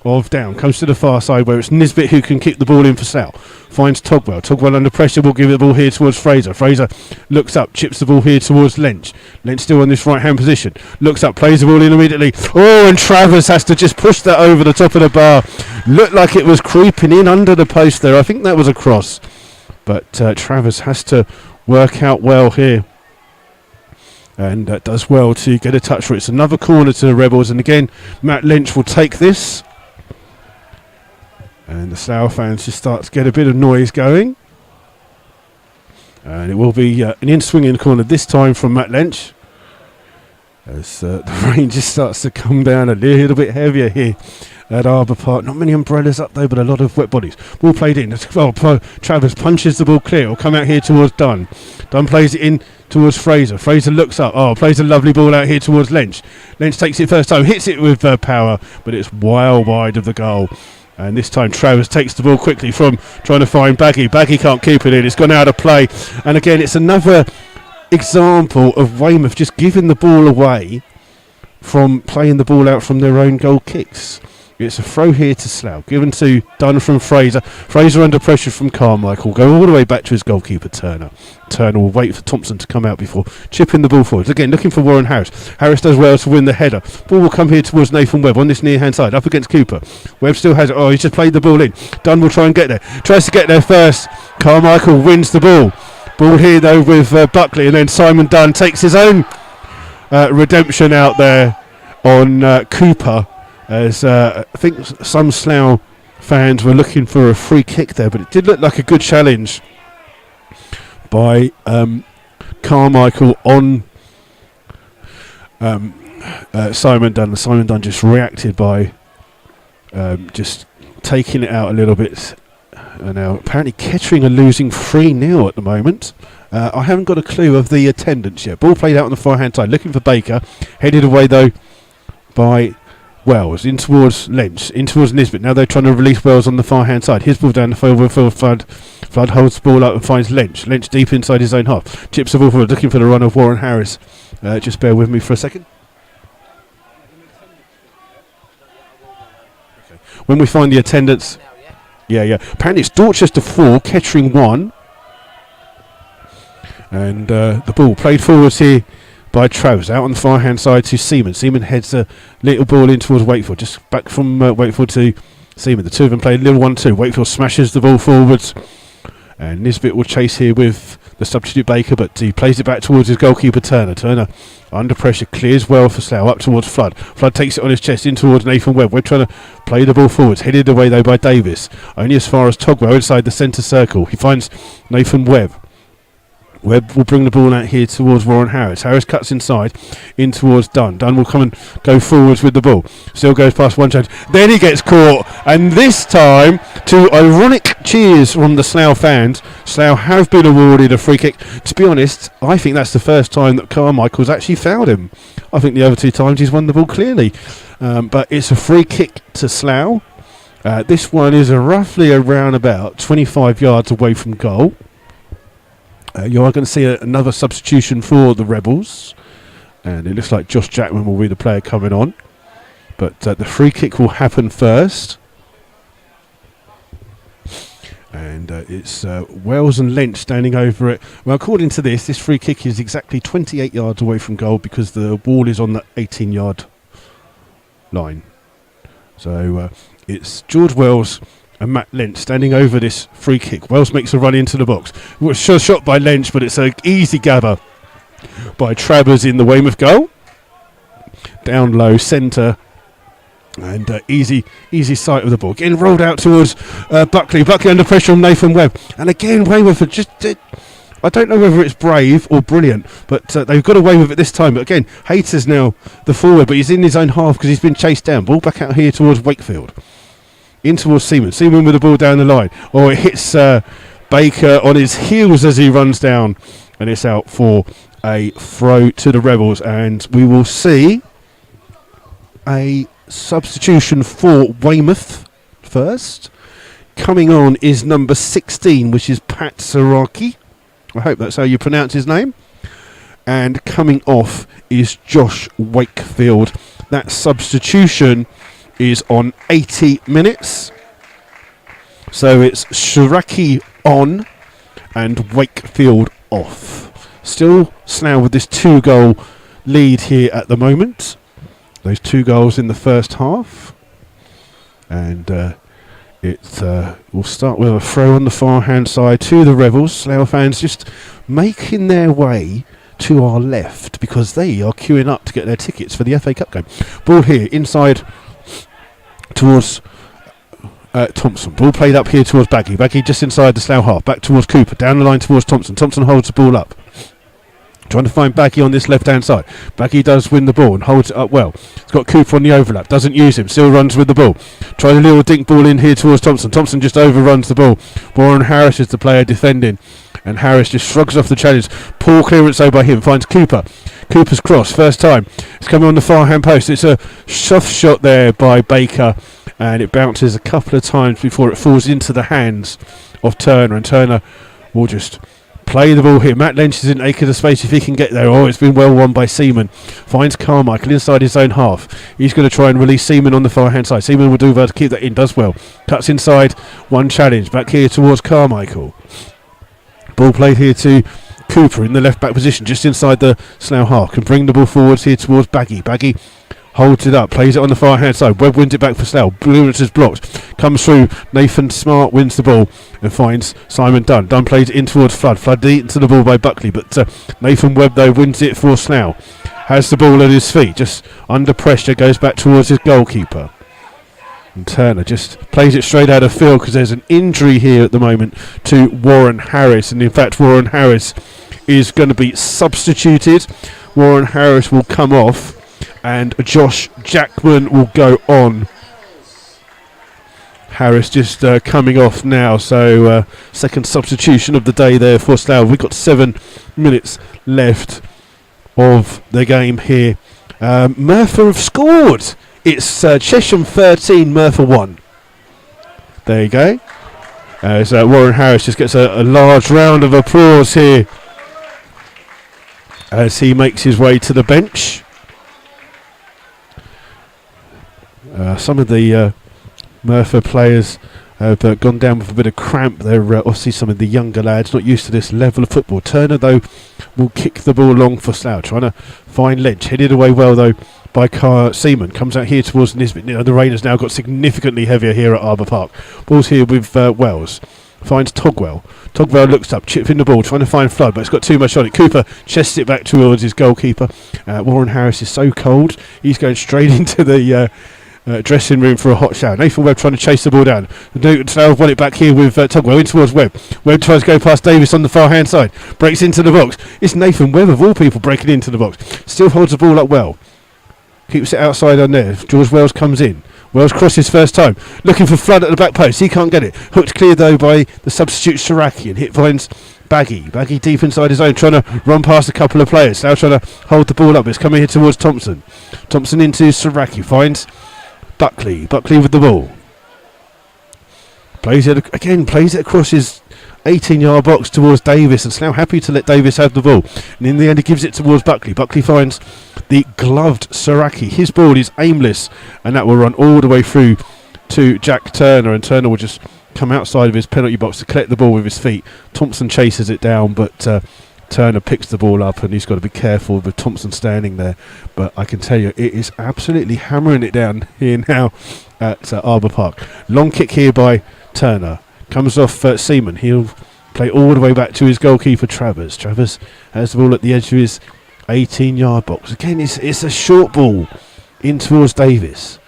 of Down. Comes to the far side where it's Nisbet who can kick the ball in for Slough. Finds Togwell. Togwell under pressure will give the ball here towards Fraser. Fraser looks up. Chips the ball here towards Lynch. Lynch still on this right hand position. Looks up. Plays the ball in immediately. Oh, and Travers has to just push that over the top of the bar. Looked like it was creeping in under the post there. I think that was a cross. But Travers has to work out well here. And does well to get a touch for it. It's another corner to the Rebels. And again, Matt Lynch will take this. And the Slough fans just start to get a bit of noise going. And it will be an in-swinging corner this time from Matt Lynch. as the rain just starts to come down a little bit heavier here at Arbour Park. Not many umbrellas up though, but a lot of wet bodies. Ball played in. Travers punches the ball clear. Will come out here towards Dunn. Dunn plays it in towards Fraser. Fraser looks up. Plays a lovely ball out here towards Lynch. Lynch takes it first time, hits it with power, but it's well wide of the goal. And this time Travers takes the ball quickly from trying to find Baggy. Baggy can't keep it in. It's gone out of play. And again, it's another example of Weymouth just giving the ball away from playing the ball out from their own goal kicks. It's a throw here to Slough, given to Dunn from Fraser. Fraser under pressure from Carmichael, go all the way back to his goalkeeper Turner. Turner will wait for Thompson to come out before chipping the ball forwards. Again, looking for Warren Harris. Harris does well to win the header. Ball will come here towards Nathan Webb on this near hand side, up against Cooper. Webb still has it. He's just played the ball in. Dunn will try and get there. Tries to get there first. Carmichael wins the ball. Ball here though with Buckley, and then Simon Dunn takes his own redemption out there on Cooper. As I think some Slough fans were looking for a free kick there, but it did look like a good challenge by Carmichael on Simon Dunn. Simon Dunn just reacted by just taking it out a little bit. Now apparently Kettering are losing 3-0 at the moment. I haven't got a clue of the attendance yet. Ball played out on the far hand side, looking for Baker. Headed away though by Wells, in towards Lynch, in towards Nisbet. Now they're trying to release Wells on the far hand side. His ball down the field with Flood. Flood holds the ball up and finds Lynch. Lynch deep inside his own half. Chips the ball forward, looking for the run of Warren Harris. Just bear with me for a second. Okay. When we find the attendance, yeah. Apparently it's Dorchester 4, Kettering 1. And the ball played forwards here by Travers, out on the far hand side to Seaman. Seaman heads a little ball in towards Wakefield, just back from Wakefield to Seaman. The two of them play a little 1-2. Wakefield smashes the ball forwards, and Nisbet will chase here with the substitute Baker, but he plays it back towards his goalkeeper Turner. Turner under pressure clears well for Slough, up towards Flood. Flood takes it on his chest in towards Nathan Webb. We're trying to play the ball forwards, headed away though by Davis, only as far as Togwell inside the centre circle. He finds Nathan Webb. Webb will bring the ball out here towards Warren Harris. Harris cuts inside, in towards Dunn. Dunn will come and go forwards with the ball. Still goes past one chance. Then he gets caught. And this time, to ironic cheers from the Slough fans, Slough have been awarded a free kick. To be honest, I think that's the first time that Carmichael's actually fouled him. I think the other two times he's won the ball clearly. But it's a free kick to Slough. This one is roughly around about 25 yards away from goal. You are going to see another substitution for the Rebels, and it looks like Josh Jackman will be the player coming on, but the free kick will happen first, and it's Wells and Lynch standing over it. Well, according to this free kick is exactly 28 yards away from goal because the ball is on the 18-yard line. So it's George Wells and Matt Lynch standing over this free kick. Wells makes a run into the box. It was shot by Lynch, but it's an easy gather by Travers in the Weymouth goal. Down low, centre, and easy sight of the ball. Getting rolled out towards Buckley. Buckley under pressure from Nathan Webb. And again, Weymouth just I don't know whether it's brave or brilliant, but they've got away with it this time. But again, Hayter's now the forward, but he's in his own half because he's been chased down. Ball back out here towards Wakefield. In towards Seaman. Seaman with the ball down the line. It hits Baker on his heels as he runs down. And it's out for a throw to the Rebels. And we will see a substitution for Weymouth first. Coming on is number 16, which is Pat Saraki. I hope that's how you pronounce his name. And coming off is Josh Wakefield. That substitution is on 80 minutes. So it's Shiraki on and Wakefield off. Still Slough with this 2-goal lead here at the moment. Those 2 goals in the first half. And we'll start with a throw on the far hand side to the Rebels. Slough fans just making their way to our left because they are queuing up to get their tickets for the FA Cup game. Ball here inside towards Thompson. Ball played up here towards Baggy. Baggy just inside the Slough half. Back towards Cooper. Down the line towards Thompson. Thompson holds the ball up. Trying to find Baggy on this left-hand side. Baggy does win the ball and holds it up well. He's got Cooper on the overlap. Doesn't use him. Still runs with the ball. Tries a little dink ball in here towards Thompson. Thompson just overruns the ball. Warren Harris is the player defending. And Harris just shrugs off the challenge. Poor clearance though by him. Finds Cooper. Cooper's cross. First time. It's coming on the far-hand post. It's a soft shot there by Baker. And it bounces a couple of times before it falls into the hands of Turner. And Turner will just play the ball here. Matt Lynch is in acre of space if he can get there. Oh, it's been well won by Seaman. Finds Carmichael inside his own half. He's going to try and release Seaman on the far hand side. Seaman will do well to keep that in. Does well. Cuts inside. One challenge. Back here towards Carmichael. Ball played here to Cooper in the left back position just inside the Slough half. Can bring the ball forwards here towards Baggy. Baggy holds it up, plays it on the far hand side. Webb wins it back for Slough. Blumen's is blocked. Comes through. Nathan Smart wins the ball and finds Simon Dunn. Dunn plays it in towards Flood. Flood into the ball by Buckley, but Nathan Webb though wins it for Slough. Has the ball at his feet, just under pressure, goes back towards his goalkeeper. And Turner just plays it straight out of field because there's an injury here at the moment to Warren Harris, and in fact Warren Harris is going to be substituted. Warren Harris will come off and Josh Jackman will go on. Harris just coming off now, so second substitution of the day there for Slough. We've got 7 minutes left of the game here. Merthyr have scored. It's Chesham 13, Merthyr 1. There you go. As Warren Harris just gets a large round of applause here as he makes his way to the bench. Some of the Merthyr players have gone down with a bit of cramp. They're obviously some of the younger lads, not used to this level of football. Turner, though, will kick the ball long for Slough, trying to find Lynch. Headed away well, though, by Seaman. Comes out here towards Nisbet. The rain has now got significantly heavier here at Arbour Park. Ball's here with Wells. Finds Togwell. Togwell looks up, chips in the ball, trying to find Flood, but it's got too much on it. Cooper chests it back towards his goalkeeper. Warren Harris is so cold, he's going straight into the dressing room for a hot shower. Nathan Webb trying to chase the ball down. Slough won it back here with Togwell in towards Webb. Webb tries to go past Davis on the far hand side. Breaks into the box. It's Nathan Webb of all people breaking into the box. Still holds the ball up well. Keeps it outside on there. George Wells comes in. Wells crosses first time. Looking for Flood at the back post. He can't get it. Hooked clear though by the substitute Sharaki, and hit finds Baggy. Baggy deep inside his own, trying to run past a couple of players. Now trying to hold the ball up. It's coming here towards Thompson. Thompson into Sharaki. Finds Buckley. Buckley with the ball. Plays it again. Plays it across his 18-yard box towards Davis, and Slough happy to let Davis have the ball. And in the end, he gives it towards Buckley. Buckley finds the gloved Sharaki. His ball is aimless, and that will run all the way through to Jack Turner, and Turner will just come outside of his penalty box to collect the ball with his feet. Thompson chases it down, but Turner picks the ball up, and he's got to be careful with Thompson standing there. But I can tell you, it is absolutely hammering it down here now at Arbour Park. Long kick here by Turner. Comes off Seaman. He'll play all the way back to his goalkeeper, Travers. Travers has the ball at the edge of his 18-yard box. Again, it's a short ball in towards Davis.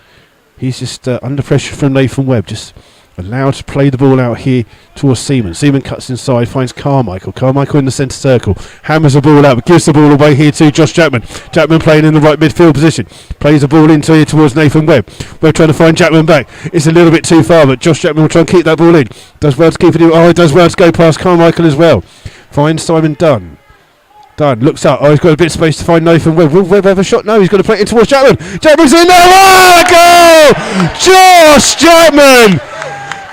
He's just under pressure from Nathan Webb, just allowed to play the ball out here towards Seaman. Seaman cuts inside, finds Carmichael. Carmichael in the centre circle. Hammers the ball out, but gives the ball away here to Josh Jackman. Jackman playing in the right midfield position. Plays the ball into here towards Nathan Webb. Webb trying to find Jackman back. It's a little bit too far, but Josh Jackman will try and keep that ball in. Does well to keep it in. Oh, he does well to go past Carmichael as well. Finds Simon Dunn. Dunn looks up. Oh, he's got a bit of space to find Nathan Webb. Will Webb have a shot? No, he's got to play it in towards Jackman. Jackman's in there. Oh, goal! Josh Jackman!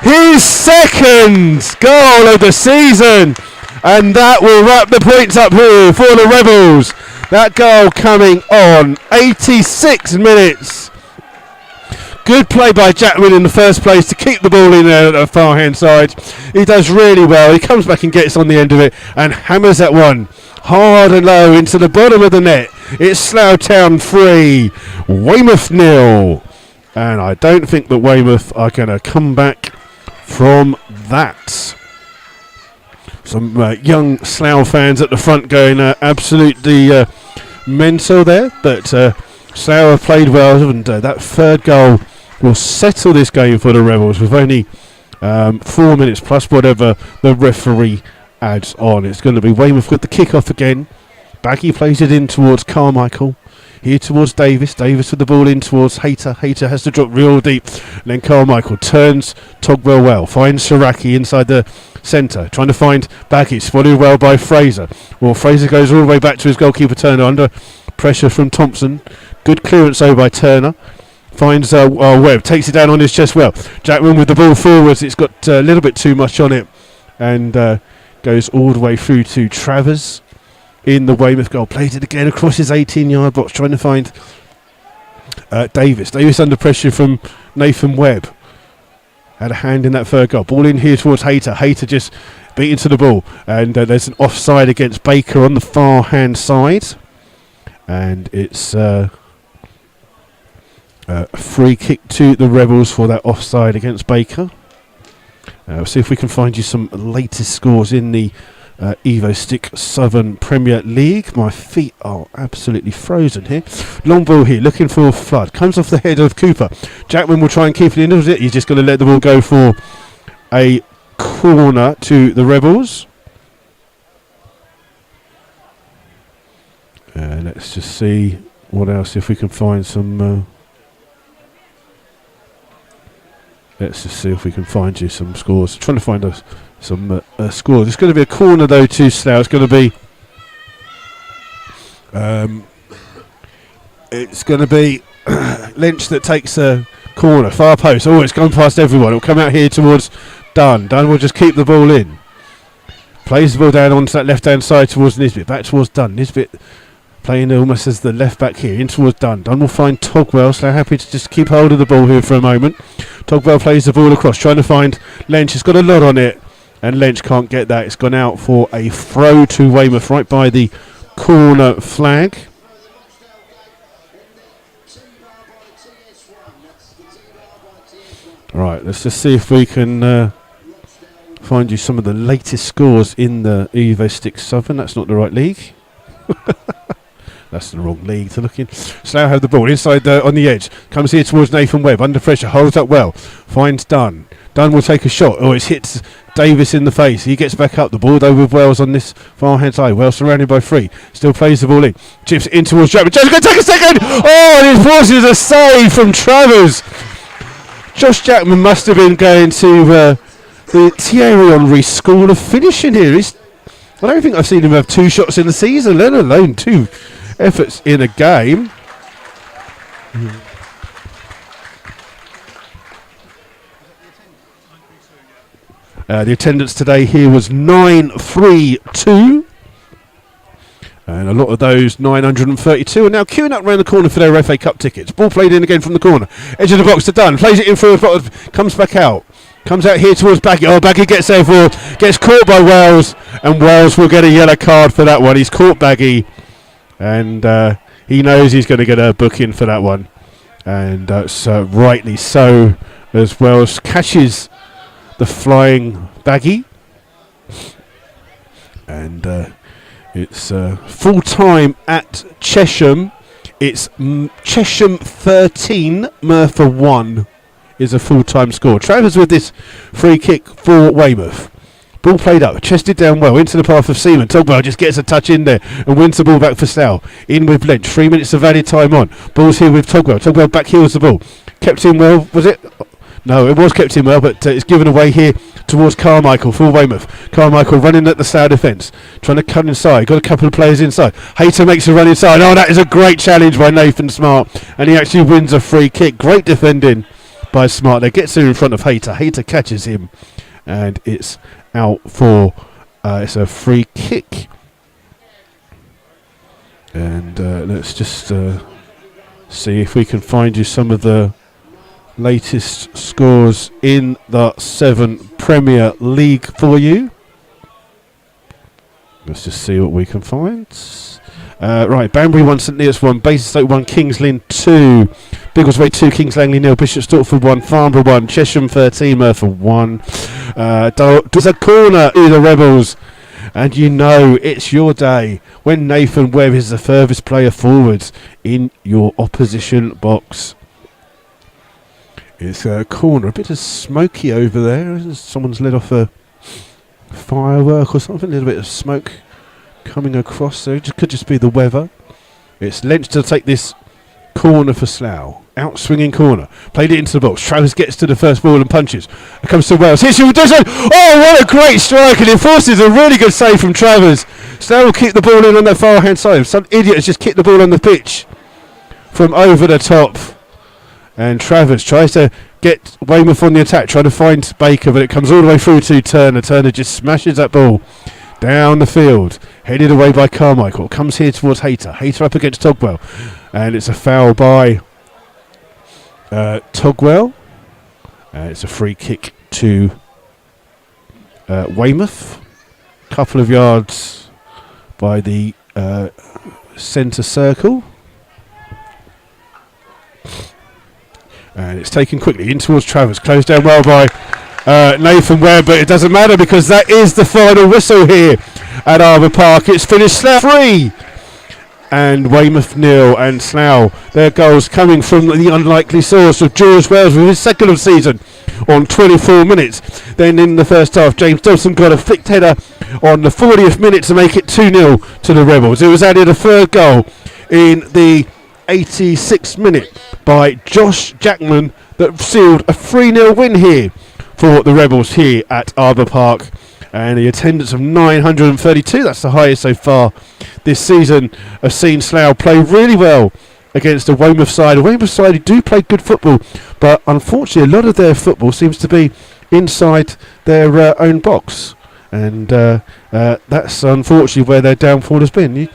His second goal of the season, and that will wrap the points up here for the Rebels. That goal coming on 86 minutes. Good play by Jackman in the first place to keep the ball in there at the far hand side. He does really well. He comes back and gets on the end of it and hammers that one hard and low into the bottom of the net. It's Slough Town 3, Weymouth 0, and I don't think that Weymouth are going to come back from that. Some young Slough fans at the front going absolutely mental there, but Slough have played well, and that third goal will settle this game for the Rebels with only 4 minutes plus whatever the referee adds on. It's going to be Weymouth with the kick-off again. Baggy plays it in towards Carmichael. Here towards Davis. Davis with the ball in towards Hayter. Hayter has to drop real deep. And then Carmichael turns Togwell well. Finds Sharaki inside the centre. Trying to find Baggy. Spotted well by Fraser. Well, Fraser goes all the way back to his goalkeeper Turner under pressure from Thompson. Good clearance though by Turner. Finds Webb. Takes it down on his chest well. Jackman with the ball forwards. It's got a little bit too much on it. And goes all the way through to Travers. In the Weymouth goal, plays it again across his 18-yard box, trying to find Davis. Davis under pressure from Nathan Webb. Had a hand in that third goal. Ball in here towards Hayter. Hayter just beaten to the ball. And there's an offside against Baker on the far hand side. And it's a free kick to the Rebels for that offside against Baker. We'll see if we can find you some latest scores in the Evo Stick Southern Premier League. My feet are absolutely frozen here. Long ball here, looking for Flood. Comes off the head of Cooper. Jackman will try and keep it in. He's just going to let the ball go for a corner to the Rebels. Let's just see what else, if we can find some... let's just see if we can find you some scores. Trying to find us some scores. It's going to be a corner though to Slough. It's going to be Lynch that takes a corner, far post. Oh, it's gone past everyone. It'll come out here towards Dunn. Dunn will just keep the ball in. Plays the ball down onto that left hand side towards Nisbet. Back towards Dunn. Nisbet playing almost as the left back here, in towards Dunn. Dunn will find Togwell, so happy to just keep hold of the ball here for a moment. Togwell plays the ball across, trying to find Lynch. It's got a lot on it, and Lynch can't get that. It's gone out for a throw to Weymouth, right by the corner flag. Right, let's just see if we can find you some of the latest scores in the Evo Stick Southern. That's not the right league. That's the wrong league to look in. Slough have the ball inside on the edge. Comes here towards Nathan Webb. Under pressure. Holds up well. Finds Dunn. Dunn will take a shot. Oh, it hits Davis in the face. He gets back up. The ball though with Wells on this far hand side. Wells surrounded by three. Still plays the ball in. Chips in towards Jackman. Jackman's going to take a second. Oh, and it forces a save from Travers. Josh Jackman must have been going to the Thierry Henry School of Finishing here. I don't think I've seen him have 2 shots in the season, let alone 2 efforts in a game. The attendance today here was 932. And a lot of those 932 are now queuing up around the corner for their FA Cup tickets. Ball played in again from the corner. Edge of the box to Dunn. Plays it in through, comes back out. Comes out here towards Baggy. Oh, Baggy gets there gets caught by Wells. And Wells will get a yellow card for that one. He's caught Baggy. And he knows he's going to get a booking for that one. And so rightly so, as Wells catches the flying Baggy. And it's full time at Chesham. It's Chesham 13, Merthyr 1 is a full time score. Travers with this free kick for Weymouth. Ball played up, chested down well into the path of Seaman. Togwell just gets a touch in there and wins the ball back for Slough. In with Lynch, 3 minutes of added time on. Ball's here with Togwell. Togwell back heels the ball. Kept in well, was it? No, it was kept in well, but it's given away here towards Carmichael for Weymouth. Carmichael running at the Slough defence, trying to cut inside. Got a couple of players inside. Hayter makes a run inside. Oh, that is a great challenge by Nathan Smart, and he actually wins a free kick. Great defending by Smart. They gets there in front of Hayter. Hayter catches him, and it's out for it's a free kick. And let's just see if we can find you some of the latest scores in the Severn Premier League for you. Let's just see what we can find. Right, Banbury 1, St Neots 1, Basingstoke 1, Kings Lynn 2, Biggleswade 2, Kings Langley 0, Bishop Stortford 1, Farnborough 1, Chesham 13, Merthyr 1. There's a corner to the Rebels, and you know it's your day when Nathan Webb is the furthest player forwards in your opposition box. It's a corner, a bit of smoky over there. Someone's lit off a firework or something, a little bit of smoke coming across, so it could just be the weather. It's Lynch to take this corner for Slough. Out swinging corner. Played it into the box. Travers gets to the first ball and punches. It comes to Wells. Hits you with this one. Oh, what a great strike. And it forces a really good save from Travers. Slough will keep the ball in on their far hand side. Some idiot has just kicked the ball on the pitch from over the top. And Travers tries to get Weymouth on the attack, trying to find Baker, but it comes all the way through to Turner. Turner just smashes that ball down the field. Headed away by Carmichael. Comes here towards Hayter. Hayter up against Togwell. And it's a foul by Togwell. It's a free kick to Weymouth. Couple of yards by the centre circle. And it's taken quickly in towards Travers. Closed down well by Nathan Webb, but it doesn't matter because that is the final whistle here at Arbour Park. It's finished Slough 3 and Weymouth 0, and Slough, their goals coming from the unlikely source of George Wells with his second of the season on 24 minutes. Then in the first half, James Dawson got a flicked header on the 40th minute to make it 2-0 to the Rebels. It was added a third goal in the 86th minute by Josh Jackman that sealed a 3-0 win here for the Rebels here at Arbour Park. And the attendance of 932, that's the highest so far this season, have seen Slough play really well against the Weymouth side. The Weymouth side who do play good football, but unfortunately a lot of their football seems to be inside their own box. And that's unfortunately where their downfall has been.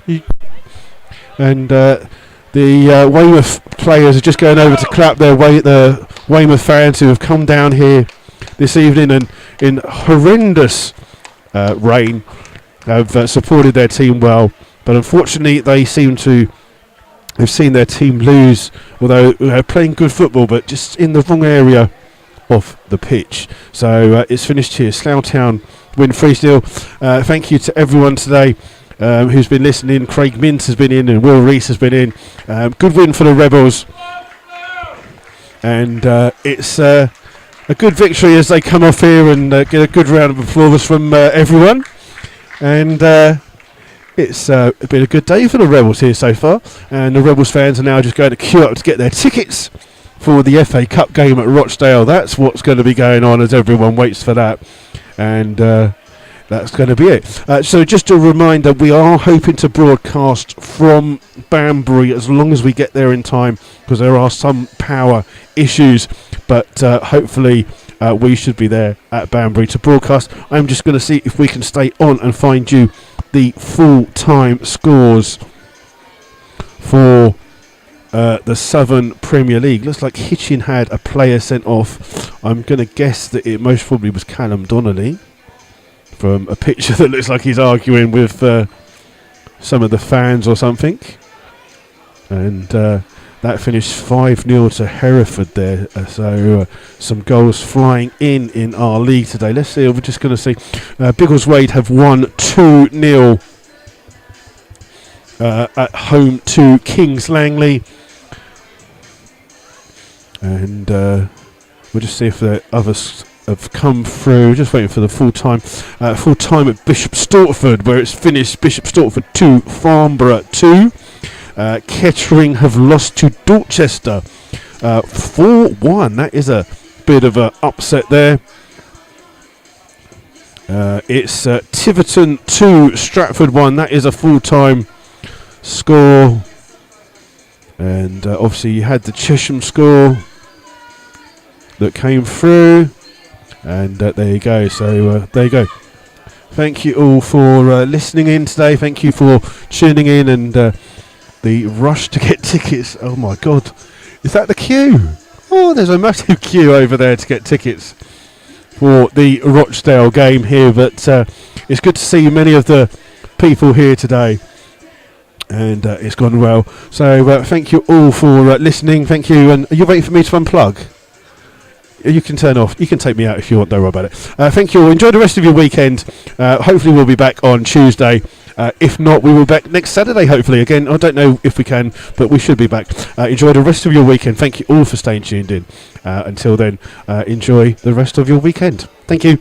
The Weymouth players are just going over to clap the Weymouth fans who have come down here this evening and in horrendous rain have supported their team well, but unfortunately they seem to have seen their team lose, although they're playing good football but just in the wrong area of the pitch. So it's finished here. Slough Town win 3-0. Thank you to everyone today who's been listening. Craig Mintz has been in and Will Rees has been in. Good win for the Rebels, and it's a good victory as they come off here and get a good round of applause from everyone. And it's been a good day for the Rebels here so far, and the Rebels fans are now just going to queue up to get their tickets for the FA Cup game at Rochdale. That's what's going to be going on as everyone waits for that, and that's going to be it. So just a reminder, we are hoping to broadcast from Banbury as long as we get there in time, because there are some power issues, but hopefully we should be there at Banbury to broadcast. I'm just going to see if we can stay on and find you the full-time scores for the Southern Premier League. Looks like Hitchin had a player sent off. I'm going to guess that it most probably was Callum Donnelly, from a picture that looks like he's arguing with some of the fans or something. And that finished 5-0 to Hereford there. So some goals flying in our league today. Let's see, we're just going to see. Biggleswade have won 2-0 at home to Kings Langley. And we'll just see if the others have come through. Just waiting for the full time at Bishop Stortford, where it's finished Bishop Stortford 2, Farnborough 2. Kettering have lost to Dorchester 4-1. That is a bit of an upset there. It's Tiverton 2, Stratford 1. That is a full-time score. And obviously you had the Chesham score that came through. And there you go. So there you go. Thank you all for listening in today. Thank you for tuning in, and the rush to get tickets. Oh my God, is that the queue? Oh, there's a massive queue over there to get tickets for the Rochdale game here. But it's good to see many of the people here today, and it's gone well. So thank you all for listening. Thank you. And are you waiting for me to unplug? You can turn off. You can take me out if you want. Don't worry about it. Thank you all. Enjoy the rest of your weekend. Hopefully we'll be back on Tuesday. If not, we will be back next Saturday, hopefully. Again, I don't know if we can, but we should be back. Enjoy the rest of your weekend. Thank you all for staying tuned in. Until then, enjoy the rest of your weekend. Thank you.